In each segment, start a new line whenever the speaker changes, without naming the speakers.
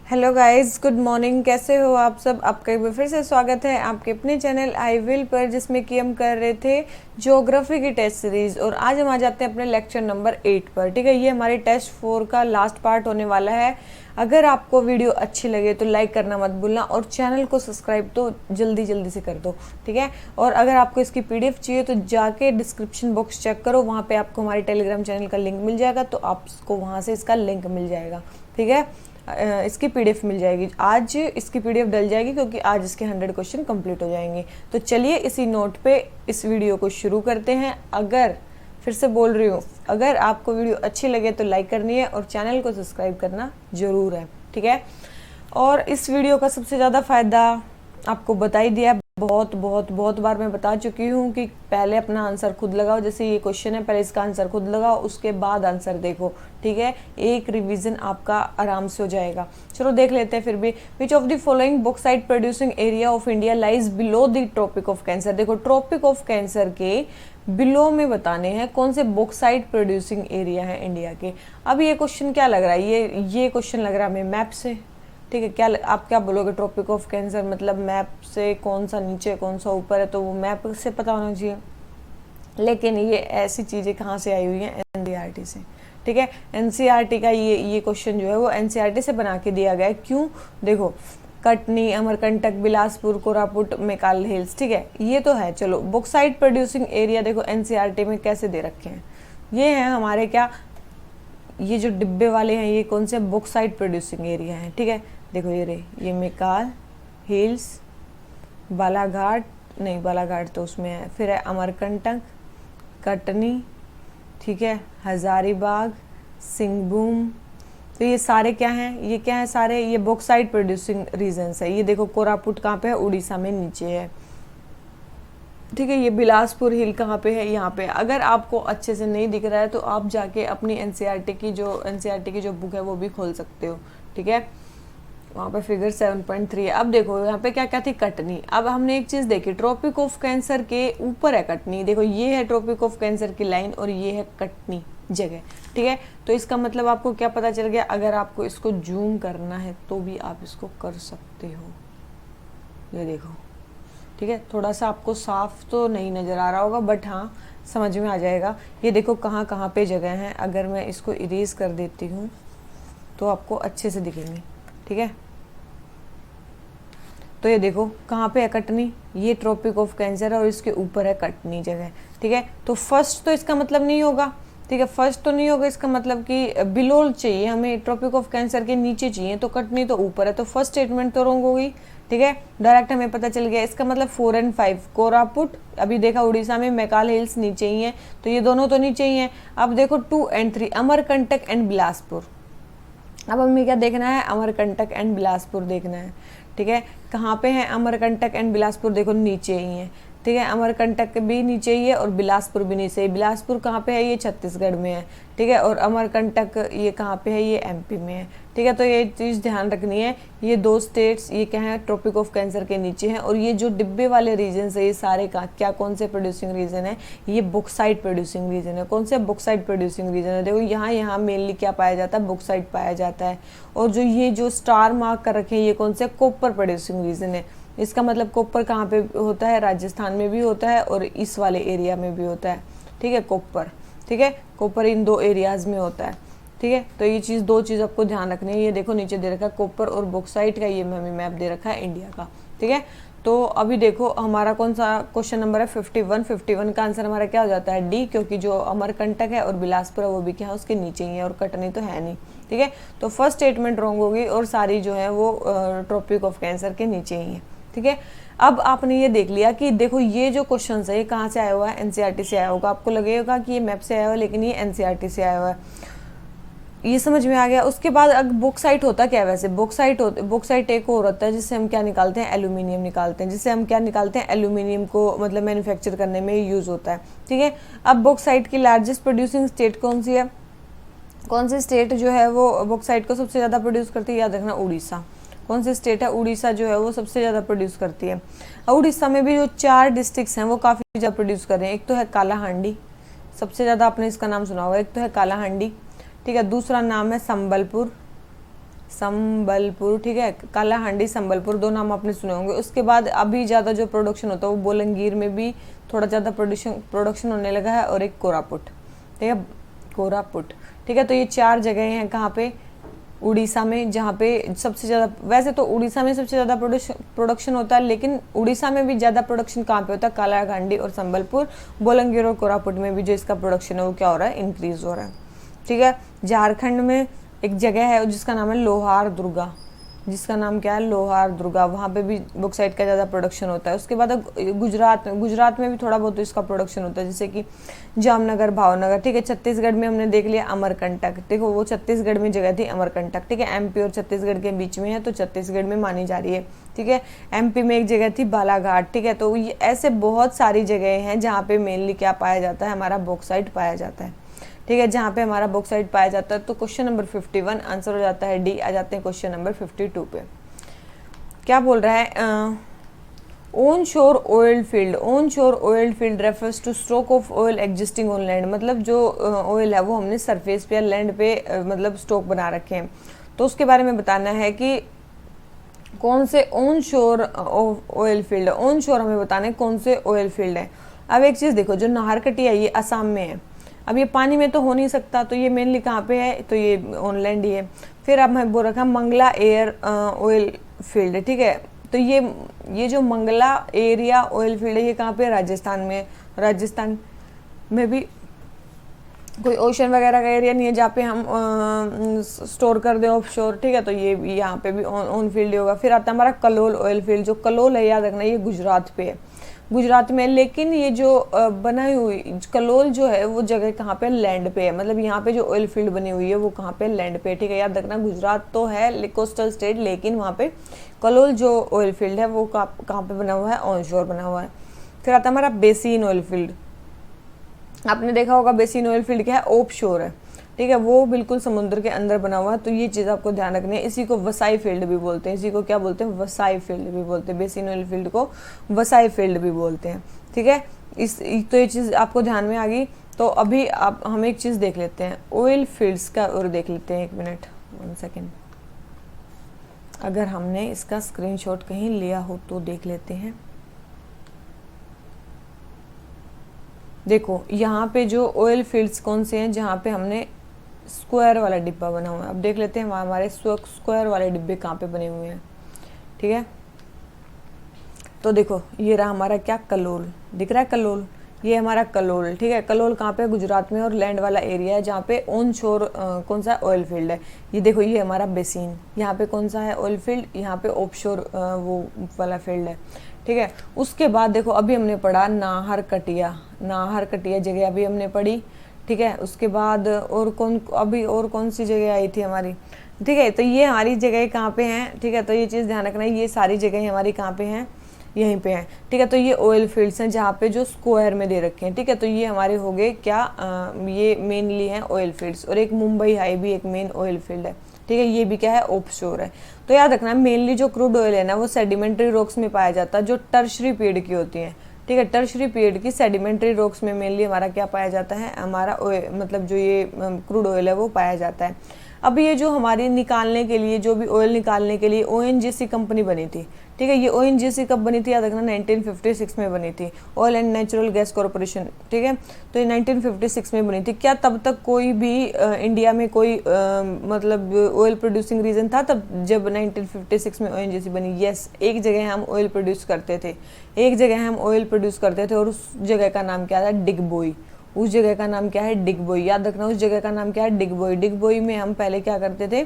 Hello guys, good morning. कैसे हो आप सब? आपका एक बार फिर से स्वागत है आपके अपने चैनल आई विल पर, जिसमें कि हम कर रहे थे ज्योग्राफी की टेस्ट सीरीज। और आज हम आ जाते हैं अपने लेक्चर नंबर 8 पर। ठीक है, ये हमारे टेस्ट 4 का लास्ट पार्ट होने वाला है। अगर आपको वीडियो अच्छी लगे तो लाइक करना मत भूलना और चैनल को सब्सक्राइब तो जल्दी जल्दी से कर दो। ठीक है, और अगर आपको इसकी पीडीएफ चाहिए तो जाके डिस्क्रिप्शन बॉक्स चेक करो, वहाँ पे आपको हमारे टेलीग्राम चैनल का लिंक मिल जाएगा, तो आपको वहाँ से इसका लिंक मिल जाएगा। ठीक है, इसकी पीडीएफ मिल जाएगी। आज इसकी पीडीएफ डल जाएगी क्योंकि आज इसके 100 क्वेश्चन कंप्लीट हो जाएंगे। तो चलिए इसी नोट पे इस वीडियो को शुरू करते हैं। अगर फिर से बोल रही हूँ, अगर आपको वीडियो अच्छी लगे तो लाइक करनी है और चैनल को सब्सक्राइब करना जरूर है। ठीक है, और इस वीडियो का सबसे ज़्यादा फायदा आपको बता ही दिया, बहुत बहुत बहुत बार मैं बता चुकी हूँ कि पहले अपना आंसर खुद लगाओ। जैसे ये क्वेश्चन है, पहले इसका आंसर खुद लगाओ, उसके बाद आंसर देखो। ठीक है, एक रिवीजन आपका आराम से हो जाएगा। चलो देख लेते हैं फिर भी। Which of the following bauxite producing area of India lies below the Tropic of Cancer. देखो, ट्रॉपिक ऑफ कैंसर के बिलो में बताने हैं कौन से बॉक्साइट प्रोड्यूसिंग एरिया है इंडिया के। अब ये क्वेश्चन क्या लग रहा है, ये क्वेश्चन लग रहा है हमें मैप से। ठीक है, क्या आप क्या बोलोगे? ट्रॉपिक ऑफ कैंसर मतलब मैप से कौन सा नीचे कौन सा ऊपर है, तो वो मैप से पता होना चाहिए। लेकिन ये ऐसी चीज़ें कहाँ से आई हुई हैं? एनसीईआरटी से। ठीक है, एनसीईआरटी का ये क्वेश्चन जो है वो एनसीईआरटी से बना के दिया गया है। क्यों? देखो, कटनी, अमरकंटक, बिलासपुर, कोरापुट, मेकाल हिल्स। ठीक है, ये तो है। चलो, बॉक्साइट प्रोड्यूसिंग एरिया देखो एनसीईआरटी में कैसे दे रखे हैं। ये हैं हमारे क्या, ये जो डिब्बे वाले हैं ये कौन से बॉक्साइट प्रोड्यूसिंग एरिया हैं। ठीक है, देखो ये मेकाल हिल्स, बालाघाट, नहीं बालाघाट तो उसमें है, फिर है अमरकंटक, कटनी, ठीक है, हजारीबाग, सिंहभूम। तो ये सारे क्या हैं? ये क्या है सारे? ये बॉक्साइट प्रोड्यूसिंग रीजन्स है। ये देखो कोरापुट कहाँ पे है? उड़ीसा में नीचे है। ठीक है, ये बिलासपुर हिल कहाँ पे है? यहाँ पे। अगर आपको अच्छे से नहीं दिख रहा है तो आप जाके अपनी एनसीईआरटी की जो बुक है वो भी खोल सकते हो। ठीक है, वहाँ पे फिगर 7.3 है। अब देखो यहाँ पे क्या क्या थी? कटनी। अब हमने एक चीज़ देखी, ट्रॉपिक ऑफ कैंसर के ऊपर है कटनी। देखो, ये है ट्रॉपिक ऑफ कैंसर की लाइन और ये है कटनी जगह। ठीक है, तो इसका मतलब आपको क्या पता चल गया? अगर आपको इसको जूम करना है तो भी आप इसको कर सकते हो। ये देखो, ठीक है, थोड़ा सा आपको साफ तो नहीं नज़र आ रहा होगा, बट हाँ समझ में आ जाएगा। ये देखो कहाँ कहाँ पे जगह हैं। अगर मैं इसको इरेज कर देती हूँ तो आपको अच्छे से दिखेंगे। ठीक है, तो ये देखो कहाँ पे है? कटनी। ये ट्रॉपिक ऑफ कैंसर है और इसके ऊपर है कटनी जगह। ठीक है, तो फर्स्ट तो इसका मतलब नहीं होगा। ठीक है, फर्स्ट तो नहीं होगा, इसका मतलब कि बिलो चाहिए हमें, ट्रॉपिक ऑफ कैंसर के नीचे चाहिए, तो कटनी तो ऊपर है, तो फर्स्ट स्टेटमेंट तो रॉन्ग हो गई। ठीक है, डायरेक्ट हमें पता चल गया। इसका मतलब 4 और 5, कोरापुट अभी देखा उड़ीसा में, मेकाल हिल्स नीचे ही है, तो ये दोनों तो नीचे ही हैं। अब देखो 2 और 3, अमरकंटक एंड बिलासपुर। अब हमें क्या देखना है? अमरकंटक एंड बिलासपुर देखना है। ठीक है, कहाँ पे है अमरकंटक एंड बिलासपुर? देखो नीचे ही है। ठीक है, अमरकंटक भी नीचे ही है और बिलासपुर भी नीचे है। बिलासपुर कहाँ पे है? ये छत्तीसगढ़ में है। ठीक है, और अमरकंटक ये कहाँ पे है? ये एमपी में है। ठीक है, तो ये चीज़ ध्यान रखनी है। ये 2 स्टेट्स ये क्या है? ट्रॉपिक ऑफ कैंसर के नीचे हैं। और ये जो डिब्बे वाले रीजन है ये सारे क्या कौन से प्रोड्यूसिंग रीजन है? ये बॉक्साइट प्रोड्यूसिंग रीजन है। कौन से? बॉक्साइट प्रोड्यूसिंग रीजन है। देखो यहाँ मेनली क्या पाया जाता है? बॉक्साइट पाया जाता है। और जो स्टार मार्क कर रखे हैं ये कौन से? कॉपर प्रोड्यूसिंग रीजन है। इसका मतलब कॉपर कहाँ पे होता है? राजस्थान में भी होता है और इस वाले एरिया में भी होता है। ठीक है, कॉपर। ठीक है, कॉपर इन 2 एरियाज में होता है। ठीक है, तो ये 2 चीज़ आपको ध्यान रखनी है। ये देखो नीचे दे रखा है कॉपर और बॉक्साइट का, ये हमें मैप दे रखा है इंडिया का। ठीक है, तो अभी देखो हमारा कौन सा क्वेश्चन नंबर है? 51 का आंसर हमारा क्या हो जाता है? डी, क्योंकि जो अमरकंटक है और बिलासपुर है वो भी क्या है? उसके नीचे ही है और कटनी तो है नहीं। ठीक है, तो फर्स्ट स्टेटमेंट रॉन्ग होगी और सारी जो है वो ट्रॉपिक ऑफ कैंसर के नीचे ही है। ठीक है, अब आपने ये देख लिया कि देखो ये जो क्वेश्चन है ये कहाँ से आया हुआ है? एनसीईआरटी से आया होगा। आपको लगेगा कि ये मैप से आया हुआ है, लेकिन ये एनसीईआरटी से आया हुआ है। ये समझ में आ गया। उसके बाद अब बॉक्साइट होता क्या है वैसे? बॉक्साइट एक और होता है जिससे हम क्या निकालते हैं? एल्यूमिनियम निकालते हैं। जिससे हम क्या निकालते हैं? एल्यूमिनियम को मतलब मैन्युफैक्चर करने में यूज होता है। ठीक है, अब बॉक्साइट की लार्जेस्ट प्रोड्यूसिंग स्टेट कौन सी है? कौन सी स्टेट जो है वो बॉक्साइट को सबसे ज़्यादा प्रोड्यूस करती है? याद रखना, उड़ीसा। कौन सी स्टेट है? उड़ीसा जो है वो सबसे ज़्यादा प्रोड्यूस करती है। उड़ीसा में भी जो 4 डिस्ट्रिक्ट्स हैं वो काफ़ी ज़्यादा प्रोड्यूस कर रहे हैं। एक तो है कालाहांडी, सबसे ज़्यादा आपने इसका नाम सुना होगा। एक तो है कालाहांडी, ठीक है, दूसरा नाम है संबलपुर, संबलपुर, ठीक है, कालाहांडी संबलपुर, दो नाम आपने सुने होंगे। उसके बाद अभी ज़्यादा जो प्रोडक्शन होता है वो बोलंगीर में भी थोड़ा ज़्यादा प्रोडक्शन होने लगा है, और एक कोरापुट, ठीक है, कोरापुट, ठीक है। तो ये 4 जगह हैं कहाँ पे, उड़ीसा में, जहाँ पे सबसे ज़्यादा, वैसे तो उड़ीसा में सबसे ज़्यादा प्रोडक्शन होता है, लेकिन उड़ीसा में भी ज़्यादा प्रोडक्शन कहाँ पे होता है, कालाहांडी और संबलपुर, बोलंगीर और कोरापुट में भी जो इसका प्रोडक्शन है वो क्या हो रहा है, इंक्रीज हो रहा है, ठीक है। झारखंड में एक जगह है जिसका नाम है लोहार दुर्गा, जिसका नाम क्या है, लोहार दुर्गा, वहाँ पे भी बॉक्साइट का ज़्यादा प्रोडक्शन होता है। उसके बाद गुजरात में भी थोड़ा बहुत इसका प्रोडक्शन होता है, जैसे कि जामनगर, भावनगर, ठीक है। छत्तीसगढ़ में हमने देख लिया अमरकंटक, देखो वो छत्तीसगढ़ में जगह थी अमरकंटक, ठीक है, एमपी और छत्तीसगढ़ के बीच में है, तो छत्तीसगढ़ में मानी जा रही है, ठीक है। एमपी में एक जगह थी बालाघाट, ठीक है। तो ये ऐसे बहुत सारी जगह हैं जहाँ पे मेनली क्या पाया जाता है, हमारा बॉक्साइट पाया जाता है, ठीक है, जहाँ पे हमारा बॉक्साइट पाया जाता है। तो क्वेश्चन नंबर 51 आंसर हो जाता है डी। आ जाते हैं क्वेश्चन नंबर 52 पे। क्या बोल रहा है, on shore oil field, on shore oil field refers to stock of oil existing on land, मतलब जो ऑयल है वो हमने सरफेस पे या लैंड पे मतलब स्टॉक बना रखे हैं, तो उसके बारे में बताना है कि कौन से on shore oil field, on शोर हमें बताना है कौन से ऑयल फील्ड है। अब एक चीज़ देखो, जो नाहरकटिया ये असम में है, अब ये पानी में तो हो नहीं सकता, तो ये मेनली कहाँ पे है, तो ये ऑनलैंड ही है। फिर अब मैं बोल रखा मंगला एयर ऑयल फील्ड है, ठीक है। तो ये जो मंगला एरिया ऑयल फील्ड है ये कहाँ पे, राजस्थान में। राजस्थान में भी कोई ओशन वगैरह का एरिया नहीं है जहाँ पे हम स्टोर कर दें ऑफ शोर, ठीक है। तो ये यहाँ पे भी ऑन फील्ड होगा। फिर आता है हमारा कलोल ऑयल फील्ड, जो कलोल है याद रखना ये गुजरात पे है, गुजरात में। लेकिन ये जो बनाई हुई कलोल जो है वो जगह कहाँ पे, लैंड पे है, मतलब यहाँ पे जो ऑयल फील्ड बनी हुई है वो कहाँ पे, लैंड पे, ठीक है। याद रखना गुजरात तो है कोस्टल स्टेट, लेकिन वहाँ पे कलोल जो ऑयल फील्ड है वो कहाँ पे बना हुआ है, ऑन शोर बना हुआ है। फिर आता है हमारा बेसिन ऑयल फील्ड, आपने देखा होगा बेसिन ऑयल फील्ड क्या है, ऑफ शोर है, ठीक है, वो बिल्कुल समुद्र के अंदर बना हुआ है। तो ये चीज़ आपको ध्यान रखनी है। इसी को वसाई फील्ड भी बोलते हैं, इसी को क्या बोलते हैं, वसाई फील्ड भी बोलते हैं, बेसिन ऑयल फील्ड को वसाई फील्ड भी बोलते हैं, ठीक है। तो ये चीज़ आपको ध्यान में आ गई। तो अभी आप हम एक चीज़ देख लेते हैं ऑयल फील्ड्स का, और देख लेते हैं, 1 मिनट 1 सेकेंड, अगर हमने इसका स्क्रीनशॉट कहीं लिया हो तो देख लेते हैं। देखो यहाँ पे जो ऑयल फील्ड्स कौन से हैं, जहाँ पे हमने स्क्वायर वाला डिब्बा बना हुआ है। अब देख लेते हैं वहाँ हमारे स्क्वायर वाले डिब्बे कहाँ पे बने हुए हैं, ठीक है। तो देखो ये रहा हमारा क्या, कलोल, दिख रहा है कलोल, ये हमारा कलोल, ठीक है। कलोल कहाँ पे, गुजरात में, और लैंड वाला एरिया है जहाँ पे ऑन शोर कौन सा ऑयल फील्ड है। ये देखो ये हमारा बेसिन, यहाँ पे कौन सा है ऑयल फील्ड, यहाँ पे ऑफ शोर वो वाला फील्ड है, ठीक है। उसके बाद देखो अभी हमने पढ़ा नाहरकटिया, नाहरकटिया जगह अभी हमने पढ़ी, ठीक है। उसके बाद और कौन सी जगह आई थी हमारी, ठीक है। तो ये हमारी जगह कहाँ पे हैं, ठीक है। तो ये चीज़ ध्यान रखना है, ये सारी जगह हमारी कहाँ पे हैं, यहीं पे हैं, ठीक है। तो ये ऑयल फील्ड्स हैं जहाँ पे जो स्क्वायर में दे रखे हैं, ठीक है। तो ये हमारे हो गए क्या, ये मेनली हैं ऑयल फील्ड्स। और एक मुंबई हाई भी एक मेन ऑयल फील्ड है, ठीक है, ये भी क्या है, ऑफ शोर है। तो याद रखना मेनली जो क्रूड ऑयल है ना वो सेडिमेंट्री रॉक्स में पाया जाता है, जो टर्शरी पीरियड की होती है, ठीक है। टर्शरी पीरियड की सेडिमेंट्री रॉक्स में मेनली हमारा क्या पाया जाता है, हमारा मतलब जो ये क्रूड ऑयल है वो पाया जाता है। अब ये जो हमारी निकालने के लिए, जो भी ऑयल निकालने के लिए ONGC कंपनी बनी थी, ठीक है। ये ONGC कब बनी थी, याद रखना 1956 में बनी थी, oil and natural gas corporation, ठीक है। तो ये 1956 में बनी थी। क्या तब तक कोई भी इंडिया में कोई मतलब ऑयल प्रोड्यूसिंग रीजन था तब जब 1956 में ONGC बनी? यस, एक जगह हम ऑयल प्रोड्यूस करते थे, एक जगह हम ऑयल प्रोड्यूस करते थे, और उस जगह का नाम क्या था, डिगबोई। उस जगह का नाम क्या है, डिगबोई। याद रखना उस जगह का नाम क्या है, डिगबोई। डिगबोई में हम पहले क्या करते थे,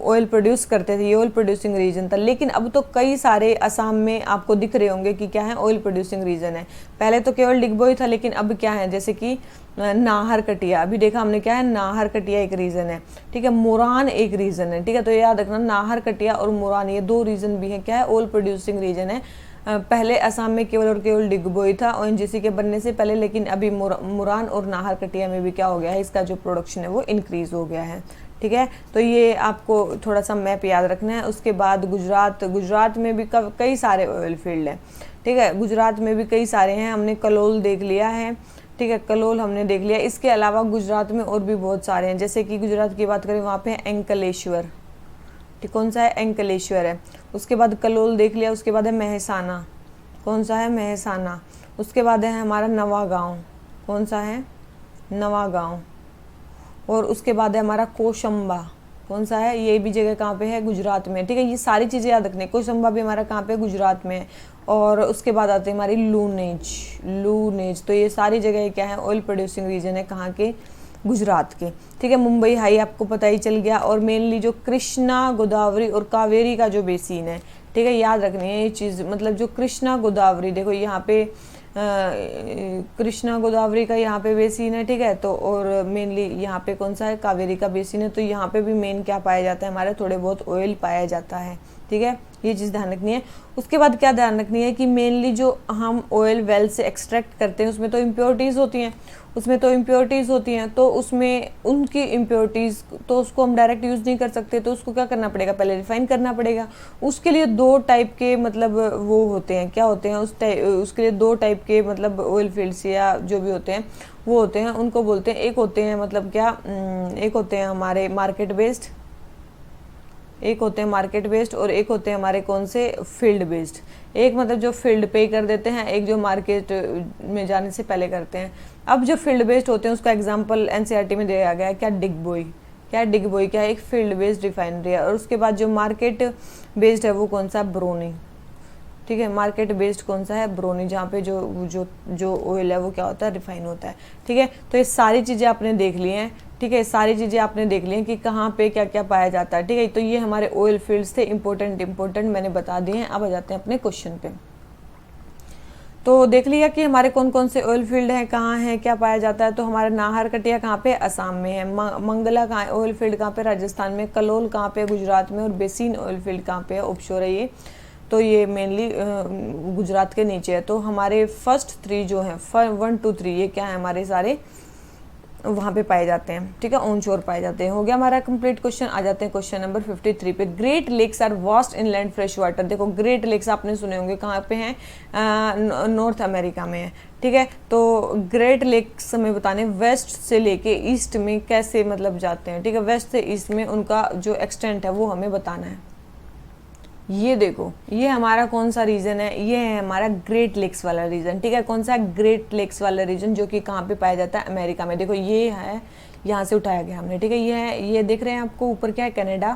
ऑयल प्रोड्यूस करते थे, ये ऑयल प्रोड्यूसिंग रीजन था। लेकिन अब तो कई सारे असम में आपको दिख रहे होंगे कि क्या है, ऑयल प्रोड्यूसिंग रीजन है। पहले तो केवल डिगबोई था, लेकिन अब क्या है, जैसे कि नाहरकटिया, अभी देखा हमने क्या है, नाहरकटिया एक रीजन है, ठीक है। मोरान एक रीजन है, ठीक है। तो याद रखना नाहरकटिया और मोरान ये 2 रीजन भी है, क्या है, ऑयल प्रोड्यूसिंग रीजन है। पहले असम में केवल और केवल डिगबोई था ONGC के बनने से पहले, लेकिन अभी मोरान और नाहरकटिया में भी क्या हो गया है, इसका जो प्रोडक्शन है वो इंक्रीज हो गया है, ठीक है। तो ये आपको थोड़ा सा मैप याद रखना है। उसके बाद गुजरात में भी कई सारे ऑयल फील्ड हैं, ठीक है। गुजरात में भी कई सारे हैं, हमने कलोल देख लिया है, ठीक है, कलोल हमने देख लिया। इसके अलावा गुजरात में और भी बहुत सारे हैं, जैसे कि गुजरात की बात करें वहाँ पे अंकलेश्वर, ठीक, कौन सा है, अंकलेश्वर है। उसके बाद कलोल देख लिया, उसके बाद है महसाना, कौन सा है, महसाना। उसके बाद है हमारा नवागांव, कौन सा है, नवागांव। और उसके बाद है हमारा कोशंबा, कौन सा है, ये भी जगह कहाँ पे है, गुजरात में, ठीक है। ये सारी चीज़ें याद रखनी है। कोशंबा भी हमारा कहाँ पे, गुजरात में है। और उसके बाद आती है हमारी लूनेज, लूनेज। तो ये सारी जगह क्या है, ऑयल प्रोड्यूसिंग रीजन है, कहाँ के, गुजरात के, ठीक है। मुंबई हाई आपको पता ही चल गया। और मेनली जो कृष्णा, गोदावरी और कावेरी का जो बेसिन है, ठीक है, याद रखनी है ये चीज़। मतलब जो कृष्णा गोदावरी, देखो यहाँ पे कृष्णा गोदावरी का यहाँ पे बेसिन है, ठीक है। तो और मेनली यहाँ पे कौन सा है, कावेरी का बेसिन है। तो यहाँ पे भी मेन क्या पाया जाता है, हमारे थोड़े बहुत ऑयल पाया जाता है, ठीक है। ये चीज़ ध्यान रखनी है। उसके बाद क्या ध्यान रखनी है कि मेनली जो हम ऑयल वेल से एक्सट्रैक्ट करते हैं उसमें तो इम्प्योरिटीज़ होती हैं, तो उसमें उनकी इम्प्योरिटीज़, तो उसको हम डायरेक्ट यूज़ नहीं कर सकते। तो उसको क्या करना पड़ेगा, पहले रिफाइन करना पड़ेगा। उसके लिए दो टाइप के मतलब वो होते हैं, क्या होते हैं, उसके लिए दो टाइप के मतलब ऑयल फील्ड्स या जो भी होते हैं वो होते हैं, उनको बोलते हैं, एक होते हैं मतलब क्या, एक होते हैं हमारे मार्केट बेस्ड, एक होते हैं मार्केट बेस्ड, और एक होते हैं हमारे कौन से, फील्ड बेस्ड। एक मतलब जो फील्ड पे कर देते हैं, एक जो मार्केट में जाने से पहले करते हैं। अब जो फील्ड बेस्ड होते हैं उसका एग्जांपल एनसीईआरटी में दिया गया है, क्या, डिगबोई, क्या है, डिगबोई क्या है, एक फील्ड बेस्ड रिफाइनरी है। और उसके बाद जो मार्केट बेस्ड है वो कौन सा, ब्रोनी, ठीक है। मार्केट बेस्ड कौन सा है, ब्रोनी, जहाँ पे जो जो जो ऑयल है वो क्या होता है, रिफाइन होता है, ठीक है। तो ये सारी चीज़ें आपने देख ली हैं, ठीक है, सारी चीज़ें आपने देख ली हैं कि कहाँ पे क्या क्या पाया जाता है, ठीक है। तो ये हमारे ऑयल फील्ड्स थे, इंपॉर्टेंट मैंने बता दिए हैं। अब आ जाते हैं अपने क्वेश्चन पे। तो देख लिया कि हमारे कौन कौन से ऑयल फील्ड हैं, कहाँ हैं, क्या पाया जाता है। तो हमारा नाहरकटिया कहाँ पे, असम में है। मंगला कहाँ है, ऑयल फील्ड कहाँ पे, राजस्थान में। कलोल कहाँ पे, गुजरात में। और बेसिन ऑयल फील्ड कहाँ पे है, ऑफशोर है ये। तो ये मेनली गुजरात के नीचे है। तो हमारे फर्स्ट 3 जो हैं, 1 2 3, ये क्या है, हमारे सारे वहाँ पे पाए जाते हैं, ठीक है, ऑन शोर पाए जाते हैं। हो गया हमारा कंप्लीट क्वेश्चन। आ जाते हैं क्वेश्चन नंबर 53 पे। Great Lakes are vast inland fresh water. देखो ग्रेट लेक्स आपने सुने होंगे, कहाँ पे हैं, नॉर्थ अमेरिका में है, ठीक है। तो ग्रेट लेक्स हमें बताने वेस्ट से लेके ईस्ट में कैसे मतलब जाते हैं, ठीक है। वेस्ट से ईस्ट में उनका जो एक्सटेंट है वो हमें बताना है। ये देखो, ये हमारा कौन सा रीजन है, ये है हमारा ग्रेट लेक्स वाला रीजन, ठीक है। कौन सा, ग्रेट लेक्स वाला रीजन, जो कि कहाँ पे पाया जाता है, अमेरिका में। देखो ये है, यहाँ से उठाया गया हमने, ठीक है। ये है, ये देख रहे हैं आपको, ऊपर क्या है, कनाडा,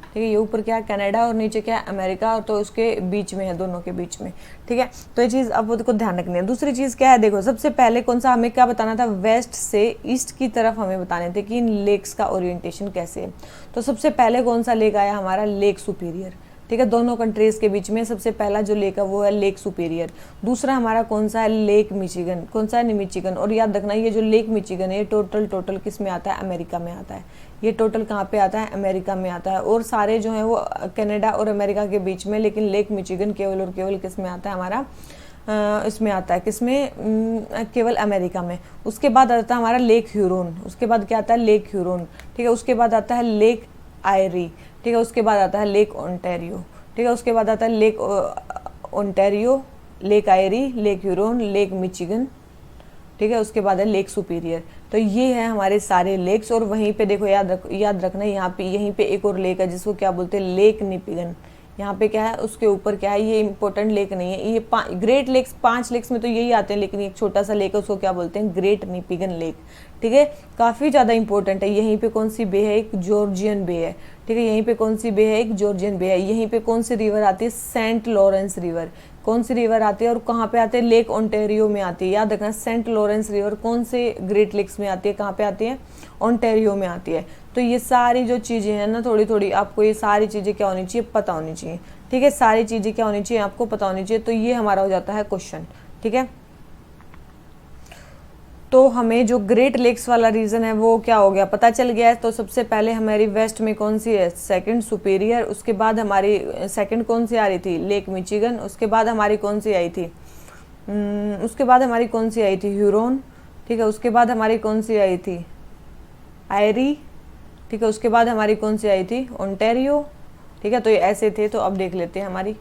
ठीक है। ये ऊपर क्या है, कनाडा, और नीचे क्या है, अमेरिका। तो उसके बीच में है, दोनों के बीच में, ठीक है। तो ये चीज़ अब को ध्यान रखनी है। दूसरी चीज़ क्या है, देखो सबसे पहले कौन सा हमें क्या बताना था, वेस्ट से ईस्ट की तरफ हमें बताने थे कि इन लेक्स का ओरिएंटेशन कैसे है। तो सबसे पहले कौन सा लेक आया हमारा, लेक सुपीरियर, ठीक है। दोनों कंट्रीज के बीच में सबसे पहला जो लेक है वो है लेक सुपीरियर। दूसरा हमारा कौन सा है, लेक मिचिगन, कौन सा है, मिचिगन। और याद रखना ये जो लेक मिचिगन है ये टोटल किस में आता है, अमेरिका में आता है। ये टोटल कहाँ पे आता है, अमेरिका में आता है। और सारे जो हैं वो कनाडा और अमेरिका के बीच में, लेकिन लेक मिचिगन केवल और केवल किस में आता है, हमारा इसमें आता है, किसमें, केवल अमेरिका में। उसके बाद आता है हमारा लेक ह्यूरोन। उसके बाद क्या आता है, लेक ह्यूरोन, ठीक है। उसके बाद आता है लेक आयरी, ठीक है। उसके बाद आता है लेक ओंटारियो, ठीक है। उसके बाद आता है lake Ontario, lake आयरी, lake Huron, lake Michigan, ठीक है। उसके बाद है लेक सुपीरियर। तो ये है हमारे सारे लेक्स। और वहीं पे देखो याद रखना, यहाँ पे यहीं पे एक और लेक है जिसको क्या बोलते हैं, लेक निपिगन। यहाँ पे क्या है, उसके ऊपर क्या है, ये इंपॉर्टेंट लेक नहीं है। ये ग्रेट लेक्स, 5 लेक्स में तो यही आते हैं, लेकिन एक छोटा सा लेक है उसको क्या बोलते हैं, ग्रेट निपिगन लेक, ठीक है। काफ़ी ज़्यादा इंपॉर्टेंट है। यहीं पे कौन सी बे है, एक जॉर्जियन बे है, ठीक है। यहीं पे कौन सी बे है, एक जॉर्जियन बे है। यहीं पे कौन सी रिवर आती है, सेंट लॉरेंस रिवर। कौन सी रिवर आती है और कहाँ पे आते हैं, लेक ओंटारियो में आती है। याद रखना, सेंट लॉरेंस रिवर कौन से ग्रेट लेक्स में आती है, कहाँ पे आती है, ओंटारियो में आती है। तो ये सारी जो चीज़ें हैं ना, थोड़ी थोड़ी आपको ये सारी चीज़ें क्या होनी चाहिए, पता होनी चाहिए, ठीक है। सारी चीज़ें क्या होनी चाहिए, आपको पता होनी चाहिए। तो ये हमारा हो जाता है क्वेश्चन, ठीक है। तो हमें जो ग्रेट लेक्स वाला रीजन है वो क्या हो गया, पता चल गया है। तो सबसे पहले हमारी वेस्ट में कौन सी है, सेकंड सुपीरियर। उसके बाद हमारी सेकंड कौन सी आ रही थी, लेक मिचिगन। उसके बाद हमारी कौन सी आई थी, उसके बाद हमारी कौन सी आई थी, ह्यूरोन, ठीक है। उसके बाद हमारी कौन सी आई थी, आयरी, ठीक है। उसके बाद हमारी कौन सी आई थी, ओंटारियो, ठीक है। तो ये ऐसे थे। तो अब देख लेते हैं हमारी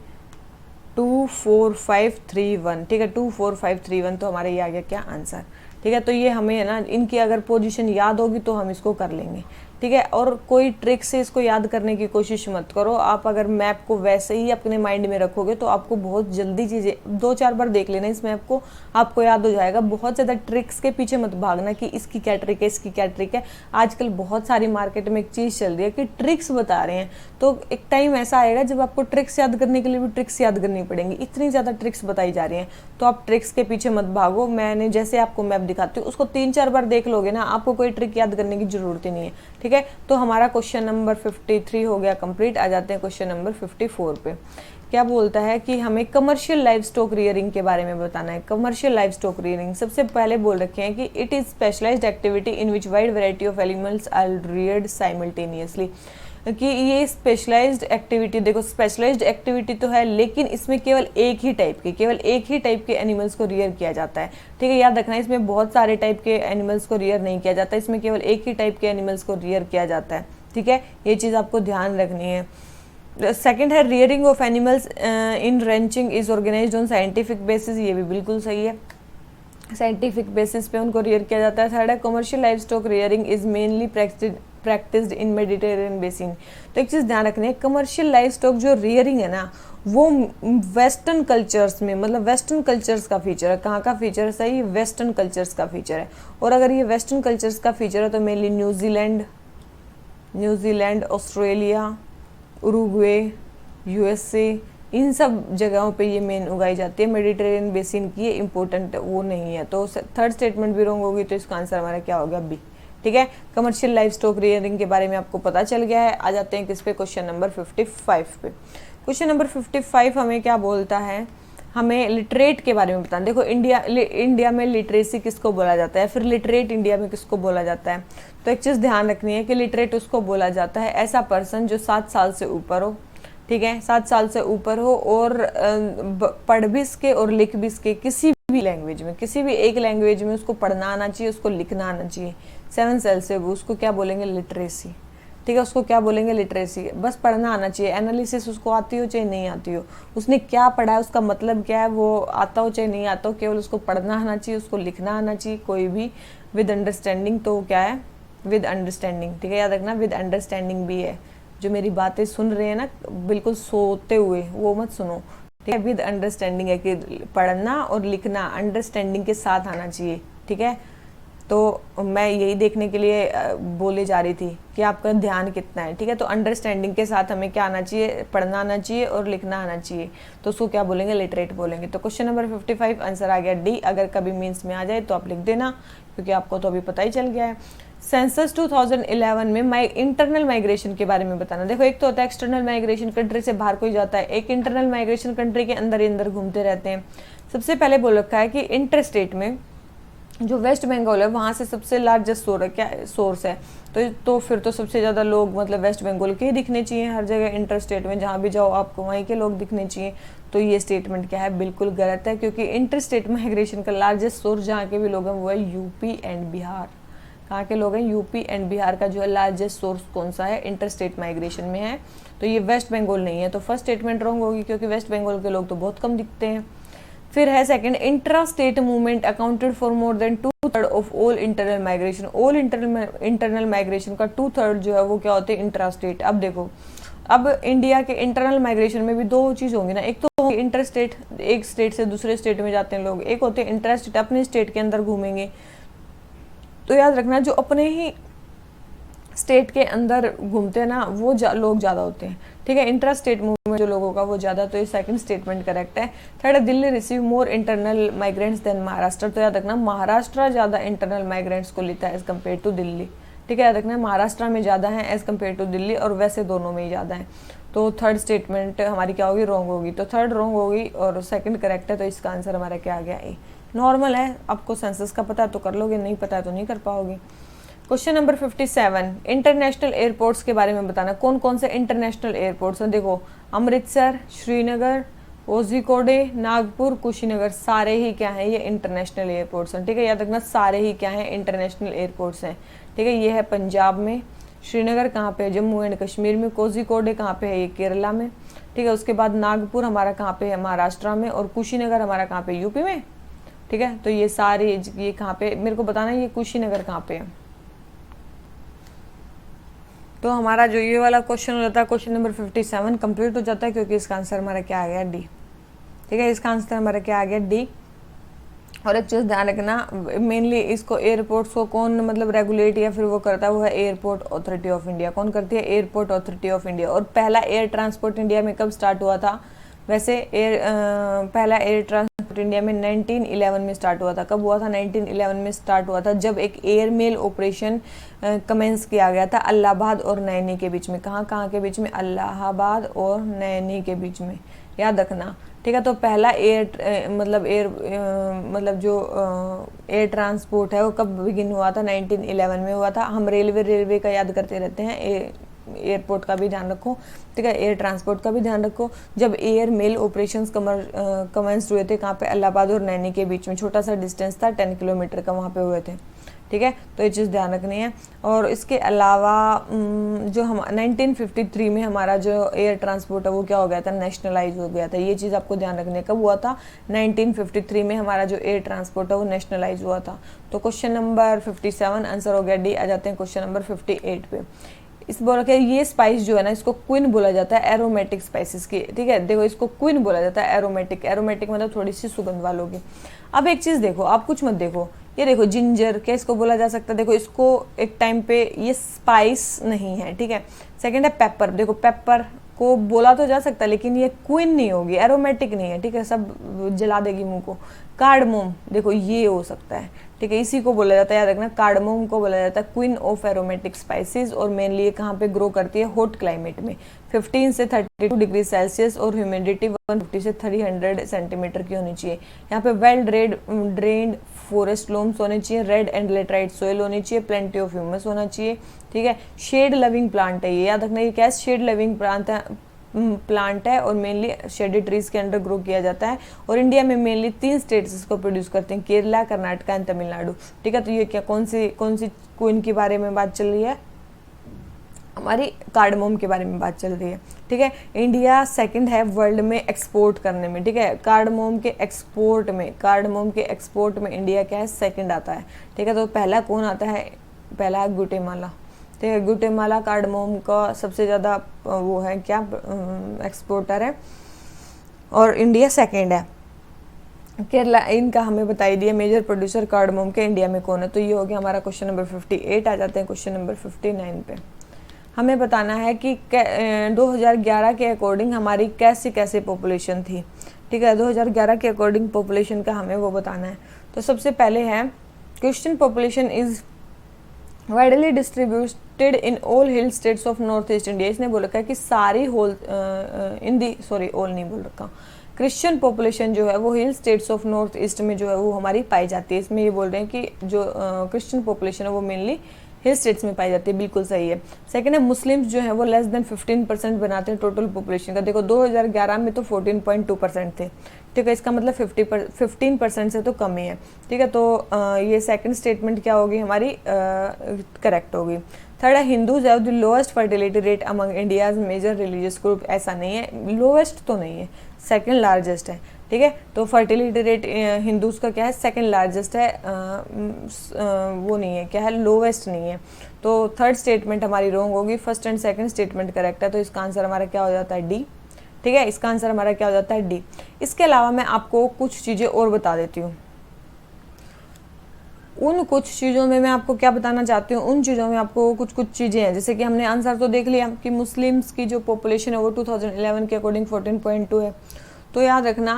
2 4 5 3 1, ठीक है। 2 4 5 3 1, तो हमारे ये आ गया क्या आंसर, ठीक है। तो ये हमें है ना, इनकी अगर पोजीशन याद होगी तो हम इसको कर लेंगे, ठीक है। और कोई ट्रिक से इसको याद करने की कोशिश मत करो। आप अगर मैप को वैसे ही अपने माइंड में रखोगे तो आपको बहुत जल्दी चीज़ें, 2-4 बार देख लेना इस मैप को, आपको याद हो जाएगा। बहुत ज़्यादा ट्रिक्स के पीछे मत भागना कि इसकी क्या ट्रिक है, इसकी क्या ट्रिक है। आजकल बहुत सारी मार्केट में एक चीज़ चल रही है कि ट्रिक्स बता रहे हैं, तो एक टाइम ऐसा आएगा जब आपको ट्रिक्स याद करने के लिए भी ट्रिक्स याद करनी पड़ेंगी। इतनी ज़्यादा ट्रिक्स बताई जा रही हैं, तो आप ट्रिक्स के पीछे मत भागो। मैंने जैसे आपको मैप दिखाती हूँ उसको 3-4 बार देख लोगे ना, आपको कोई ट्रिक याद करने की जरूरत ही नहीं है, ठीक है। तो हमारा क्वेश्चन नंबर 53 हो गया कंप्लीट। आ जाते हैं क्वेश्चन नंबर 54 पे। क्या बोलता है कि हमें कमर्शियल लाइव स्टॉक रियरिंग के बारे में बताना है। कमर्शियल लाइव स्टॉक रियरिंग सबसे पहले बोल रखे हैं कि it is specialised activity in which wide variety of animals are reared simultaneously, कि ये स्पेशलाइज्ड एक्टिविटी, देखो स्पेशलाइज्ड एक्टिविटी तो है लेकिन इसमें केवल एक ही टाइप के एनिमल्स को रियर किया जाता है, ठीक है। याद रखना, इसमें बहुत सारे टाइप के एनिमल्स को रियर नहीं किया जाता, इसमें केवल एक ही टाइप के एनिमल्स को रियर किया जाता है, ठीक है। ये चीज़ आपको ध्यान रखनी है। सेकेंड है rearing of animals in ranching is organised on scientific basis, ये भी बिल्कुल सही है, साइंटिफिक बेसिस पे उनको रियर किया जाता है। थर्ड है commercial live stock rearing is mainly practised in Mediterranean basin. तो एक चीज़ ध्यान रखनी है, कमर्शियल लाइव स्टॉक जो रियरिंग है ना वो वेस्टर्न कल्चर्स में, मतलब वेस्टर्न कल्चर्स का फीचर है। कहाँ का फीचर है? सही, वेस्टर्न कल्चर्स का फीचर है। और अगर ये वेस्टर्न कल्चर्स का फीचर है तो mainly New Zealand, Australia, Uruguay, USA, इन सब जगहों पे ये मेन उगाई जाती है। मेडिटेरियन बेसिन की ये इंपॉर्टेंट वो नहीं है। तो थर्ड स्टेटमेंट भी रॉन्ग होगी, तो इसका आंसर हमारा क्या हो गया? बी, ठीक है। कमर्शियल लाइव स्टॉक रियरिंग के बारे में आपको पता चल गया है। आ जाते हैं किस पे? क्वेश्चन नंबर 55 पे। क्वेश्चन नंबर 55 हमें क्या बोलता है, हमें लिटरेट के बारे में बताना। देखो इंडिया में लिटरेसी किसको बोला जाता है, फिर लिटरेट इंडिया में किसको बोला जाता है। तो एक चीज़ ध्यान रखनी है कि लिटरेट उसको बोला जाता है ऐसा पर्सन जो 7 साल से ऊपर हो, ठीक है, 7 साल से ऊपर हो और पढ़ भी सके और लिख भी सके किसी भी लैंग्वेज में, किसी भी एक लैंग्वेज में उसको पढ़ना आना चाहिए, उसको लिखना आना चाहिए। 7 साल से वो उसको क्या बोलेंगे? लिटरेसी, ठीक है। उसको क्या बोलेंगे? लिटरेसी। बस पढ़ना आना चाहिए, एनालिसिस उसको आती हो चाहे नहीं आती हो, उसने क्या पढ़ा है, उसका मतलब क्या है वो आता हो चाहे नहीं आता हो, केवल उसको पढ़ना आना चाहिए, उसको लिखना आना चाहिए, कोई भी विद अंडरस्टैंडिंग। तो क्या है? विद अंडरस्टैंडिंग, ठीक है। याद रखना विद अंडरस्टैंडिंग भी है। जो मेरी बातें सुन रहे हैं ना बिल्कुल सोते हुए, वो मत सुनो, ठीक है। विद अंडरस्टैंडिंग है कि पढ़ना और लिखना अंडरस्टैंडिंग के साथ आना चाहिए, ठीक है। तो मैं यही देखने के लिए बोले जा रही थी कि आपका ध्यान कितना है, ठीक है। तो अंडरस्टैंडिंग के साथ हमें क्या आना चाहिए? पढ़ना आना चाहिए और लिखना आना चाहिए। तो उसको क्या बोलेंगे? लिटरेट बोलेंगे। तो क्वेश्चन नंबर 55 आंसर आ गया डी। अगर कभी मीन्स में आ जाए तो आप लिख देना, क्योंकि आपको तो अभी पता ही चल गया है। सेंसस 2011 में इंटरनल माइग्रेशन के बारे में बताना। देखो एक तो होता है एक्सटर्नल माइग्रेशन, कंट्री से बाहर कोई जाता है, एक इंटरनल माइग्रेशन, कंट्री के अंदर ही अंदर घूमते रहते हैं। सबसे पहले बोल रखा है कि इंटर स्टेट में जो वेस्ट बंगाल है वहाँ से सबसे लार्जेस्ट सोर्स है, तो फिर तो सबसे ज़्यादा लोग मतलब वेस्ट बंगाल के ही दिखने चाहिए हर जगह। इंटर स्टेट में जहाँ भी जाओ आपको वहीं के लोग दिखने चाहिए। तो ये स्टेटमेंट क्या है? बिल्कुल गलत है, क्योंकि इंटर स्टेट माइग्रेशन का लार्जेस्ट सोर्स जहाँ के भी लोग हैं वो है यूपी एंड बिहार। कहाँ के लोग हैं? यूपी एंड बिहार का जो है लार्जेस्ट सोर्स कौन सा है? इंटर स्टेट माइग्रेशन में है। तो ये वेस्ट बंगाल नहीं है। तो फर्स्ट स्टेटमेंट रॉन्ग होगी, क्योंकि वेस्ट बंगाल के लोग तो बहुत कम दिखते हैं। फिर है second, intra state movement accounted for more than 2/3 of all internal migration. All internal migration का 2/3 जो है वो क्या होते हैं? Intra state. अब देखो, अब इंडिया के इंटरनल माइग्रेशन में भी दो चीज़ होंगी ना, एक तो इंटर स्टेट, एक स्टेट से दूसरे स्टेट में जाते हैं लोग, एक होते हैं इंट्रा स्टेट, अपने स्टेट के अंदर घूमेंगे। तो याद रखना जो अपने ही स्टेट के अंदर घूमते हैं ना वो लोग ज़्यादा होते हैं, ठीक है। इंट्रा स्टेट मूवमेंट जो लोगों का वो ज़्यादा। तो ये सेकंड स्टेटमेंट करेक्ट है। Third, Delhi receive more internal migrants than Maharashtra. तो याद रखना महाराष्ट्र ज़्यादा इंटरनल माइग्रेंट्स को लेता है एज कम्पेयर टू दिल्ली, ठीक है। याद रखना महाराष्ट्र में ज़्यादा है एज कम्पेयर टू दिल्ली, और वैसे दोनों में ही ज़्यादा है। तो थर्ड स्टेटमेंट हमारी क्या होगी? रॉन्ग होगी। तो थर्ड रॉन्ग होगी और सेकंड करेक्ट है। तो इसका आंसर हमारा क्या आ गया? ए। नॉर्मल है, आपको सेंसस का पता है तो कर लोगे, नहीं पता है तो नहीं कर पाओगे। क्वेश्चन नंबर 57, इंटरनेशनल एयरपोर्ट्स के बारे में बताना। कौन कौन से इंटरनेशनल एयरपोर्ट्स हैं? देखो अमृतसर, श्रीनगर, कोझिकोडे, नागपुर, कुशीनगर, सारे ही क्या हैं? ये इंटरनेशनल एयरपोर्ट्स हैं, ठीक है। याद रखना सारे ही क्या हैं? इंटरनेशनल एयरपोर्ट्स हैं, ठीक है। ये है पंजाब में, श्रीनगर कहाँ पे है? जम्मू एंड कश्मीर में, कोझिकोडे कहाँ पे है? ये केरला में, ठीक है। उसके बाद नागपुर हमारा कहाँ पे है? महाराष्ट्र में, और कुशीनगर हमारा कहाँ पे? यूपी में। ठीक है। तो ये सारे ये कहाँ पे, मेरे को बताना ये कुशीनगर कहाँ पे है। तो हमारा जो ये वाला क्वेश्चन हो जाता है क्वेश्चन नंबर 57 कंप्लीट हो जाता है, क्योंकि इसका आंसर हमारा क्या आ गया, डी। ठीक है, इसका आंसर हमारा क्या आ गया, डी। और एक चीज़ ध्यान रखना, मेनली इसको एयरपोर्ट्स को कौन मतलब रेगुलेट या फिर वो करता है, वो है एयरपोर्ट अथॉरिटी ऑफ इंडिया। कौन करती है, एयरपोर्ट अथॉरिटी ऑफ इंडिया। और पहला एयर ट्रांसपोर्ट इंडिया में कब स्टार्ट हुआ था, वैसे पहला एयर ट्रांसपोर्ट इंडिया में 1911 में स्टार्ट हुआ था। कब हुआ था, 1911 में स्टार्ट हुआ था, जब एक एयर मेल ऑपरेशन कमेंस किया गया था इलाहाबाद और नैनी के बीच में। कहाँ के बीच में, इलाहाबाद और नैनी के बीच में, याद रखना। ठीक है, तो पहला एयर मतलब जो एयर ट्रांसपोर्ट है वो कब बिगिन हुआ था, 1911 में हुआ था। हम रेलवे का याद करते रहते हैं, एयरपोर्ट का भी ध्यान रखो। ठीक है, एयर ट्रांसपोर्ट का भी ध्यान रखो। जब एयर मेल ऑपरेशंस कमेंस हुए थे, कहाँ पे, इलाहाबाद और नैनी के बीच में, छोटा सा डिस्टेंस था 10 किलोमीटर का, वहाँ पे हुए थे। ठीक है, तो ये चीज़ ध्यान रखनी है। और इसके अलावा जो हम 1953 में हमारा जो एयर ट्रांसपोर्ट है वो क्या हो गया था, नेशनलाइज हो गया था। ये चीज़ आपको ध्यान रखनी है, कब हुआ था, 1953 में हमारा जो एयर ट्रांसपोर्ट है वो नेशनलाइज हुआ था। तो क्वेश्चन नंबर 57 आंसर हो गया डी। आ जाते हैं क्वेश्चन नंबर 58 पे। इस बोला कि ये स्पाइस जो है ना, इसको क्विन बोला जाता है, एरोमेटिक स्पाइसेस की। ठीक है, देखो इसको क्विन बोला जाता है, एरोमेटिक मतलब थोड़ी सी सुगंध वालों की। अब एक चीज़ देखो, आप कुछ मत देखो, ये देखो जिंजर, क्या इसको बोला जा सकता है, देखो इसको एक टाइम पे ये स्पाइस नहीं है। ठीक है, सेकंड है पेपर, देखो पेपर को बोला तो जा सकता है लेकिन ये क्विन नहीं होगी, एरोमेटिक नहीं है। ठीक है, सब जला देगी मुंह को। कार्डमोम, देखो ये हो सकता है। ठीक है, इसी को बोला जाता है, याद रखना, कार्डमोम को बोला जाता है क्वीन ऑफ एरोमेटिक स्पाइसेस। और मेनली ये कहाँ पे ग्रो करती है, हॉट क्लाइमेट में, 15 से 32 डिग्री सेल्सियस, और ह्यूमिडिटी 150 से 300 सेंटीमीटर की होनी चाहिए। यहाँ पे वेल ड्रेन्ड फॉरेस्ट लॉन्स होने चाहिए, रेड एंड लेटराइट सोइल होनी चाहिए, प्लेंटी ऑफ ह्यूमस होना चाहिए। ठीक है, शेड लविंग प्लांट है ये, याद रखना, ये क्या है, शेड लविंग प्लांट है, और मेनली शेडेड ट्रीज के अंडर ग्रो किया जाता है। और इंडिया में मेनली 3 स्टेट्स इसको प्रोड्यूस करते हैं, केरला, कर्नाटक एंड तमिलनाडु। ठीक है, तो ये क्या, कौन सी क्वीन के बारे में बात चल रही है, हमारी कार्डमोम के बारे में बात चल रही है। ठीक है, इंडिया सेकंड है वर्ल्ड में एक्सपोर्ट करने में। ठीक है, कार्डमोम के एक्सपोर्ट में इंडिया क्या है, सेकंड आता है। ठीक है, तो पहला कौन आता है, पहला है गुटेमाला। ठीक है, गुटेमाला कार्डमोम का सबसे ज़्यादा वो है क्या, एक्सपोर्टर है, और इंडिया सेकंड है। केरला, इनका हमें बताई दिया मेजर प्रोड्यूसर कार्डमोम के इंडिया में कौन है। तो ये हो गया हमारा क्वेश्चन नंबर 58। आ जाते हैं क्वेश्चन नंबर 59 पे। हमें बताना है कि 2011 के अकॉर्डिंग हमारी कैसी पॉपुलेशन थी। ठीक है, 2011 के अकॉर्डिंग पॉपुलेशन का हमें वो बताना है। तो सबसे पहले है question, population is widely distributed in all hill states of north east India. इसने बोल रखा है कि सारी ऑल नहीं बोल रखा, क्रिश्चियन पॉपुलेशन जो है वो हिल स्टेट्स ऑफ नॉर्थ ईस्ट में जो है वो हमारी पाई जाती है। इसमें ये बोल रहे हैं कि जो क्रिश्चियन पॉपुलेशन है वो मेनली हिल स्टेट्स में पाई जाती है, बिल्कुल सही है। सेकंड है मुस्लिम्स जो है वो लेस देन 15% बनाते हैं टोटल पॉपुलेशन का। देखो 2011 में तो 14.2% थे। ठीक है, इसका मतलब 15% से तो कम ही है। ठीक है, तो ये सेकंड स्टेटमेंट क्या होगी हमारी, करेक्ट होगी। थर्ड है Hindus have the lowest fertility rate among India's major religious group. ऐसा नहीं है, लोएस्ट तो नहीं है, सेकंड लार्जेस्ट है। ठीक है, तो फर्टिलिटी रेट हिंदूज का क्या है, सेकंड लार्जेस्ट है, वो नहीं है, क्या है, लोवेस्ट नहीं है। तो थर्ड स्टेटमेंट हमारी रॉन्ग होगी, first and second statement correct है। तो इसका आंसर हमारा क्या हो जाता है, डी। ठीक है, इसका आंसर हमारा क्या हो जाता है, डी। इसके अलावा मैं आपको कुछ चीज़ें और बता देती हूँ। उन कुछ चीज़ों में मैं आपको क्या बताना चाहती हूँ, उन चीज़ों में आपको कुछ चीज़ें हैं, जैसे कि हमने आंसर तो देख लिया कि मुस्लिम्स की जो पॉपुलेशन है वो 2011 के अकॉर्डिंग 14.2 है। तो याद रखना,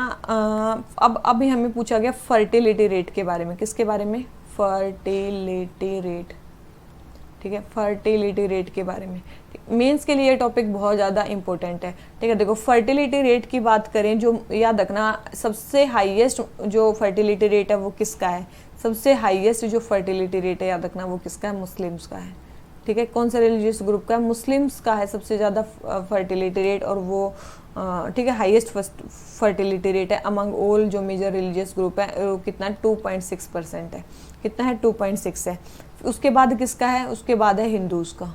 अब अभी हमें पूछा गया फर्टिलिटी रेट के बारे में। किसके बारे में, फर्टिलिटी रेट। ठीक है, फर्टिलिटी रेट के बारे में मेंस के लिए टॉपिक बहुत ज़्यादा इंपॉर्टेंट है। ठीक है, देखो फर्टिलिटी रेट की बात करें, जो याद रखना सबसे हाईएस्ट जो फर्टिलिटी रेट है वो किसका है, सबसे हाईएस्ट जो फर्टिलिटी रेट है याद रखना वो किसका है, मुस्लिम्स का है। ठीक है, कौन सा रिलीजियस ग्रुप का है, मुस्लिम्स का है सबसे ज़्यादा फर्टिलिटी रेट, और वो ठीक है हाईएस्ट फर्टिलिटी रेट है अमंग ऑल जो मेजर रिलीजियस ग्रुप है। वो कितना 2.6% है, कितना है 2.6 है। उसके बाद किसका है, उसके बाद है हिंदूज का,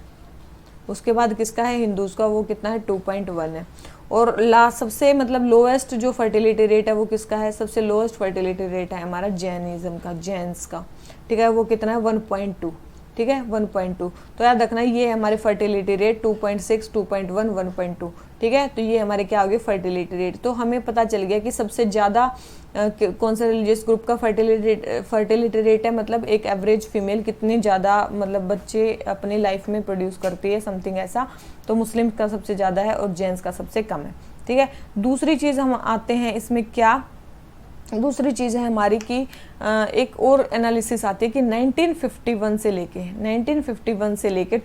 उसके बाद किसका है, हिंदूज का, वो कितना है 2.1 है। और सबसे मतलब लोएस्ट जो फर्टिलिटी रेट है वो किसका है, सबसे लोएस्ट फर्टिलिटी रेट है हमारा जैनिज्म का, जैन्स का, ठीक है, वो कितना है 1.2, ठीक है 1.2। तो याद रखना ये है हमारे फर्टिलिटी रेट 2.6, 2.1, 1.2, ठीक है। तो ये हमारे क्या हो गए फर्टिलिटी रेट। तो हमें पता चल गया कि सबसे ज़्यादा कौन सा रिलीजियस ग्रुप का फर्टिलिटी रेट है, मतलब एक एवरेज फीमेल कितनी ज़्यादा मतलब बच्चे अपनी लाइफ में प्रोड्यूस करती है, समथिंग ऐसा। तो मुस्लिम का सबसे ज़्यादा है और जेंट्स का सबसे कम है, ठीक है। दूसरी चीज़ हम आते हैं इसमें, क्या दूसरी चीज़ है हमारी कि एक और एनालिसिस आती है कि 1951 से लेके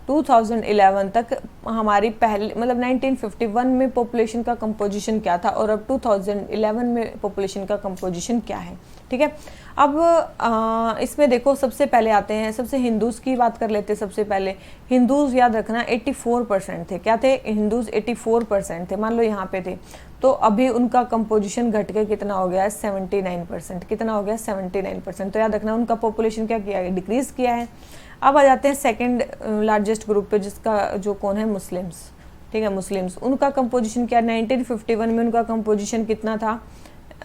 2011 तक हमारी पहले मतलब 1951 में पॉपुलेशन का कंपोजिशन क्या था और अब 2011 में पॉपुलेशन का कंपोजिशन क्या है, ठीक है। अब इसमें देखो सबसे पहले आते हैं, सबसे हिंदूज़ की बात कर लेते हैं। सबसे पहले हिंदूज़ याद रखना 84% थे, क्या थे हिंदूज़ 84% थे, मान लो यहाँ पे थे। तो अभी उनका कंपोजिशन घट के कितना हो गया है 79%, कितना हो गया 79%। तो याद रखना उनका पॉपुलेशन क्या किया है, डिक्रीज किया है। अब आ जाते हैं सेकंड लार्जेस्ट ग्रुप पे, जिसका जो कौन है मुस्लिम्स, ठीक है मुस्लिम्स। उनका कंपोजिशन क्या, 1951 में उनका कंपोजिशन कितना था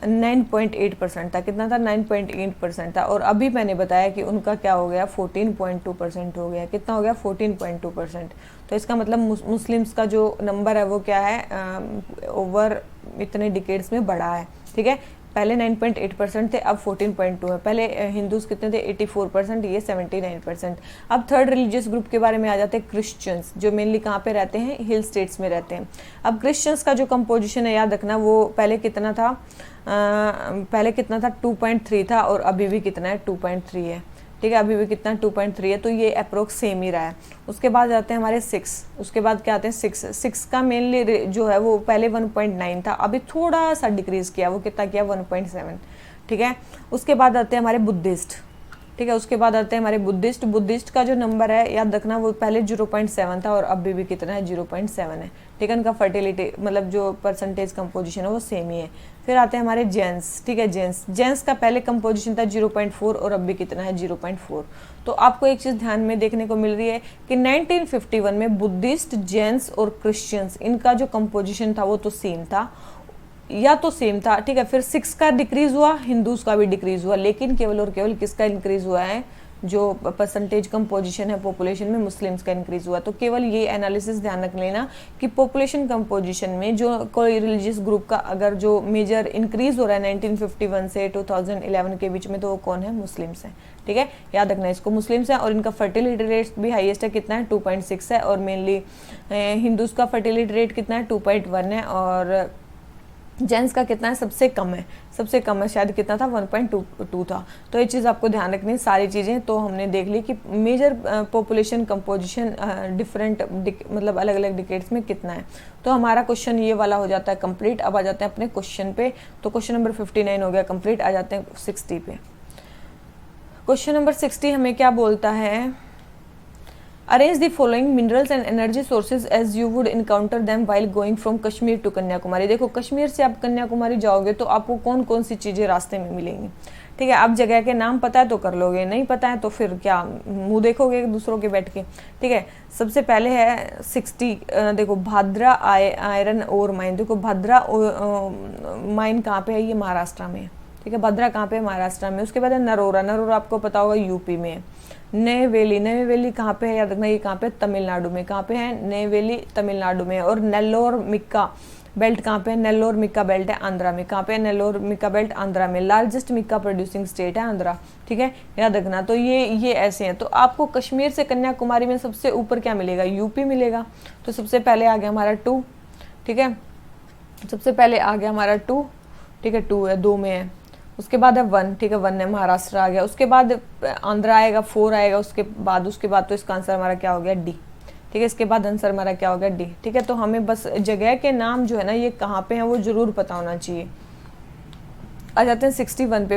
9.8% था, कितना था 9.8% था। और अभी मैंने बताया कि उनका क्या हो गया 14.2% हो गया, कितना हो गया 14.2%। तो इसका मतलब मुस्लिम्स का जो नंबर है वो क्या है ओवर इतने डिकेड्स में बढ़ा है, ठीक है। पहले 9.8% थे, अब 14.2 है। पहले हिंदूज कितने थे 84%, ये 79%। अब थर्ड रिलीजियस ग्रुप के बारे में आ जाते हैं क्रिश्चियंस, जो मेनली कहाँ पे रहते हैं, हिल स्टेट्स में रहते हैं। अब क्रिश्चियंस का जो कंपोजिशन है याद रखना वो पहले कितना था, 2.3 था और अभी भी कितना है 2.3 है, ठीक है। अभी भी कितना 2.3 है, तो ये अप्रोक्स सेम ही रहा है। उसके बाद आते हैं हमारे 6, उसके बाद क्या आते हैं 6 का मेनली जो है वो पहले 1.9 था, अभी थोड़ा सा डिक्रीज किया, वो कितना किया 1.7, ठीक है। उसके बाद आते हैं हमारे बुद्धिस्ट, ठीक है। उसके बाद आते हैं हमारे बुद्धिस्ट का जो नंबर है याद रखना वो पहले 0.7 था और अभी भी कितना है 0.7 है, ठीक है। उनका फर्टिलिटी मतलब जो परसेंटेज कंपोजिशन है वो सेम ही है। फिर आते हैं हमारे जेंट्स, ठीक है। जेंट्स का पहले कंपोजिशन था 0.4 और अब भी कितना है 0.4। तो आपको एक चीज़ ध्यान में देखने को मिल रही है कि 1951 में बुद्धिस्ट, जेंट्स और क्रिश्चियंस इनका जो कंपोजिशन था वो तो सेम था, या तो सेम था, ठीक है। फिर 6 का डिक्रीज हुआ, हिंदूज का भी डिक्रीज हुआ, लेकिन केवल और केवल किसका इंक्रीज हुआ है, जो परसेंटेज कंपोजिशन है पॉपुलेशन में मुस्लिम्स का इंक्रीज हुआ। तो केवल ये एनालिसिस ध्यान रख लेना कि पॉपुलेशन कंपोजिशन में जो कोई रिलीजियस ग्रुप का अगर जो मेजर इंक्रीज हो रहा है 1951 से 2011 के बीच में, तो वो कौन है, मुस्लिम्स है, ठीक है। याद रखना इसको, मुस्लिम्स है और इनका फर्टिलिटी रेट भी हाईएस्ट है, कितना है 2.6 है। और मेनली हिंदूज का फर्टिलिटी रेट कितना है 2.1 है और जेंट्स का कितना है, सबसे कम है शायद कितना था 1.2 था। तो ये चीज़ आपको ध्यान रखनी, सारी चीज़ें तो हमने देख ली कि मेजर पॉपुलेशन कंपोजिशन डिफरेंट मतलब अलग अलग डिकेड्स में कितना है। तो हमारा क्वेश्चन ये वाला हो जाता है कंप्लीट। अब आ जाते हैं अपने क्वेश्चन पे। तो क्वेश्चन नंबर 59 हो गया कंप्लीट। आ जाते हैं 60 पे। क्वेश्चन नंबर 60 हमें क्या बोलता है, arrange the following minerals and energy sources as you would encounter them while going from Kashmir to Kanyakumari. देखो कश्मीर से आप कन्याकुमारी जाओगे तो आपको कौन कौन सी चीज़ें रास्ते में मिलेंगी, ठीक है। आप जगह के नाम पता है तो कर लोगे, नहीं पता है तो फिर क्या मुंह देखोगे दूसरों के बैठ के, ठीक है। सबसे पहले है 60, देखो भाद्रा आयरन ओर माइन। देखो भाद्रा माइन कहाँ पे है, ये महाराष्ट्र में है, ठीक है। भद्रा कहाँ पे है, महाराष्ट्र में। उसके बाद है नरोरा आपको पता होगा यूपी में है। नई कहाँ पे है, याद रखना ये कहाँ पे, तमिलनाडु में। कहाँ पे है, नई तमिलनाडु में। और नेल्लोर मिक्का बेल्ट कहाँ पे है, नेल्लोर मिक्का बेल्ट है आंध्रा में। कहाँ पे है, नेल्लोर मिक्का बेल्ट आंध्रा में। लार्जेस्ट मिक्का प्रोड्यूसिंग स्टेट है आंध्रा, ठीक है, याद रखना। तो ये ऐसे हैं। तो आपको कश्मीर से कन्याकुमारी में सबसे ऊपर क्या मिलेगा, यूपी मिलेगा। तो सबसे पहले आ गया हमारा 2, ठीक है। सबसे पहले आ गया हमारा 2, ठीक है, 2 है, 2 में है। उसके बाद है 1, ठीक है, 1 है, महाराष्ट्र आ गया। उसके बाद आंध्रा आएगा, 4 आएगा। उसके बाद तो इसका आंसर हमारा क्या हो गया, डी, ठीक है। इसके बाद आंसर हमारा क्या हो गया, डी, ठीक है। तो हमें बस जगह के नाम जो है ना ये कहाँ पे हैं वो जरूर पता होना चाहिए। आ जाते हैं 61 पे।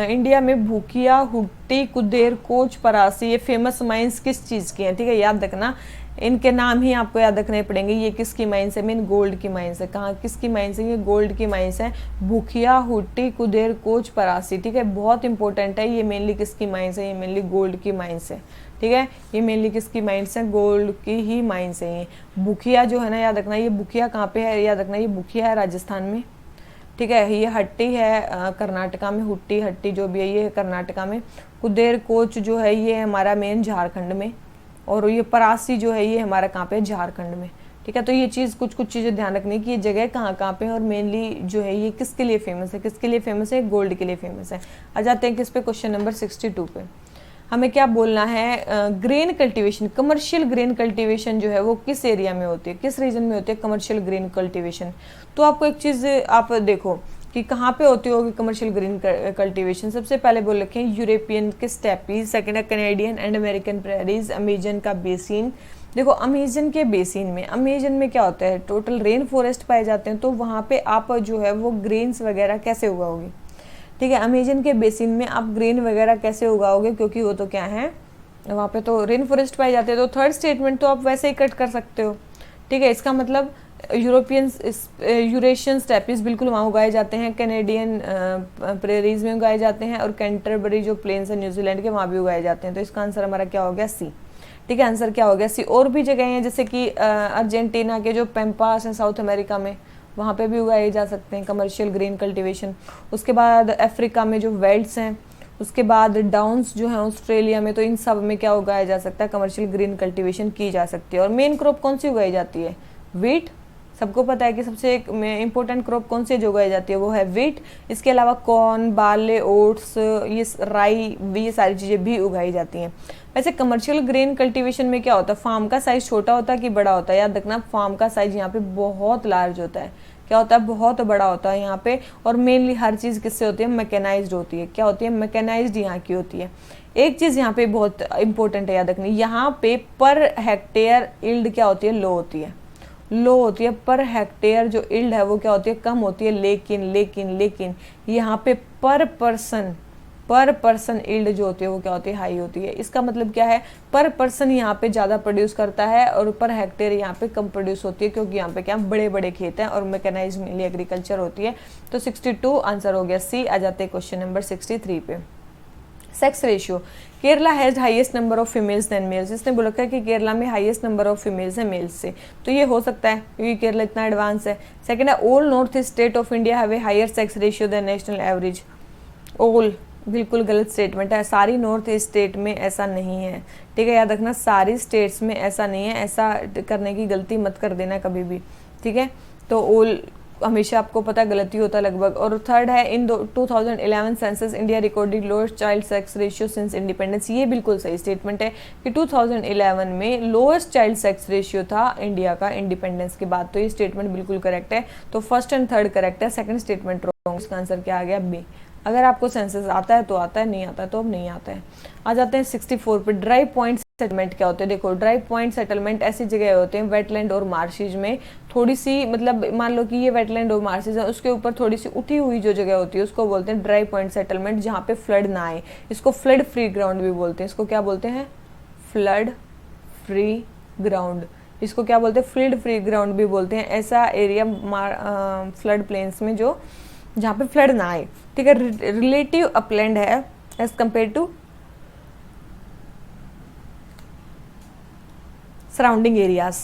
इंडिया में भूकिया, हुट्टी, कुदेर, कोच, परासी ये फेमस माइंस किस चीज़ की हैं, ठीक है। याद रखना इनके नाम ही आपको याद रखने पड़ेंगे। ये किसकी माइंस है, मेन गोल्ड की माइंस है। कहाँ किसकी माइंस है, ये गोल्ड की माइंस है। भूखिया, हुट्टी, कुदेर, कोच, परासी, ठीक है, बहुत इंपॉर्टेंट है। ये मेनली किसकी माइंस है, ये मेनली गोल्ड की माइंस है, ठीक है। ये मेनली किसकी माइंस हैं, गोल्ड की ही माइंस हैं ये। बुखिया जो है ना, याद रखना ये बुखिया कहाँ पे है, याद रखना ये बुखिया है राजस्थान में, ठीक है। ये हट्टी है कर्नाटका में, हुट्टी हट्टी जो भी है ये कर्नाटका में। कुदेर कोच जो है ये हमारा मेन झारखंड में, और ये परासी जो है ये हमारा कहाँ पे, झारखंड में, ठीक है। तो ये चीज़ कुछ चीज़ें ध्यान रखने की, ये जगह कहाँ पे है और मेनली जो है ये किसके लिए फेमस है, किसके लिए फेमस है, गोल्ड के लिए फेमस है। आ जाते हैं किस पे, क्वेश्चन नंबर 62 पे। हमें क्या बोलना है, grain cultivation, commercial grain cultivation जो है वो किस एरिया में होती है, किस रीजन में होती है कमर्शियल ग्रेन कल्टीवेशन। तो आपको एक चीज़ आप देखो कि कहाँ पे होती होगी कमर्शियल ग्रीन कल्टीवेशन। सबसे पहले बोल रखे हैं यूरोपियन के स्टेपीज, सेकेंड है Canadian and American prairies, Amazon का बेसिन। देखो अमेजन के बेसिन में, अमेजन में क्या होता है, टोटल रेन फॉरेस्ट पाए जाते हैं, तो वहाँ पे आप जो है वो ग्रेन्स वगैरह कैसे उगाओगे, ठीक है। अमेजन के बेसिन में आप ग्रेन वगैरह कैसे उगाओगे, क्योंकि वो तो क्या है, वहाँ पे तो रेन फॉरेस्ट पाए जाते हैं। तो थर्ड स्टेटमेंट तो आप वैसे ही कट कर सकते हो, ठीक है। इसका मतलब यूरेशियन स्टेपीज बिल्कुल वहाँ उगाए जाते हैं, कैनेडियन प्रेरीज में उगाए जाते हैं, और कैंटरबरी जो प्लेन्स है न्यूजीलैंड के वहाँ भी उगाए जाते हैं। तो इसका आंसर हमारा क्या हो गया, सी, ठीक है। आंसर क्या हो गया, सी। और भी जगह हैं जैसे कि अर्जेंटीना के जो पेम्पास हैं साउथ अमेरिका में, वहाँ पे भी उगाए जा सकते हैं कमर्शियल ग्रीन कल्टीवेशन। उसके बाद अफ्रीका में जो वेल्ट्स हैं, उसके बाद डाउन्स जो है ऑस्ट्रेलिया में, तो इन सब में क्या उगाया जा सकता है, कमर्शियल ग्रीन कल्टीवेशन की जा सकती है। और मेन क्रॉप कौन सी उगाई जाती है, वीट। सबको पता है कि सबसे एक इम्पोर्टेंट क्रॉप कौन सी जो उगाई जाती है वो है वीट। इसके अलावा कॉर्न, बार्ले, ओट्स, ये राई भी, ये सारी चीज़ें भी उगाई जाती हैं। वैसे कमर्शियल ग्रेन कल्टीवेशन में क्या होता है, फार्म का साइज छोटा होता है कि बड़ा होता है, याद रखना फार्म का साइज यहाँ पे बहुत लार्ज होता है, क्या होता है, बहुत बड़ा होता है यहाँ पे। और मेनली हर चीज़ किससे होती है, मैकेनाइज्ड होती है। क्या होती है, मैकेनाइज्ड यहाँ की होती है। एक चीज़ यहाँ पे बहुत इंपॉर्टेंट है याद रखनी, यहाँ पे पर हेक्टेयर इल्ड क्या होती है, लो होती है, लो होती है। पर हेक्टेयर जो इल्ड है वो क्या होती है, कम होती है। लेकिन लेकिन लेकिन यहाँ पे पर पर्सन इल्ड जो होती है वो क्या होती है, हाई होती है। इसका मतलब क्या है, पर पर्सन यहाँ पे ज़्यादा प्रोड्यूस करता है और पर हेक्टेयर यहाँ पे कम प्रोड्यूस होती है, क्योंकि यहाँ पे क्या बड़े बड़े खेत हैं और मैकेनाइज्ड मेनली एग्रीकल्चर होती है। तो 62 आंसर हो गया सी। आ जाते हैं क्वेश्चन नंबर 63 पे। Sex ratio, Kerala has highest number of females than males. इसने बोला कि केरला में हाईएस्ट नंबर ऑफ फीमेल्स है मेल्स से, तो ये हो सकता है क्योंकि केरला इतना एडवांस है। सेकंड है all north east state of India have a higher sex ratio than national average. All बिल्कुल गलत स्टेटमेंट है, सारी नॉर्थ ईस्ट स्टेट में ऐसा नहीं है, ठीक है। याद रखना सारी स्टेट्स में ऐसा नहीं है, ऐसा करने की गलती मत कर देना कभी भी, ठीक है। तो ऑल हमेशा आपको पता गलती होता है लगभग। और थर्ड है इन 2011 census India recorded lowest child sex ratio since independence. ये बिल्कुल सही स्टेटमेंट है कि 2011 में लोएस्ट चाइल्ड सेक्स रेशियो था इंडिया का इंडिपेंडेंस के बाद। तो ये स्टेटमेंट बिल्कुल करेक्ट है। तो फर्स्ट एंड थर्ड करेक्ट है, सेकंड स्टेटमेंट रॉन्ग। इसका आंसर क्या आ गया, बी। अगर आपको सेंसस आता है तो आता है, नहीं आता है तो अब नहीं आता है। आ जाते हैं 64 पे। ड्राई पॉइंट सेटलमेंट क्या होते हैं। देखो ड्राई पॉइंट सेटलमेंट ऐसी जगह होते हैं वेटलैंड और मार्शिज में, थोड़ी सी मतलब मान लो कि ये वेटलैंड और मार्शिज है, उसके ऊपर थोड़ी सी उठी हुई जो जगह होती है उसको बोलते हैं ड्राई पॉइंट सेटलमेंट, जहाँ पे फ्लड ना आए। इसको फ्लड फ्री ग्राउंड भी बोलते हैं। इसको क्या बोलते हैं, फ्लड फ्री ग्राउंड। इसको क्या बोलते हैं, फ्लड फ्री ग्राउंड भी बोलते हैं। ऐसा एरिया फ्लड प्लेन्स में जो जहाँ पे फ्लड ना आए, ठीक है। रिलेटिव अपलैंड है as compare to surrounding areas,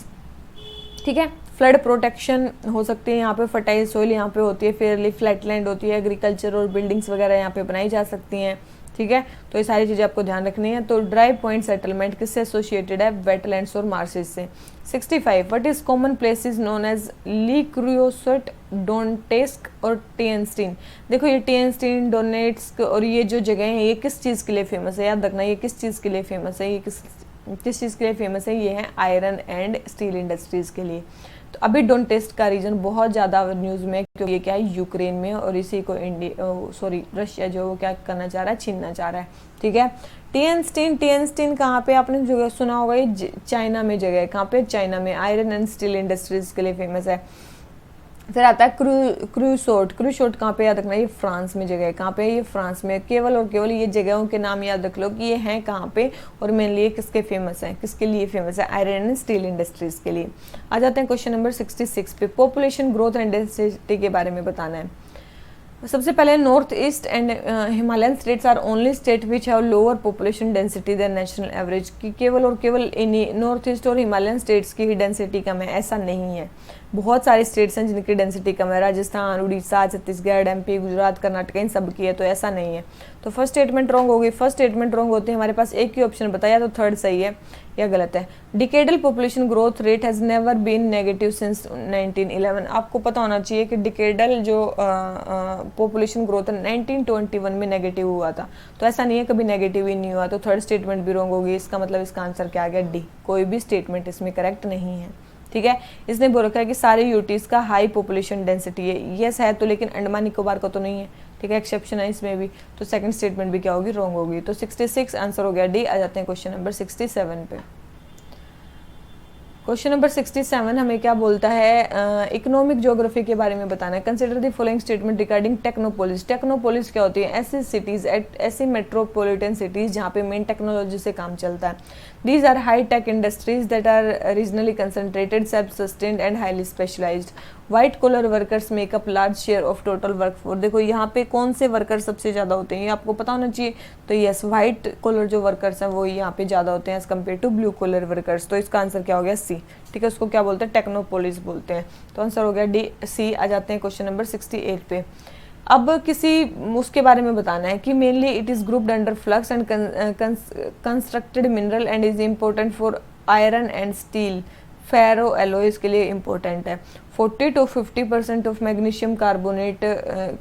ठीक है। फ्लड प्रोटेक्शन हो सकती है यहाँ पे, फर्टाइल सोइल यहाँ पे होती है, फेयरली फ्लैटलैंड होती है, एग्रीकल्चर और बिल्डिंग्स वगैरह यहाँ पे बनाई जा सकती हैं, ठीक है। तो ये सारी चीज़ें आपको ध्यान रखनी है। तो ड्राई पॉइंट सेटलमेंट किससे एसोसिएटेड है, वेटलैंड्स और मार्शेस से। 65 what is common places known as Le Creusot, Donetsk और टिएनस्टीन। देखो ये टिएनस्टीन, डोनेट्स्क और ये जो जगह है ये किस चीज़ के लिए फेमस है, याद रखना ये किस चीज़ के लिए फेमस है, ये किस चीज़ के लिए फेमस है, ये है आयरन एंड स्टील इंडस्ट्रीज के लिए। तो अभी डोनेट्स्क का रीजन बहुत ज़्यादा न्यूज़ में, क्योंकि ये क्या है यूक्रेन में, और इसी को रशिया जो वो क्या करना चाह रहा है, छीनना चाह रहा है, ठीक है। टिएनस्टीन कहाँ पे आपने जो सुना होगा, ये चाइना में जगह है। कहाँ पे, चाइना में। आयरन एंड स्टील इंडस्ट्रीज के लिए फेमस है। फिर आता है क्रूसोट कहाँ पे, याद रखना ये फ्रांस में जगह है। कहाँ पे, ये फ्रांस में। केवल और केवल ये जगहों के नाम याद रख लो कि ये हैं कहाँ पे, और मेनली ये किसके फेमस है, किसके लिए फेमस है, आयरन एंड स्टील इंडस्ट्रीज के लिए। आ जाते हैं क्वेश्चन नंबर 66 पे। पॉपुलेशन ग्रोथ एंड डेंसिटी के बारे में बताना है। सबसे पहले north east and Himalayan states are only state which have lower population density than national average, कि केवल और केवल इन्हीं नॉर्थ ईस्ट और हिमालयन स्टेट्स की ही डेंसिटी कम है, ऐसा नहीं है। बहुत सारे स्टेट्स हैं जिनकी डेंसिटी कम है, राजस्थान, उड़ीसा, छत्तीसगढ़, एमपी, गुजरात, कर्नाटक, इन सब की है, तो ऐसा नहीं है। तो फर्स्ट स्टेटमेंट रॉन्ग होगी। फर्स्ट स्टेटमेंट रॉन्ग होती है, हमारे पास एक ही ऑप्शन बताया, तो थर्ड सही है या गलत है। Decadal population growth rate has never been negative since 1911। आपको पता होना चाहिए कि डिकेडल जो पॉपुलेशन ग्रोथ है 1921 में नेगेटिव हुआ था, तो ऐसा नहीं है, कभी नेगेटिव ही नहीं हुआ। तो थर्ड स्टेटमेंट भी रॉन्ग होगी। इसका मतलब इसका आंसर क्या आ गया? डी। कोई भी स्टेटमेंट इसमें करेक्ट नहीं है। ठीक है, इसने बोल रखा है कि सारे यूटीज का हाई पॉपुलेशन डेंसिटी है। यस है तो, लेकिन अंडमान निकोबार का तो नहीं है। ठीक है, एक्सेप्शन है इसमें भी। तो सेकंड स्टेटमेंट भी क्या होगी? रॉन्ग होगी। तो 66 आंसर हो गया डी। आ जाते हैं क्वेश्चन नंबर 67 पे। क्वेश्चन नंबर 67 हमें क्या बोलता है? इकोनॉमिक ज्योग्राफी के बारे में बताना है। Consider the following statement regarding Technopolis. Technopolis क्या होती है? ऐसी सिटीज, ऐसी मेट्रोपॉलिटन सिटीज जहाँ पे मेन टेक्नोलॉजी से काम चलता है। These are high-tech industries that are regionally concentrated, self-sustained and highly specialized. White collar workers make up large share of total workforce. देखो यहाँ पे कौन से वर्कर सबसे ज़्यादा होते हैं, ये आपको पता होना चाहिए। तो यस, वाइट कॉलर जो वर्कर्स हैं वो यहाँ पे ज़्यादा होते हैं as compare to blue collar workers. तो इसका आंसर क्या हो गया? सी। ठीक है, उसको क्या बोलते हैं? टेक्नोपोलिस बोलते हैं। तो आंसर हो गया डी, सी। आ जाते हैं क्वेश्चन नंबर 68 पे। अब किसी उसके बारे में बताना है कि mainly it is grouped under flux and constructed mineral and is important for iron and steel, ferro alloys के लिए इम्पोर्टेंट है। 40 to 50% ऑफ मैग्नीशियम कार्बोनेट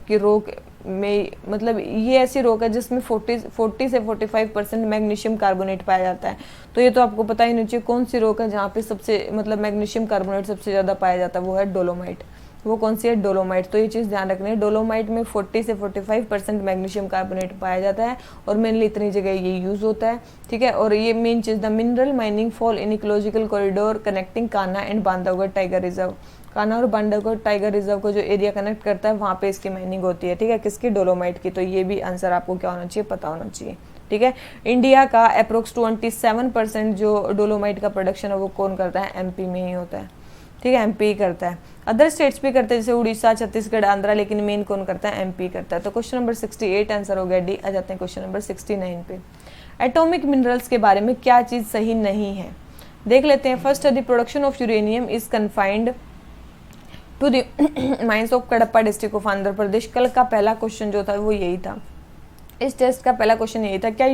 की रोक में, मतलब ये ऐसी रोक है जिसमें 40 से 45% मैग्नीशियम कार्बोनेट पाया जाता है। तो ये तो आपको पता ही नहीं चाहिए कौन सी रोक है जहाँ पे सबसे मतलब मैग्नीशियम कार्बोनेट सबसे ज़्यादा पाया जाता है, वो है डोलोमाइट। वो कौन सी है? डोलोमाइट। तो ये चीज़ ध्यान रखनी है, डोलोमाइट में 40 से 45% मैग्नीशियम कार्बोनेट पाया जाता है और मेनली इतनी जगह ये यूज़ होता है। ठीक है, और ये main cheese, the mineral mining fall in ecological corridor connecting Kanha and Bandhavgarh tiger reserve. Kanha और बांधवगढ़ टाइगर रिजर्व को जो एरिया कनेक्ट करता है वहाँ पे इसकी माइनिंग होती है। ठीक है, किसकी? डोलोमाइट की। तो ये भी आंसर आपको क्या होना चाहिए? पता होना चाहिए। ठीक है, इंडिया का अप्रोक्स 27% जो डोलोमाइट का प्रोडक्शन है वो कौन करता है? एमपी में ही होता है। ठीक है, एमपी करता है। अदर स्टेट्स भी करते हैं जैसे उड़ीसा, छत्तीसगढ़, आंध्रा, लेकिन मेन कौन करता है? एमपी करता है। तो क्वेश्चन नंबर 68 आंसर हो गया डी। आ जाते हैं क्वेश्चन नंबर 69 पे। एटॉमिक मिनरल्स के बारे में क्या चीज़ सही नहीं है, देख लेते हैं। First, the production of uranium is confined to the mines of Kadapa district of Andhra Pradesh. कल का पहला क्वेश्चन जो था वो यही था, इस टेस्ट का पहला क्वेश्चन यही था, क्या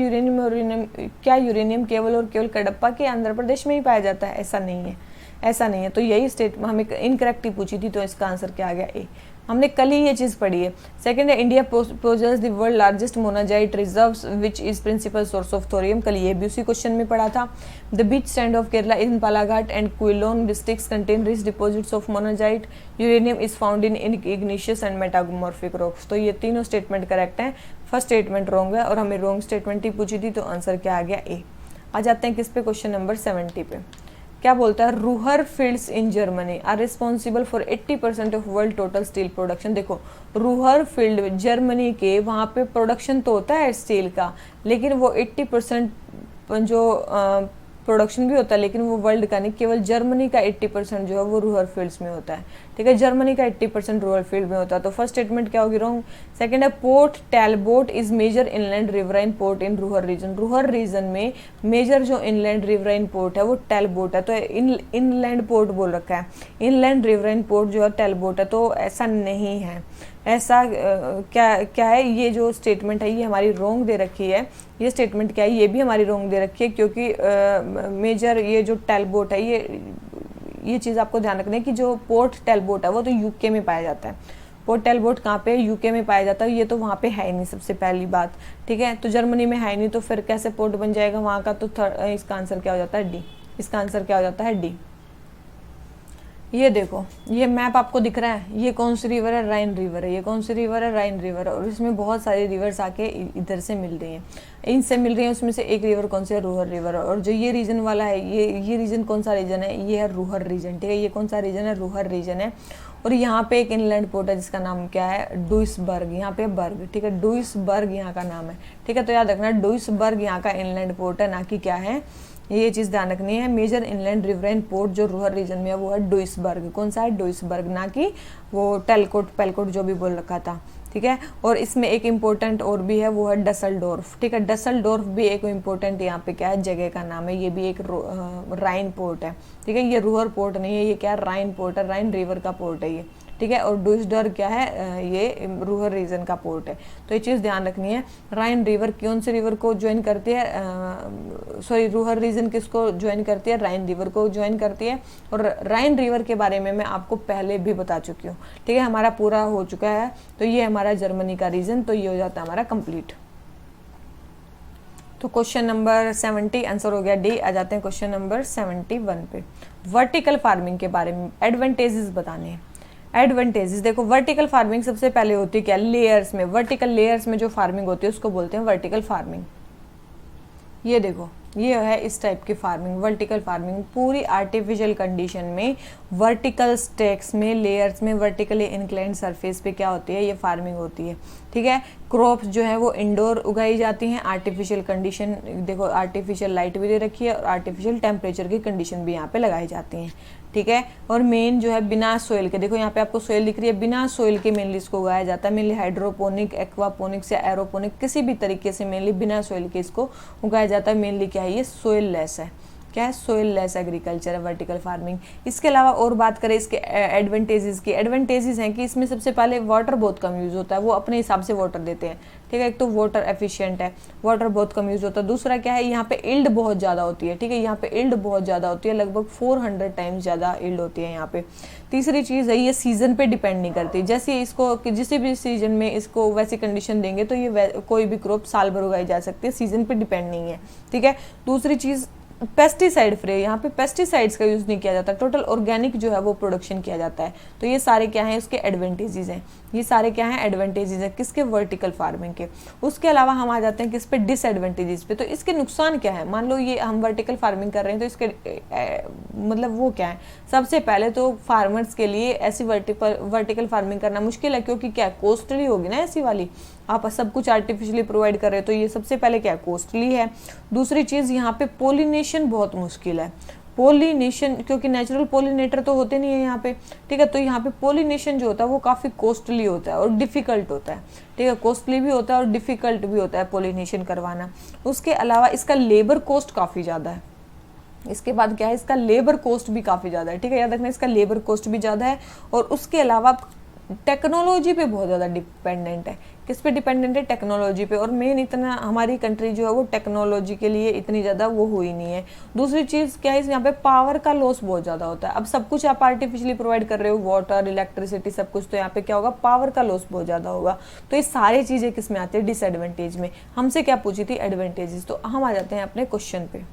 यूरेनियम केवल और केवल कडप्पा के आंध्र प्रदेश में ही पाया जाता है? ऐसा नहीं है, ऐसा नहीं है। तो यही स्टेट हमें इनकरेक्ट ही पूछी थी, तो इसका आंसर क्या आ गया? ए। हमने कल ही ये चीज़ पढ़ी है। सेकंड है, India possess the world largest monazite reserves which is principal source of thorium. कल ये भी उसी क्वेश्चन में पढ़ा था। The beach sand of Kerala in Palghat and Quilon districts contain rich deposits of monazite. Uranium is found in igneous and metamorphic rocks. तो ये तीनों स्टेटमेंट करेक्ट हैं। फर्स्ट स्टेटमेंट रॉन्ग है और हमें रॉन्ग स्टेटमेंट ही पूछी थी, तो आंसर क्या आ गया? ए। आ जाते हैं किस पे? क्वेश्चन नंबर 70 पे। क्या बोलता है? Ruhr fields in Germany are responsible for 80% of world total steel production. देखो, रूहर फील्ड जर्मनी के, वहाँ पे प्रोडक्शन तो होता है स्टील का, लेकिन वो 80% जो प्रोडक्शन भी होता है, लेकिन वो वर्ल्ड का नहीं, केवल जर्मनी का 80% जो है वो रूहर फील्ड्स में होता है। ठीक है, जर्मनी का 80% रूरल फील्ड में होता है। तो फर्स्ट स्टेटमेंट क्या होगी? रॉन्ग। सेकंड है, Port Talbot is major inland riverine port in Ruhr region. Ruhr region में मेजर जो इनलैंड रिवराइन पोर्ट है वो टैलबोट है। तो इनलैंड पोर्ट बोल रखा है, इनलैंड रिवराइन पोर्ट जो है टैलबोट है, तो ऐसा नहीं है। ऐसा क्या है? ये जो स्टेटमेंट है ये हमारी रॉन्ग दे रखी है। ये स्टेटमेंट क्या है? ये भी हमारी रॉन्ग दे रखी है, क्योंकि मेजर ये जो टैलबोट है, ये चीज़ आपको ध्यान रखना है कि जो पोर्ट टैलबोट है वो तो यूके में पाया जाता है। पोर्ट टैलबोट कहाँ पे? यूके में पाया जाता है। ये तो वहाँ पे है ही नहीं, सबसे पहली बात। ठीक है, तो जर्मनी में है नहीं, तो फिर कैसे पोर्ट बन जाएगा वहाँ का? तो इसका आंसर क्या हो जाता है? डी। इसका आंसर क्या हो जाता है? डी। ये देखो, ये मैप आपको दिख रहा है, ये कौन सी रिवर है? राइन रिवर है। ये कौन सी रिवर है? राइन रिवर है। और इसमें बहुत सारी रिवर्स आके इधर से मिल रही हैं, इनसे मिल रही हैं। उसमें से एक रिवर कौन सी है? Ruhr river. और जो ये रीजन वाला है, ये रीजन कौन सा रीजन है? ये है रूहर रीजन। ठीक है, ये कौन सा रीजन है? रूहर रीजन है। और यहाँ पे एक इनलैंड पोर्ट है जिसका नाम क्या है? डुइसबर्ग। यहाँ पे बर्ग। ठीक है, डुइसबर्ग यहाँ का नाम है। ठीक है, तो याद रखना डुइसबर्ग यहाँ का इनलैंड पोर्ट है, ना कि क्या है? ये चीज़ ध्यान रखनी है। मेजर इनलैंड रिवराइन पोर्ट जो रूहर रीजन में है वो है डुइसबर्ग। कौन सा है? डुइसबर्ग, ना कि वो टेलकोट पेलकोट जो भी बोल रखा था। ठीक है। और इसमें एक इम्पोर्टेंट और भी है, वो है डसलडोर्फ, ठीक है। डसलडोर्फ भी एक इम्पोर्टेंट यहाँ पे क्या है, जगह का नाम है, ये भी एक राइन पोर्ट है, ठीक है। ये रूहर पोर्ट नहीं है, ये क्या है, राइन पोर्ट है, राइन रिवर का पोर्ट है ये, ठीक है। और डुइसडर्फ क्या है, ये रूहर रीजन का पोर्ट है। तो ये चीज़ ध्यान रखनी है। राइन रिवर कौन सी रिवर को ज्वाइन करती है, सॉरी रूहर रीजन किसको ज्वाइन करती है, राइन रिवर को ज्वाइन करती है। और राइन रिवर के बारे में मैं आपको पहले भी बता चुकी हूँ, ठीक है। हमारा पूरा हो चुका है। तो ये हमारा जर्मनी का रीजन, तो ये हो जाता है हमारा कंप्लीट। तो क्वेश्चन नंबर 70 आंसर हो गया डी। आ जाते हैं क्वेश्चन नंबर 71 पे। वर्टिकल फार्मिंग के बारे में एडवांटेजेस बताने हैं। एडवांटेजेस देखो, वर्टिकल फार्मिंग सबसे पहले होती है क्या, लेयर्स में, वर्टिकल लेयर्स में जो फार्मिंग होती है उसको बोलते हैं वर्टिकल फार्मिंग। ये देखो, ये है इस टाइप की फार्मिंग, वर्टिकल फार्मिंग, पूरी आर्टिफिशियल कंडीशन में, वर्टिकल स्टेक्स में, लेयर्स में, वर्टिकली इंक्लाइंड सरफेस पे क्या होती है, ये फार्मिंग होती है, ठीक है। क्रॉप्स जो है वो इंडोर उगाई जाती हैं, आर्टिफिशियल कंडीशन, देखो आर्टिफिशियल लाइट भी दे रखी है और आर्टिफिशियल टेम्परेचर की कंडीशन भी यहाँ पे लगाई जाती हैं, ठीक है। और मेन जो है बिना सोइल के, देखो यहाँ पे आपको सोइल दिख रही है, बिना सोइल के मेनली इसको उगाया जाता है, मेनली हाइड्रोपोनिक, एक्वापोनिक्स या एरोपोनिक, किसी भी तरीके से मेनली बिना सोइल के इसको उगाया जाता है। मेनली क्या है, ये सोइल लेस है, क्या है, सोइल लेस एग्रीकल्चर है वर्टिकल फार्मिंग। इसके अलावा और बात करें इसके एडवांटेजेस की, एडवांटेजेस हैं कि इसमें सबसे पहले वाटर बहुत कम यूज़ होता है, वो अपने हिसाब से वाटर देते हैं, ठीक है। एक तो वाटर एफिशिएंट है, वाटर बहुत कम यूज़ होता है। दूसरा क्या है, यहाँ पे इल्ड बहुत ज़्यादा होती है, ठीक है, यहाँ पे इल्ड बहुत ज़्यादा होती है, लगभग 400 टाइम्स ज़्यादा इल्ड होती है यहाँ पे। तीसरी चीज़ है, ये सीज़न पे डिपेंड नहीं करती, जैसे इसको जिस भी सीजन में इसको वैसी कंडीशन देंगे तो ये कोई भी क्रॉप साल भर उगाई जा सकती है, सीजन पे डिपेंड नहीं है, ठीक है। दूसरी चीज़ पेस्टिसाइड फ्री, यहाँ पे पेस्टिसाइड्स का यूज़ नहीं किया जाता, टोटल ऑर्गेनिक जो है वो प्रोडक्शन किया जाता है। तो ये सारे क्या हैं, इसके एडवांटेजेस हैं, ये सारे क्या हैं, एडवांटेजेस हैं किसके, वर्टिकल फार्मिंग के। उसके अलावा हम आ जाते हैं किस पे, डिसएडवांटेजेस पे। तो इसके नुकसान क्या है, मान लो ये हम वर्टिकल फार्मिंग कर रहे हैं तो इसके मतलब वो क्या है। सबसे पहले तो फार्मर्स के लिए ऐसी वर्टिकल फार्मिंग करना मुश्किल है, क्योंकि क्या कॉस्टली होगी ना ऐसी वाली, आप सब कुछ आर्टिफिशियली प्रोवाइड कर रहे हो, तो ये सबसे पहले क्या कॉस्टली है। दूसरी चीज़, यहाँ पे पोलिनेशन बहुत मुश्किल है, पोलिनेशन, क्योंकि नेचुरल पोलिनेटर तो होते नहीं है यहाँ पे, ठीक है। तो यहाँ पे पोलिनेशन जो होता है वो काफ़ी कॉस्टली होता है और डिफ़िकल्ट होता है, ठीक है, कॉस्टली भी होता है और डिफ़िकल्ट भी होता है पोलिनेशन करवाना। उसके अलावा इसका लेबर कॉस्ट काफ़ी ज़्यादा है। इसके बाद क्या है, इसका लेबर कॉस्ट भी काफ़ी ज़्यादा है, ठीक है, याद रखना इसका लेबर कॉस्ट भी ज़्यादा है। और उसके अलावा टेक्नोलॉजी पे बहुत ज़्यादा डिपेंडेंट है, किस पे डिपेंडेंट है, टेक्नोलॉजी पे। और मेन इतना हमारी कंट्री जो है वो टेक्नोलॉजी के लिए इतनी ज़्यादा वो हुई नहीं है। दूसरी चीज़ क्या है, यहाँ पे पावर का लॉस बहुत ज़्यादा होता है। अब सब कुछ आप आर्टिफिशियली प्रोवाइड कर रहे हो, वाटर, इलेक्ट्रिसिटी, सब कुछ, तो यहाँ पे क्या होगा, पावर का लॉस बहुत ज़्यादा होगा। तो ये सारी चीज़ें किस में आती है, डिसएडवांटेज में। हमसे क्या पूछी थी, एडवांटेजेस। तो हम आ जाते हैं अपने क्वेश्चन पे।